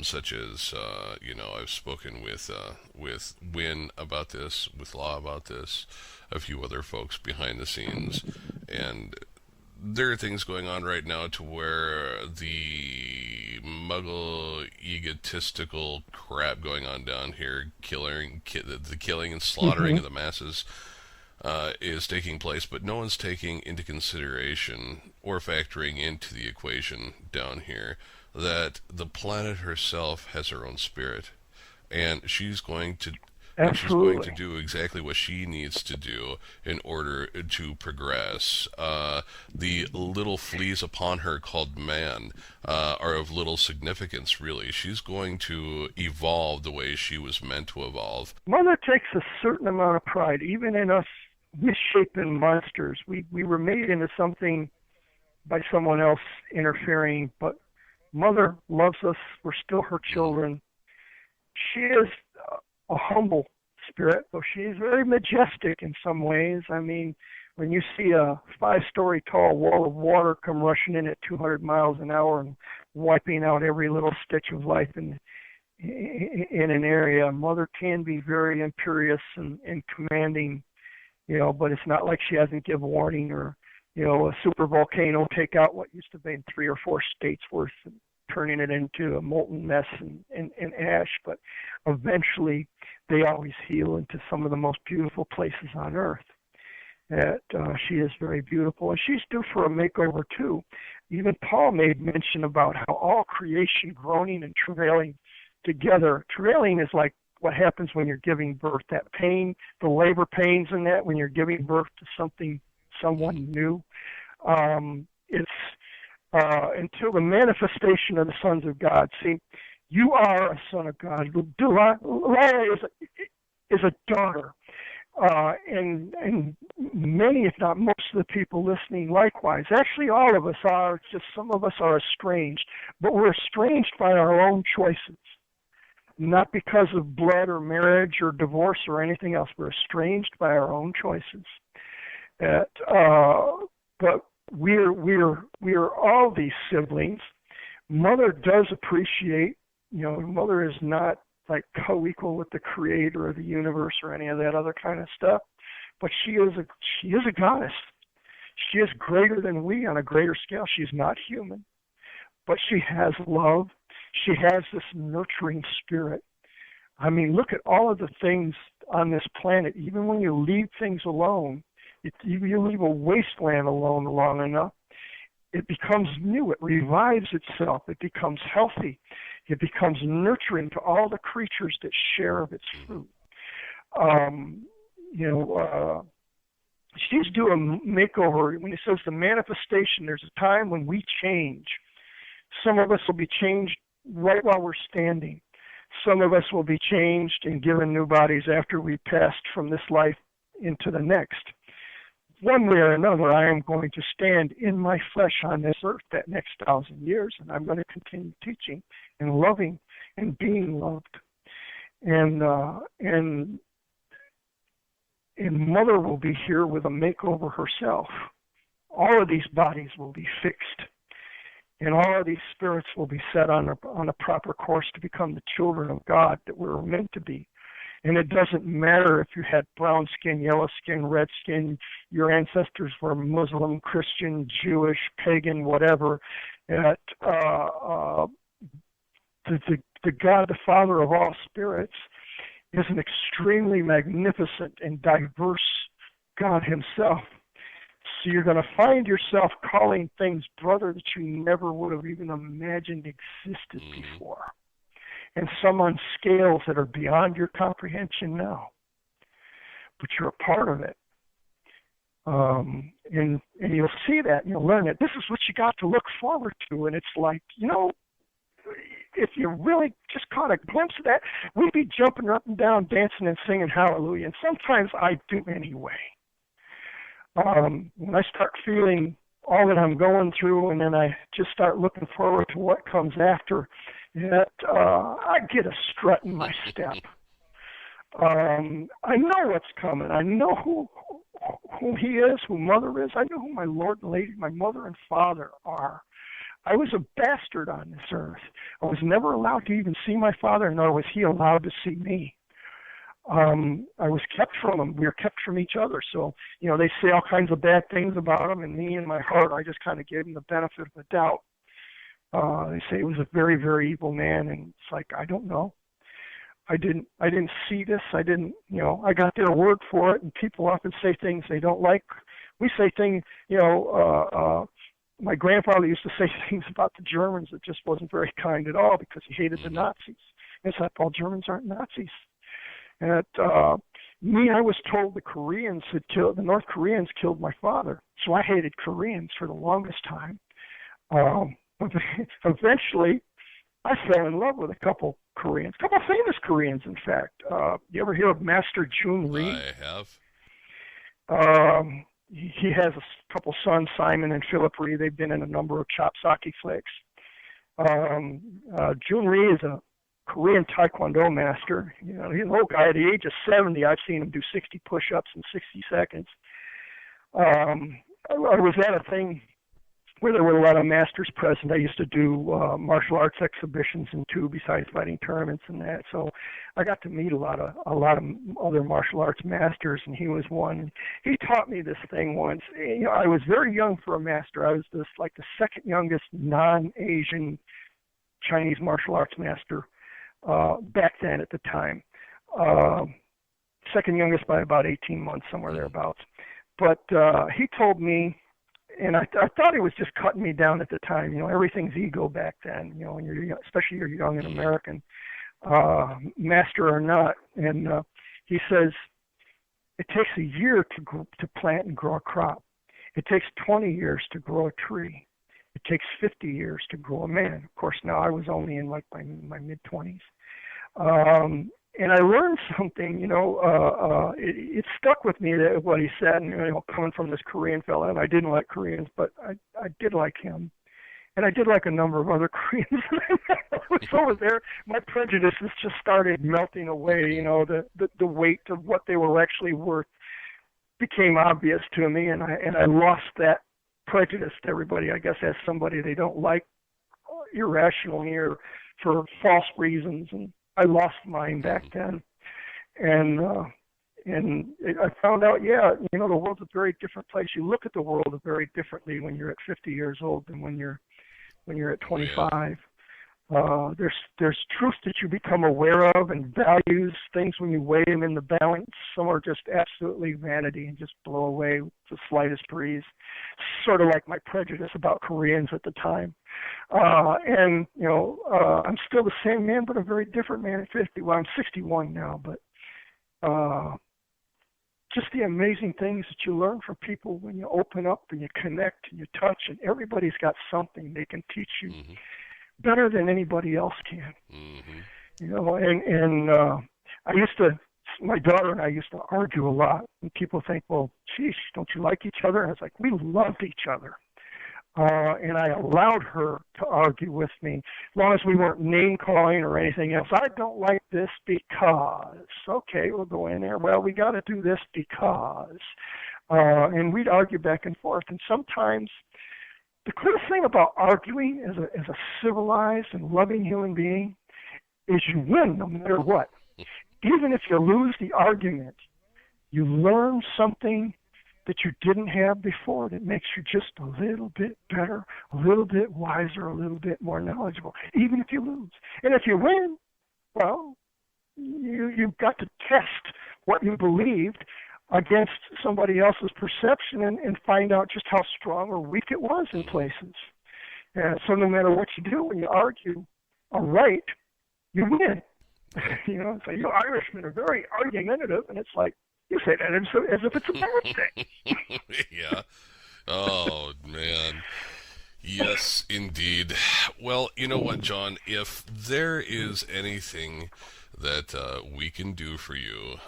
such as, I've spoken with Wynn about this, with Law about this, a few other folks behind the scenes, and there are things going on right now to where the muggle egotistical crap going on down here, the killing and slaughtering of the masses, is taking place, but no one's taking into consideration or factoring into the equation down here that the planet herself has her own spirit, and she's going to do exactly what she needs to do in order to progress. The little fleas upon her called man are of little significance, really. She's going to evolve the way she was meant to evolve. Mother takes a certain amount of pride, even in us misshapen monsters. We were made into something by someone else interfering, but Mother loves us. We're still her children. She is a humble spirit, though she is very majestic in some ways. I mean, when you see a 5-story tall wall of water come rushing in at 200 miles an hour and wiping out every little stitch of life in an area, Mother can be very imperious and commanding, but it's not like she hasn't give warning or, a super volcano take out what used to be 3 or 4 states worth and turning it into a molten mess and ash. But eventually they always heal into some of the most beautiful places on earth. She is very beautiful, and she's due for a makeover too. Even Paul made mention about how all creation groaning and travailing together. Travailing is like what happens when you're giving birth, that pain, the labor pains in that when you're giving birth to someone new. It's until the manifestation of the sons of God. See, you are a son of God. Delilah is a daughter. And many, if not most of the people listening likewise. Actually, all of us are. It's just some of us are estranged. But we're estranged by our own choices. Not because of blood or marriage or divorce or anything else. We're estranged by our own choices. But we're all these siblings. Mother does appreciate, Mother is not like co-equal with the creator of the universe or any of that other kind of stuff, but she is a goddess. She is greater than we on a greater scale. She's not human, but she has love. She has this nurturing spirit. I mean, look at all of the things on this planet. Even when you leave things alone, you leave a wasteland alone long enough, it becomes new. It revives itself. It becomes healthy. It becomes nurturing to all the creatures that share of its fruit. She's due a makeover. When it says the manifestation, there's a time when we change. Some of us will be changed right while we're standing. Some of us will be changed and given new bodies after we passed from this life into the next. one way or another, I am going to stand in my flesh on this earth that next 1,000 years, and I'm going to continue teaching and loving and being loved. And Mother will be here with a makeover herself. All of these bodies will be fixed, and all of these spirits will be set on a proper course to become the children of God that we're meant to be. And it doesn't matter if you had brown skin, yellow skin, red skin, your ancestors were Muslim, Christian, Jewish, pagan, whatever. That the God, the Father of all spirits, is an extremely magnificent and diverse God himself. So you're going to find yourself calling things brother that you never would have even imagined existed before. And some on scales that are beyond your comprehension now. But you're a part of it. And you'll see that and you'll learn that this is what you got to look forward to. And it's like, if you really just caught a glimpse of that, we'd be jumping up and down, dancing and singing hallelujah. And sometimes I do anyway. When I start feeling all that I'm going through, and then I just start looking forward to what comes after, that I get a strut in my step. I know what's coming. I know who he is, who Mother is. I know who my Lord and Lady, my Mother and Father are. I was a bastard on this earth. I was never allowed to even see my father, nor was he allowed to see me. I was kept from him. We were kept from each other. So, they say all kinds of bad things about him, and me in my heart, I just kind of gave him the benefit of the doubt. They say he was a very, very evil man, and it's like, I don't know. I didn't see this. I didn't, I got their word for it, and people often say things they don't like. We say things, my grandfather used to say things about the Germans that just wasn't very kind at all because he hated the Nazis. And it's like, all Germans aren't Nazis. And I was told the North Koreans killed my father. So I hated Koreans for the longest time. Eventually, I fell in love with a couple Koreans, a couple famous Koreans, in fact. You ever hear of Master Jun Ri? I have. He has a couple sons, Simon and Philip Ri. They've been in a number of chopsaki flicks. Jun Ri is a Korean Taekwondo master. He's an old guy. At the age of 70, I've seen him do 60 push-ups in 60 seconds. I was at a thing where there were a lot of masters present. I used to do martial arts exhibitions and too, besides fighting tournaments and that. So I got to meet a lot of other martial arts masters, and he was one. He taught me this thing once. I was very young for a master. I was the second youngest non-Asian Chinese martial arts master back then at the time. Second youngest by about 18 months, somewhere thereabouts. But he told me, and I thought he was just cutting me down at the time. Everything's ego back then. When you're especially you're young and American, master or not. And he says it takes a year to plant and grow a crop. It takes 20 years to grow a tree. It takes 50 years to grow a man. Of course, now I was only in my mid-20s. And I learned something, it stuck with me, that what he said, and, coming from this Korean fella, and I didn't like Koreans, but I did like him. And I did like a number of other Koreans. So over there, my prejudices just started melting away, the weight of what they were actually worth became obvious to me, and I lost that prejudice to everybody, I guess, as somebody they don't like irrationally or for false reasons, and I lost mine back then, and I found out, the world's a very different place. You look at the world very differently when you're at 50 years old than when you're at 25. There's truths that you become aware of and values, things when you weigh them in the balance. Some are just absolutely vanity and just blow away with the slightest breeze. Sort of like my prejudice about Koreans at the time. I'm still the same man, but a very different man at 50. Well, I'm 61 now, but just the amazing things that you learn from people when you open up and you connect and you touch, and everybody's got something they can teach you. Mm-hmm. Better than anybody else can. Mm-hmm. And I used to my daughter and I used to argue a lot, and people think, well, geez, don't you like each other? And I was like, we loved each other. And I allowed her to argue with me, as long as we weren't name-calling or anything else. I don't like this because. Okay, we'll go in there. Well, we got to do this because. And we'd argue back and forth. And sometimes the coolest thing about arguing as a civilized and loving human being is you win no matter what. Even if you lose the argument, you learn something that you didn't have before that makes you just a little bit better, a little bit wiser, a little bit more knowledgeable, even if you lose. And if you win, well, you've got to test what you believed against somebody else's perception and find out just how strong or weak it was in places. So no matter what you do, when you argue a right, you win. So you Irishmen are very argumentative, and it's like, you say that as if it's a bad thing. Yeah. Oh, man. Yes, indeed. Well, you know what, John? If there is anything that we can do for you,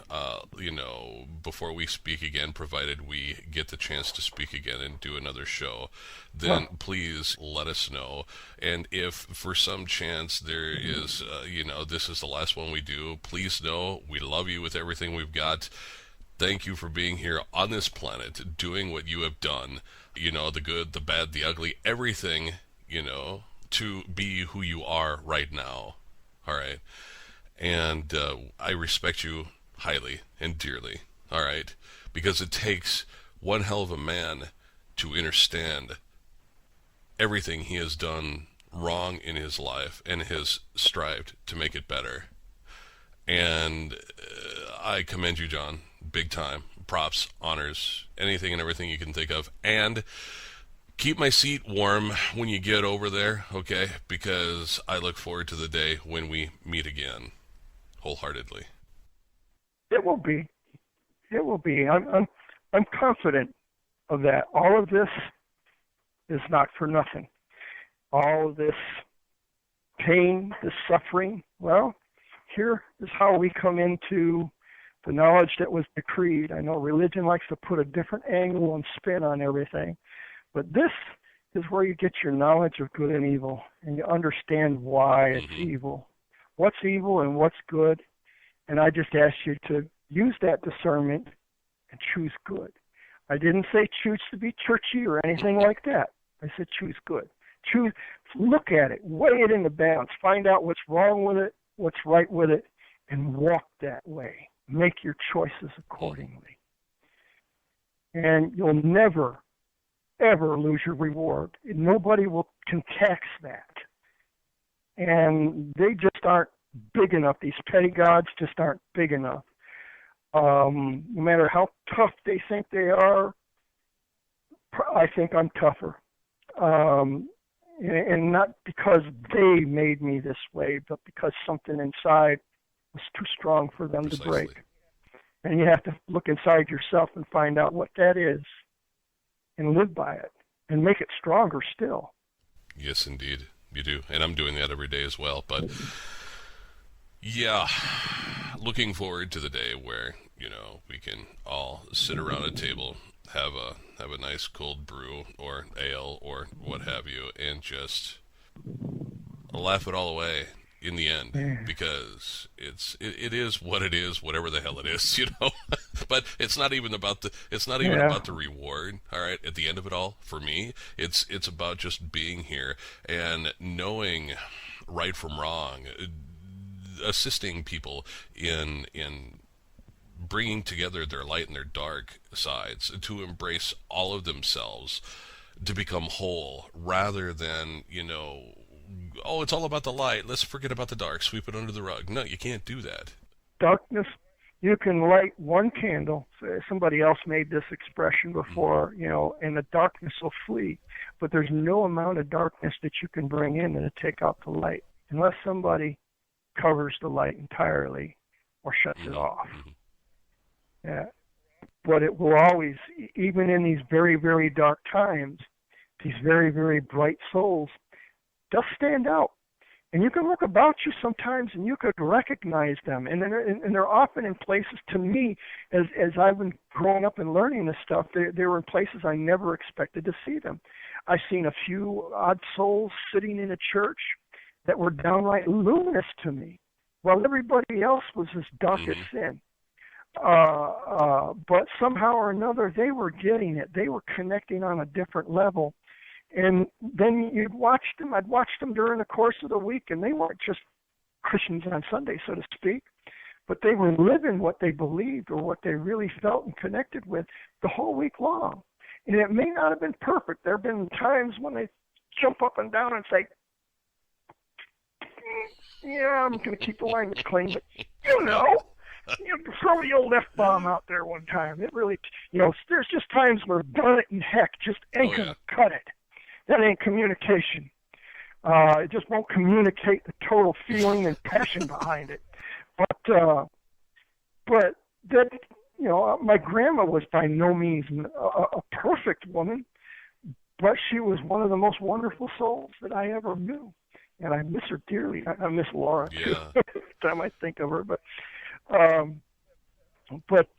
before we speak again, provided we get the chance to speak again and do another show, then please let us know. And if for some chance there is, this is the last one we do, please know we love you with everything we've got. Thank you for being here on this planet, doing what you have done, the good, the bad, the ugly, everything, to be who you are right now. All right. And I respect you highly and dearly, all right? Because it takes one hell of a man to understand everything he has done wrong in his life and has strived to make it better. And I commend you, John, big time. Props, honors, anything and everything you can think of. And keep my seat warm when you get over there, okay? Because I look forward to the day when we meet again. Wholeheartedly. It will be. It will be. I'm confident of that. All of this is not for nothing. All of this pain, this suffering, well, here is how we come into the knowledge that was decreed. I know religion likes to put a different angle and spin on everything, but this is where you get your knowledge of good and evil, and you understand why it's evil. What's evil and what's good, and I just ask you to use that discernment and choose good. I didn't say choose to be churchy or anything like that. I said choose good. Look at it, weigh it in the balance, find out what's wrong with it, what's right with it, and walk that way. Make your choices accordingly. And you'll never, ever lose your reward. Nobody can tax that. And they just aren't big enough. These petty gods just aren't big enough. No matter how tough they think they are, I think I'm tougher. And not because they made me this way, but because something inside was too strong for them to break. And you have to look inside yourself and find out what that is and live by it and make it stronger still. Yes, indeed. You do. And I'm doing that every day as well. But, yeah, looking forward to the day where, we can all sit around a table, have a nice cold brew or ale or what have you, and just laugh it all away in the end, because it is what it is, whatever the hell it is, But it's not even about the reward. All right, at the end of it all, for me, it's about just being here and knowing right from wrong, assisting people in bringing together their light and their dark sides to embrace all of themselves, to become whole, rather than oh, it's all about the light, let's forget about the dark, sweep it under the rug. No, you can't do that. Darkness, you can light one candle. Somebody else made this expression before, and the darkness will flee. But there's no amount of darkness that you can bring in to take out the light, unless somebody covers the light entirely or shuts it off. Yeah. But it will always, even in these very, very dark times, these very, very bright souls, they'll stand out. And you can look about you sometimes and you could recognize them. And they're often in places, to me, as I've been growing up and learning this stuff, they were in places I never expected to see them. I've seen a few odd souls sitting in a church that were downright luminous to me, while everybody else was as dark as sin. But somehow or another, they were getting it. They were connecting on a different level. And then I'd watch them during the course of the week, and they weren't just Christians on Sunday, so to speak, but they were living what they believed or what they really felt and connected with the whole week long. And it may not have been perfect. There have been times when they jump up and down and say, yeah, I'm going to keep the language clean, but you throw the old F-bomb out there one time. It really, there's just times where darn it and heck just ain't going to cut it. That ain't communication. It just won't communicate the total feeling and passion behind it. But that, my grandma was by no means a perfect woman, but she was one of the most wonderful souls that I ever knew. And I miss her dearly. I miss Laura too. Every time I think of her. But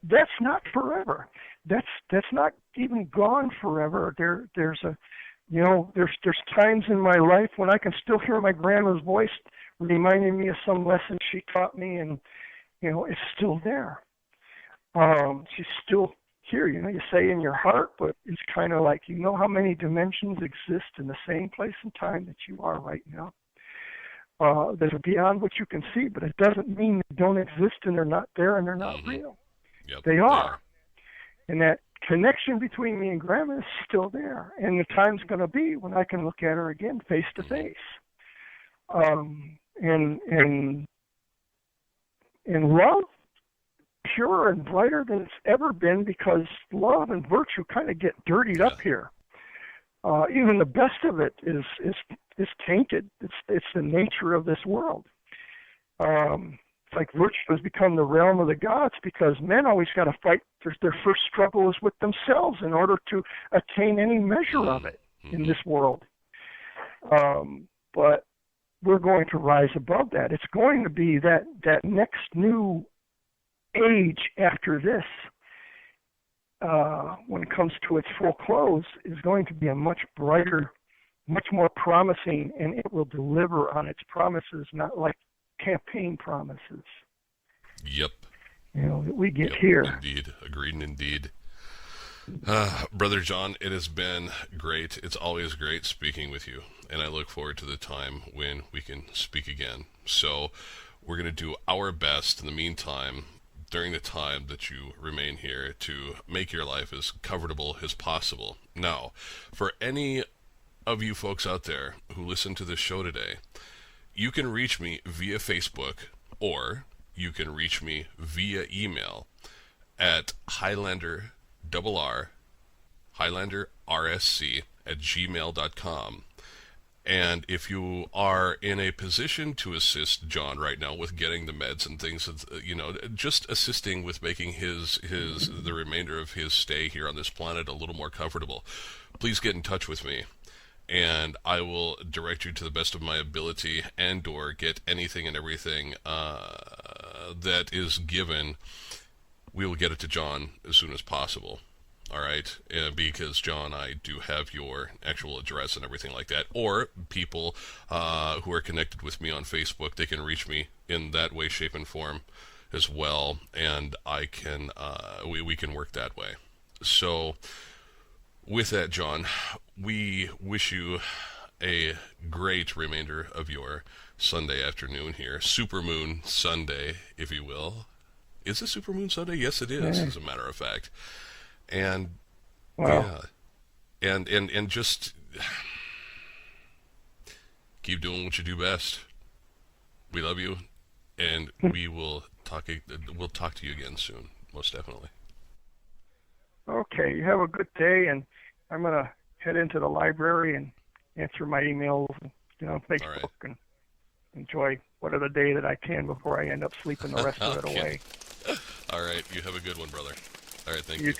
that's not forever. That's not even gone forever. There's times in my life when I can still hear my grandma's voice reminding me of some lesson she taught me, and it's still there. She's still here. You say in your heart, but it's kind of like how many dimensions exist in the same place and time that you are right now. That are beyond what you can see, but it doesn't mean they don't exist and they're not there and they're not real. Yep, they are. And that connection between me and Grandma is still there. And the time's going to be when I can look at her again face to face. And love, purer and brighter than it's ever been, because love and virtue kind of get dirtied up here. Even the best of it is tainted. It's the nature of this world. It's like virtue has become the realm of the gods, because men always got to fight. Their first struggle is with themselves in order to attain any measure of it in this world. But we're going to rise above that. It's going to be that next new age after this, when it comes to its full close, is going to be a much brighter, much more promising, and it will deliver on its promises, not like campaign promises. Yep. That we get here. Indeed. Agreed and indeed. Brother John, it has been great. It's always great speaking with you, and I look forward to the time when we can speak again. So we're going to do our best in the meantime, during the time that you remain here, to make your life as comfortable as possible. Now, for any of you folks out there who listen to this show today, you can reach me via Facebook, or you can reach me via email at highlanderrsc@gmail.com. And if you are in a position to assist John right now with getting the meds and things, just assisting with making the remainder of his stay here on this planet a little more comfortable, please get in touch with me, and I will direct you to the best of my ability, and or get anything and everything that is given. We will get it to John as soon as possible. All right, because John, I do have your actual address and everything like that. Or people who are connected with me on Facebook, they can reach me in that way, shape, and form as well, and I can we can work that way. So, with that, John, we wish you a great remainder of your Sunday afternoon here, Supermoon Sunday, if you will. Is it Supermoon Sunday? Yes, it is, as a matter of fact. And wow. and just keep doing what you do best. We love you, and we will talk. We'll talk to you again soon, most definitely. Okay, you have a good day, and I'm gonna head into the library and answer my emails, and Facebook, and enjoy whatever day that I can before I end up sleeping the rest of it away. All right, you have a good one, brother. All right, thank you. you.